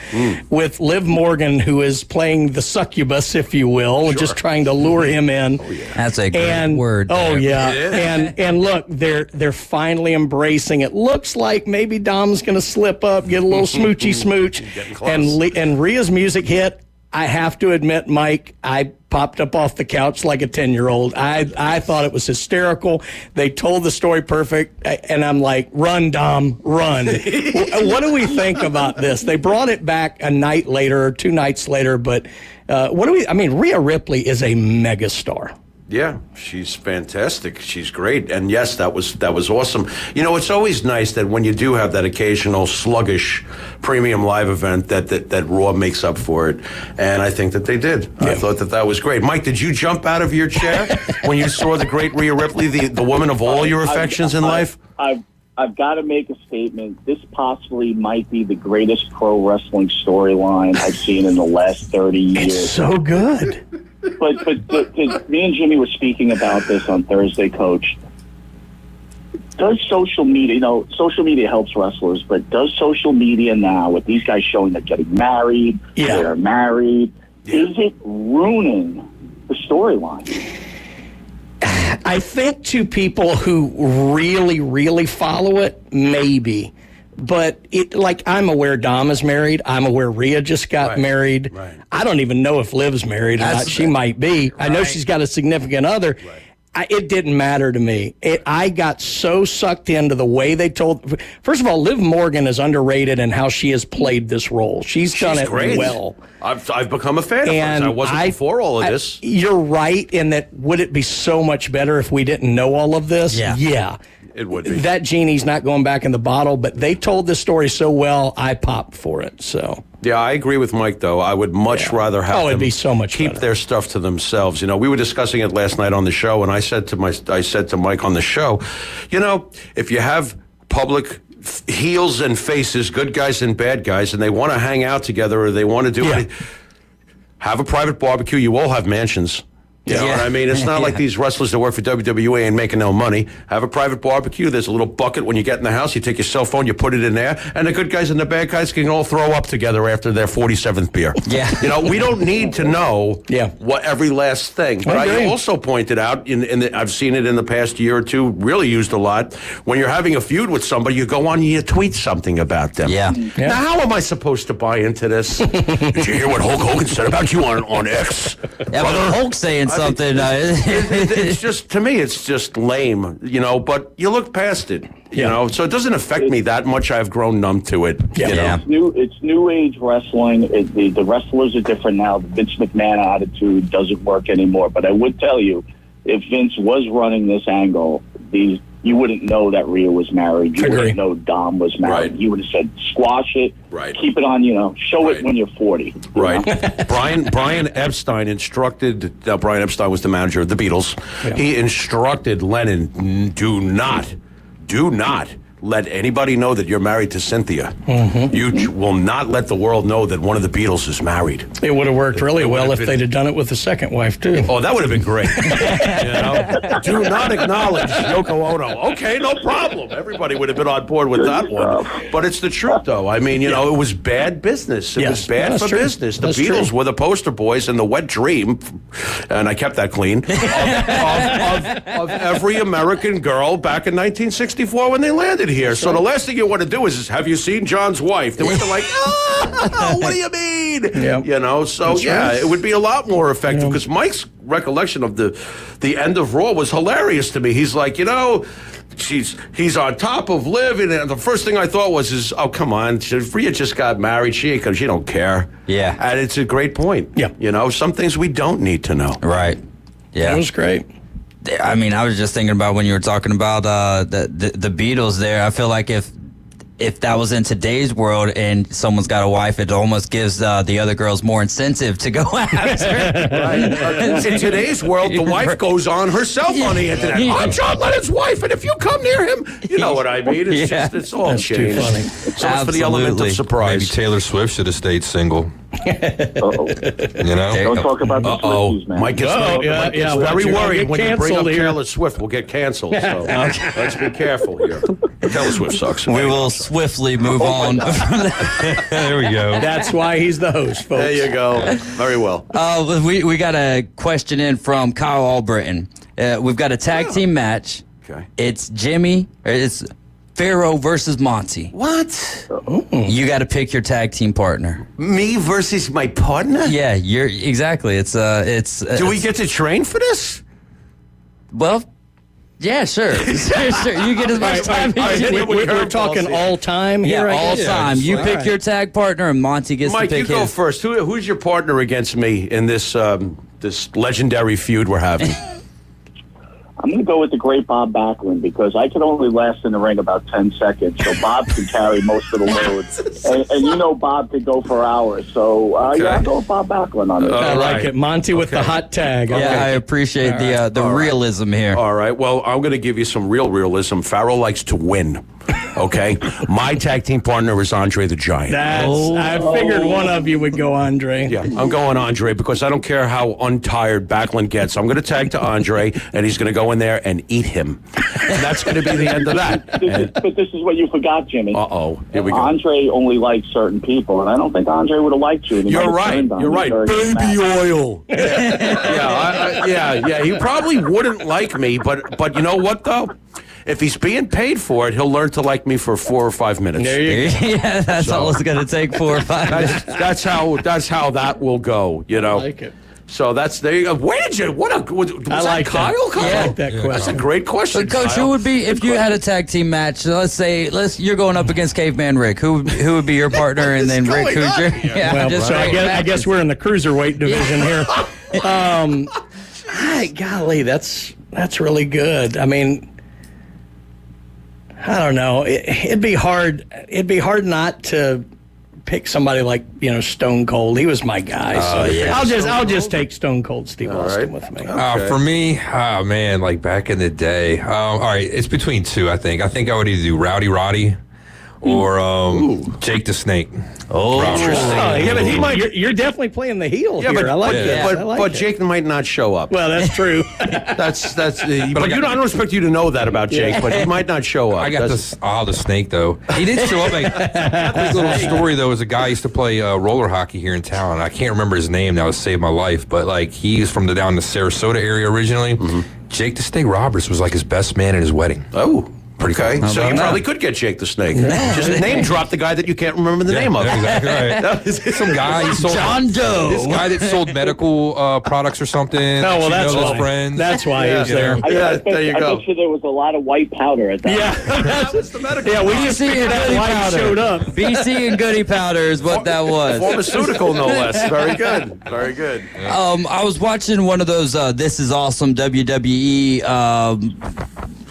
with Liv Morgan, who is playing the succubus, if you will, just trying to lure him in. Oh, yeah. That's a great word. Oh, yeah. And look, they're finally embracing it. Looks like maybe Dom's going to slip up, get a little smoochy smooch, and Rhea's music hit. I have to admit, Mike, I popped up off the couch like a 10-year-old. I thought it was hysterical. They told the story perfect, and I'm like, run, Dom, run. What do we think about this? They brought it back a night later or 2 nights later, but Rhea Ripley is a megastar. Yeah, she's fantastic. She's great. And yes, that was awesome. You know, it's always nice that when you do have that occasional sluggish premium live event that Raw makes up for it. And I think that they did. Yeah. I thought that was great. Mike, did you jump out of your chair when you saw the great Rhea Ripley, the woman of all your affections in life? I've got to make a statement. This possibly might be the greatest pro wrestling storyline I've seen in the last 30 years. It's so good. But me and Jimmy were speaking about this on Thursday, Coach. Does social media, social media helps wrestlers, but does social media now, with these guys showing they're getting married, they're married, is it ruining the storyline? I think to people who really, really follow it, maybe. But I'm aware Dom is married. I'm aware Rhea just got married. Right. I don't even know if Liv's married or not. She might be. Right. I know she's got a significant other. Right. It didn't matter to me. I got so sucked into the way they told. First of all, Liv Morgan is underrated in how she has played this role. She's done it great. well. I've become a fan of hers. I wasn't before all of this. You're right in that. Would it be so much better if we didn't know all of this? Yeah. It would be. That genie's not going back in the bottle, but they told this story so well, I popped for it. So yeah, I agree with Mike, though. I would much rather have them it'd be so much keep better. Their stuff to themselves. We were discussing it last night on the show, and I said to Mike on the show, if you have public heels and faces, good guys and bad guys, and they want to hang out together or they want to do it, have a private barbecue. You all have mansions. You know what I mean? It's not like these wrestlers that work for WWE and making no money. Have a private barbecue. There's a little bucket when you get in the house. You take your cell phone, you put it in there, and the good guys and the bad guys can all throw up together after their 47th beer. Yeah. We don't need to know what every last thing. But I also pointed out, I've seen it in the past year or two, really used a lot, when you're having a feud with somebody, you go on and you tweet something about them. Yeah. Now, how am I supposed to buy into this? Did you hear what Hulk Hogan said about you on X? Yeah, but Hulk's saying something. It's just, to me, it's just lame, but you look past it, so it doesn't affect me that much. I've grown numb to it. It's new age wrestling. The wrestlers are different now. The Vince McMahon attitude doesn't work anymore. But I would tell you, if Vince was running this angle, these you wouldn't know that Rhea was married. You Agree. wouldn't know Dom was married. Right. You would have said, squash it, keep it on, show it when you're 40. Right. Brian Epstein instructed, Brian Epstein was the manager of the Beatles. Yeah. He instructed Lennon, do not let anybody know that you're married to Cynthia. You will not let the world know that one of the Beatles is married. It would have worked really well if they'd have done it with the second wife, too. Oh, that would have been great. Do not acknowledge Yoko Ono. Okay, no problem. Everybody would have been on board with that one. But it's the truth, though. I mean, it was bad business. It was bad for business. The Beatles were the poster boys in the wet dream, and I kept that clean, of every American girl back in 1964 when they landed here. So the last thing you want to do is have you seen John's wife? They were like, oh, what do you mean? It would be a lot more effective because Mike's recollection of the end of Raw was hilarious to me. He's like, he's on top of Liv, and the first thing I thought was, oh, come on, Rhea just got married. She don't care. Yeah. And it's a great point. Yeah. Some things we don't need to know. Right. Yeah. That was great. I mean, I was just thinking about when you were talking about the Beatles there. I feel like if that was in today's world and someone's got a wife, it almost gives the other girls more incentive to go after. Right. In today's world, the wife goes on herself on the internet. I'm John Lennon's wife, and if you come near him, you know what I mean. It's just, it's all That's too changed. funny. So it's for the element of surprise. Maybe Taylor Swift should have stayed single. Don't talk about the Swifties, man. Mike gets very worried when you bring up Taylor Swift. We'll get canceled. So let's be careful here. Taylor Swift sucks. We will swiftly move on. There we go. That's why he's the host, folks. There you go. Very well. We got a question in from Kyle Albritton. We've got a tag team match. Okay. It's Pharaoh versus Monty. What? You got to pick your tag team partner. Me versus my partner? Yeah, you're exactly. Do we get to train for this? Well, yeah, sure. sure. You get as much time as you need. We're talking all time here. Yeah, all time. You pick your tag partner, and Monty gets Mike, to pick you go first. Who's your partner against me in this this legendary feud we're having? I'm going to go with the great Bob Backlund because I can only last in the ring about 10 seconds, so Bob can carry most of the load. And Bob could go for hours. So, I'll go with Bob Backlund on this. I like it. Monty with the hot tag. Yeah, I appreciate the realism here. All right. Well, I'm going to give you some real realism. Pharaoh likes to win. Okay? My tag team partner is Andre the Giant. I figured one of you would go Andre. Yeah, I'm going Andre because I don't care how untired Backlund gets. I'm going to tag to Andre, and he's going to go in there and eat him. And that's going to be the end of that. But this is what you forgot, Jimmy. Uh-oh. Here we go. Andre only likes certain people, and I don't think Andre would have liked you. You're right. You're right. Baby oil. Yeah. He probably wouldn't like me, but you know what, though? If he's being paid for it, he'll learn to like me for 4 or 5 minutes. There you go. Yeah, that's all it's going to take, 4 or 5 minutes. That's how that will go, I like it. So there you go. Where did you? Was that Kyle? I like that question. That's a great question, Coach, Kyle. who would be if you had a tag team match? Let's say you're going up against Caveman Rick. Who would be your partner, and then Rick, who's your? Yeah, I guess we're in the cruiserweight division here. Golly, that's really good. I mean, I don't know. It'd be hard. It'd be hard not to pick somebody like Stone Cold. He was my guy. So I'll just take Stone Cold Steve Austin with me. For me, man, like back in the day. All right, it's between two. I think I would either do Rowdy Roddy or Jake the Snake. Yeah, but you're definitely playing the heel here. I like it. But Jake might not show up. Well, that's true. But I don't expect you to know that about Jake, but he might not show up. I got the Snake, though. He did show up. Quick little story, though, is a guy used to play roller hockey here in town. I can't remember his name. That would save my life. But, he's from down the Sarasota area originally. Mm-hmm. Jake the Snake Roberts was, his best man at his wedding. Oh. Pretty cool. So you probably could get Jake the Snake. Just name drop the guy that you can't remember the name of. Exactly right. Some guy sold John Doe. This guy that sold medical products or something. Oh, well, that's why. Friends. That's why he's there. There you go. I bet you there was a lot of white powder at that. Yeah, that was the medical. Yeah, BC and Goody Powder showed up. BC and Goody Powder is what that was. Pharmaceutical, no less. Very good. Very good. I was watching one of those This Is Awesome WWE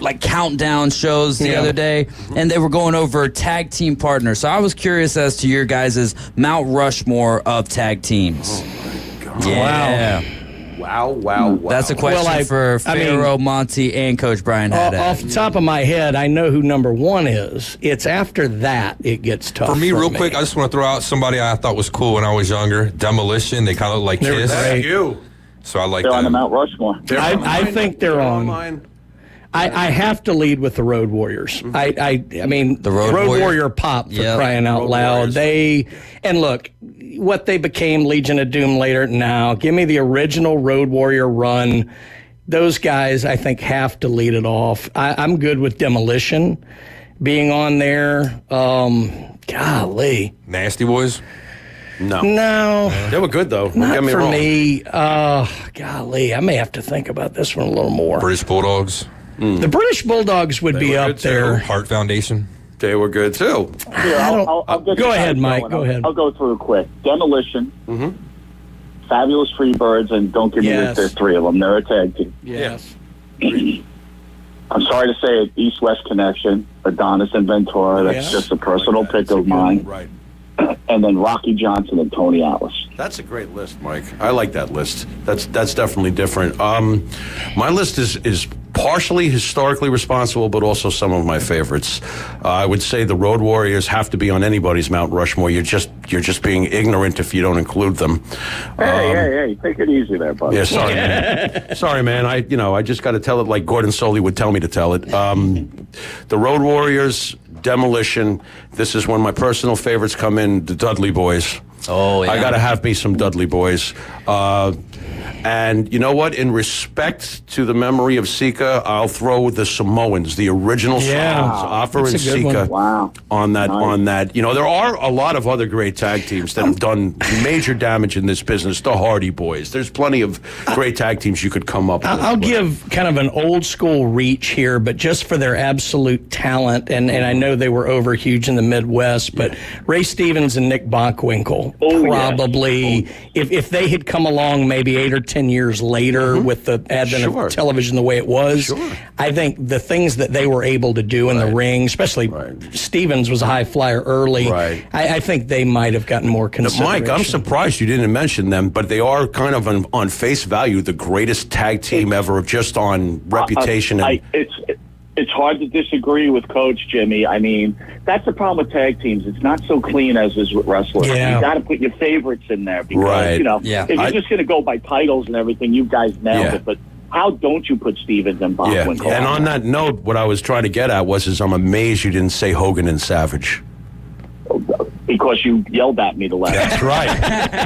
like countdown shows the other day, and they were going over tag team partners. So I was curious as to your guys' Mount Rushmore of tag teams. Oh my God. Yeah. Wow. That's a question for Pharaoh, Monty, and Coach Brian Haddad. Off the top of my head, I know who number one is. It's after that it gets tough. For me, real quick, I just want to throw out somebody I thought was cool when I was younger. Demolition. They kind of look like Kiss. So I like They're them. on the Mount Rushmore. I think they're on. I have to lead with the Road Warriors. I mean, the Road Warrior pop for crying out loud. And look, what they became, Legion of Doom later. Now, give me the original Road Warrior run. Those guys, I think, have to lead it off. I'm good with Demolition being on there. Golly, Nasty Boys. No. They were good, though. Not Don't get me for wrong. me. Golly, I may have to think about this one a little more. British Bulldogs. The British Bulldogs would be up there. Heart Foundation. They were good, too. Here, I'll get Go you ahead, guys Mike. going. Go ahead. I'll go through quick. Demolition, Fabulous Freebirds, and don't give me Yes. there's three of them. They're a tag team. Yes. I'm sorry to say it, East-West Connection, Adonis and Ventura. That's just a personal pick of mine. Right. And then Rocky Johnson and Tony Atlas. That's a great list, Mike. I like that list. That's definitely different. My list is partially historically responsible, but also some of my favorites. I would say the Road Warriors have to be on anybody's Mount Rushmore. You're just being ignorant if you don't include them. Hey, take it easy there, buddy. Yeah, sorry, man. Sorry, man. I just got to tell it like Gordon Soley would tell me to tell it. The Road Warriors, Demolition. This is when my personal favorites come in. The Dudley Boys. Oh, yeah. I got to have me some Dudley Boys. And you know what? In respect to the memory of Sika, I'll throw the Samoans, the original Samoans, Offer and That's a good Sika, Wow. on that. On that, you know, there are a lot of other great tag teams that have done major damage in this business. The Hardy Boys. There's plenty of great tag teams you could come up with. I'll give kind of an old school reach here, but just for their absolute talent, and I know they were over huge in the Midwest, but Ray Stevens and Nick Bockwinkel probably, if they had come along maybe 8 or 10 years later with the advent of television the way it was, I think the things that they were able to do in the ring, especially Stevens was a high flyer early, I think they might have gotten more consideration. Mike, I'm surprised you didn't mention them, but they are kind of on face value the greatest tag team ever, just on reputation. It's hard to disagree with Coach Jimmy. I mean, that's the problem with tag teams. It's not so clean as is with wrestlers. Yeah. You got to put your favorites in there because, if you're just going to go by titles and everything, you guys nailed it. But how don't you put Stevens and Bockwinkel? And on that note, what I was trying to get at was I'm amazed you didn't say Hogan and Savage. Because you yelled at me the last That's right.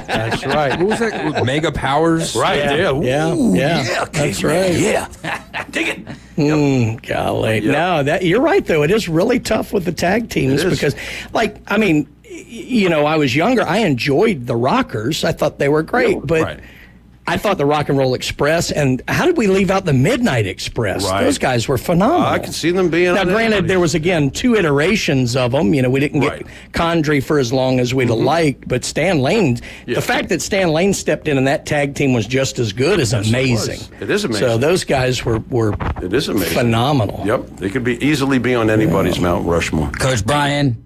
That's right. Who was that? Mega Powers? Right, Yeah, that's right. Yeah. Dig it. Golly. No, you're right, though. It is really tough with the tag teams because, I was younger. I enjoyed the Rockers. I thought they were great, but I thought the Rock and Roll Express, and how did we leave out the Midnight Express? Those guys were phenomenal. I could see them being. Now, granted, there was again 2 iterations of them. You know, we didn't get Condrey for as long as we'd have liked, but Stan Lane. The fact that Stan Lane stepped in and that tag team was just as good is amazing. It is amazing. So those guys were it is amazing. Phenomenal. Yep, they could easily be on anybody's Mount Rushmore. Coach Brian,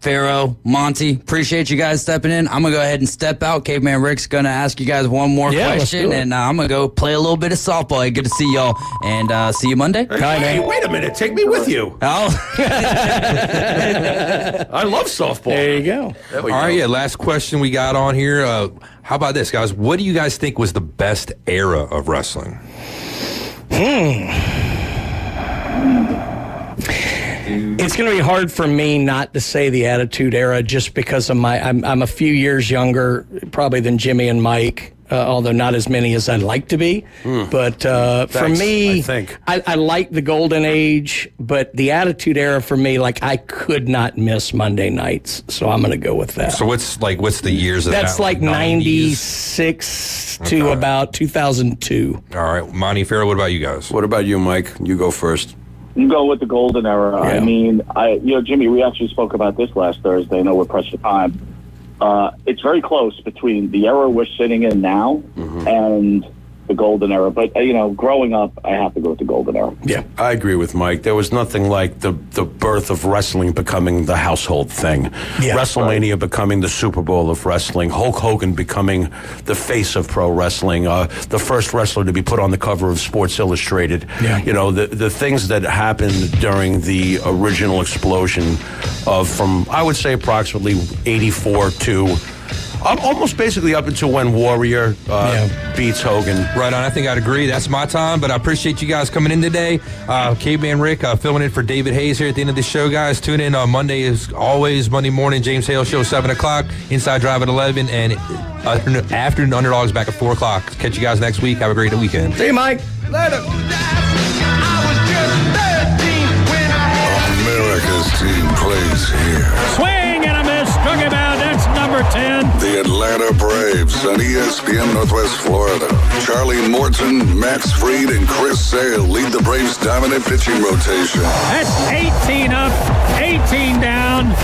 Pharaoh, Monty, appreciate you guys stepping in. I'm going to go ahead and step out. Caveman Rick's going to ask you guys one more question, and I'm going to go play a little bit of softball. Good to see y'all, and see you Monday. Hey, wait a minute. Take me with you. Oh. I love softball. There you go. There we All go. right, last question we got on here. How about this, guys? What do you guys think was the best era of wrestling? It's going to be hard for me not to say the Attitude Era just because of I'm a few years younger probably than Jimmy and Mike, although not as many as I'd like to be. But for me, I like the Golden Age, but the Attitude Era for me, I could not miss Monday nights, so I'm going to go with that. So what's the years of that? That's like 96 to about 2002. All right, Monty, Pharaoh, what about you guys? What about you, Mike? You go first. You go with the golden era. Yeah. I mean, Jimmy, we actually spoke about this last Thursday. I know we're pressed for time. It's very close between the era we're sitting in now and the golden era. But, growing up, I have to go with the golden era. Yeah, I agree with Mike. There was nothing like the birth of wrestling becoming the household thing. Yeah, WrestleMania becoming the Super Bowl of wrestling. Hulk Hogan becoming the face of pro wrestling. The first wrestler to be put on the cover of Sports Illustrated. Yeah. The things that happened during the original explosion from, I would say, approximately 84 to almost basically up until when Warrior beats Hogan. Right on. I think I'd agree. That's my time, but I appreciate you guys coming in today. Caveman Rick filling in for David Hayes here at the end of the show, guys. Tune in on Monday, as always, Monday morning, James Hale Show, 7 o'clock, Inside Drive at 11, and Afternoon Underdogs back at 4 o'clock. Catch you guys next week. Have a great weekend. See you, Mike. Later. America's team plays here. Swing and a miss. Struck him out. That's number 10. The Atlanta Braves on ESPN Northwest Florida. Charlie Morton, Max Fried, and Chris Sale lead the Braves' dominant pitching rotation. That's 18 up, 18 down.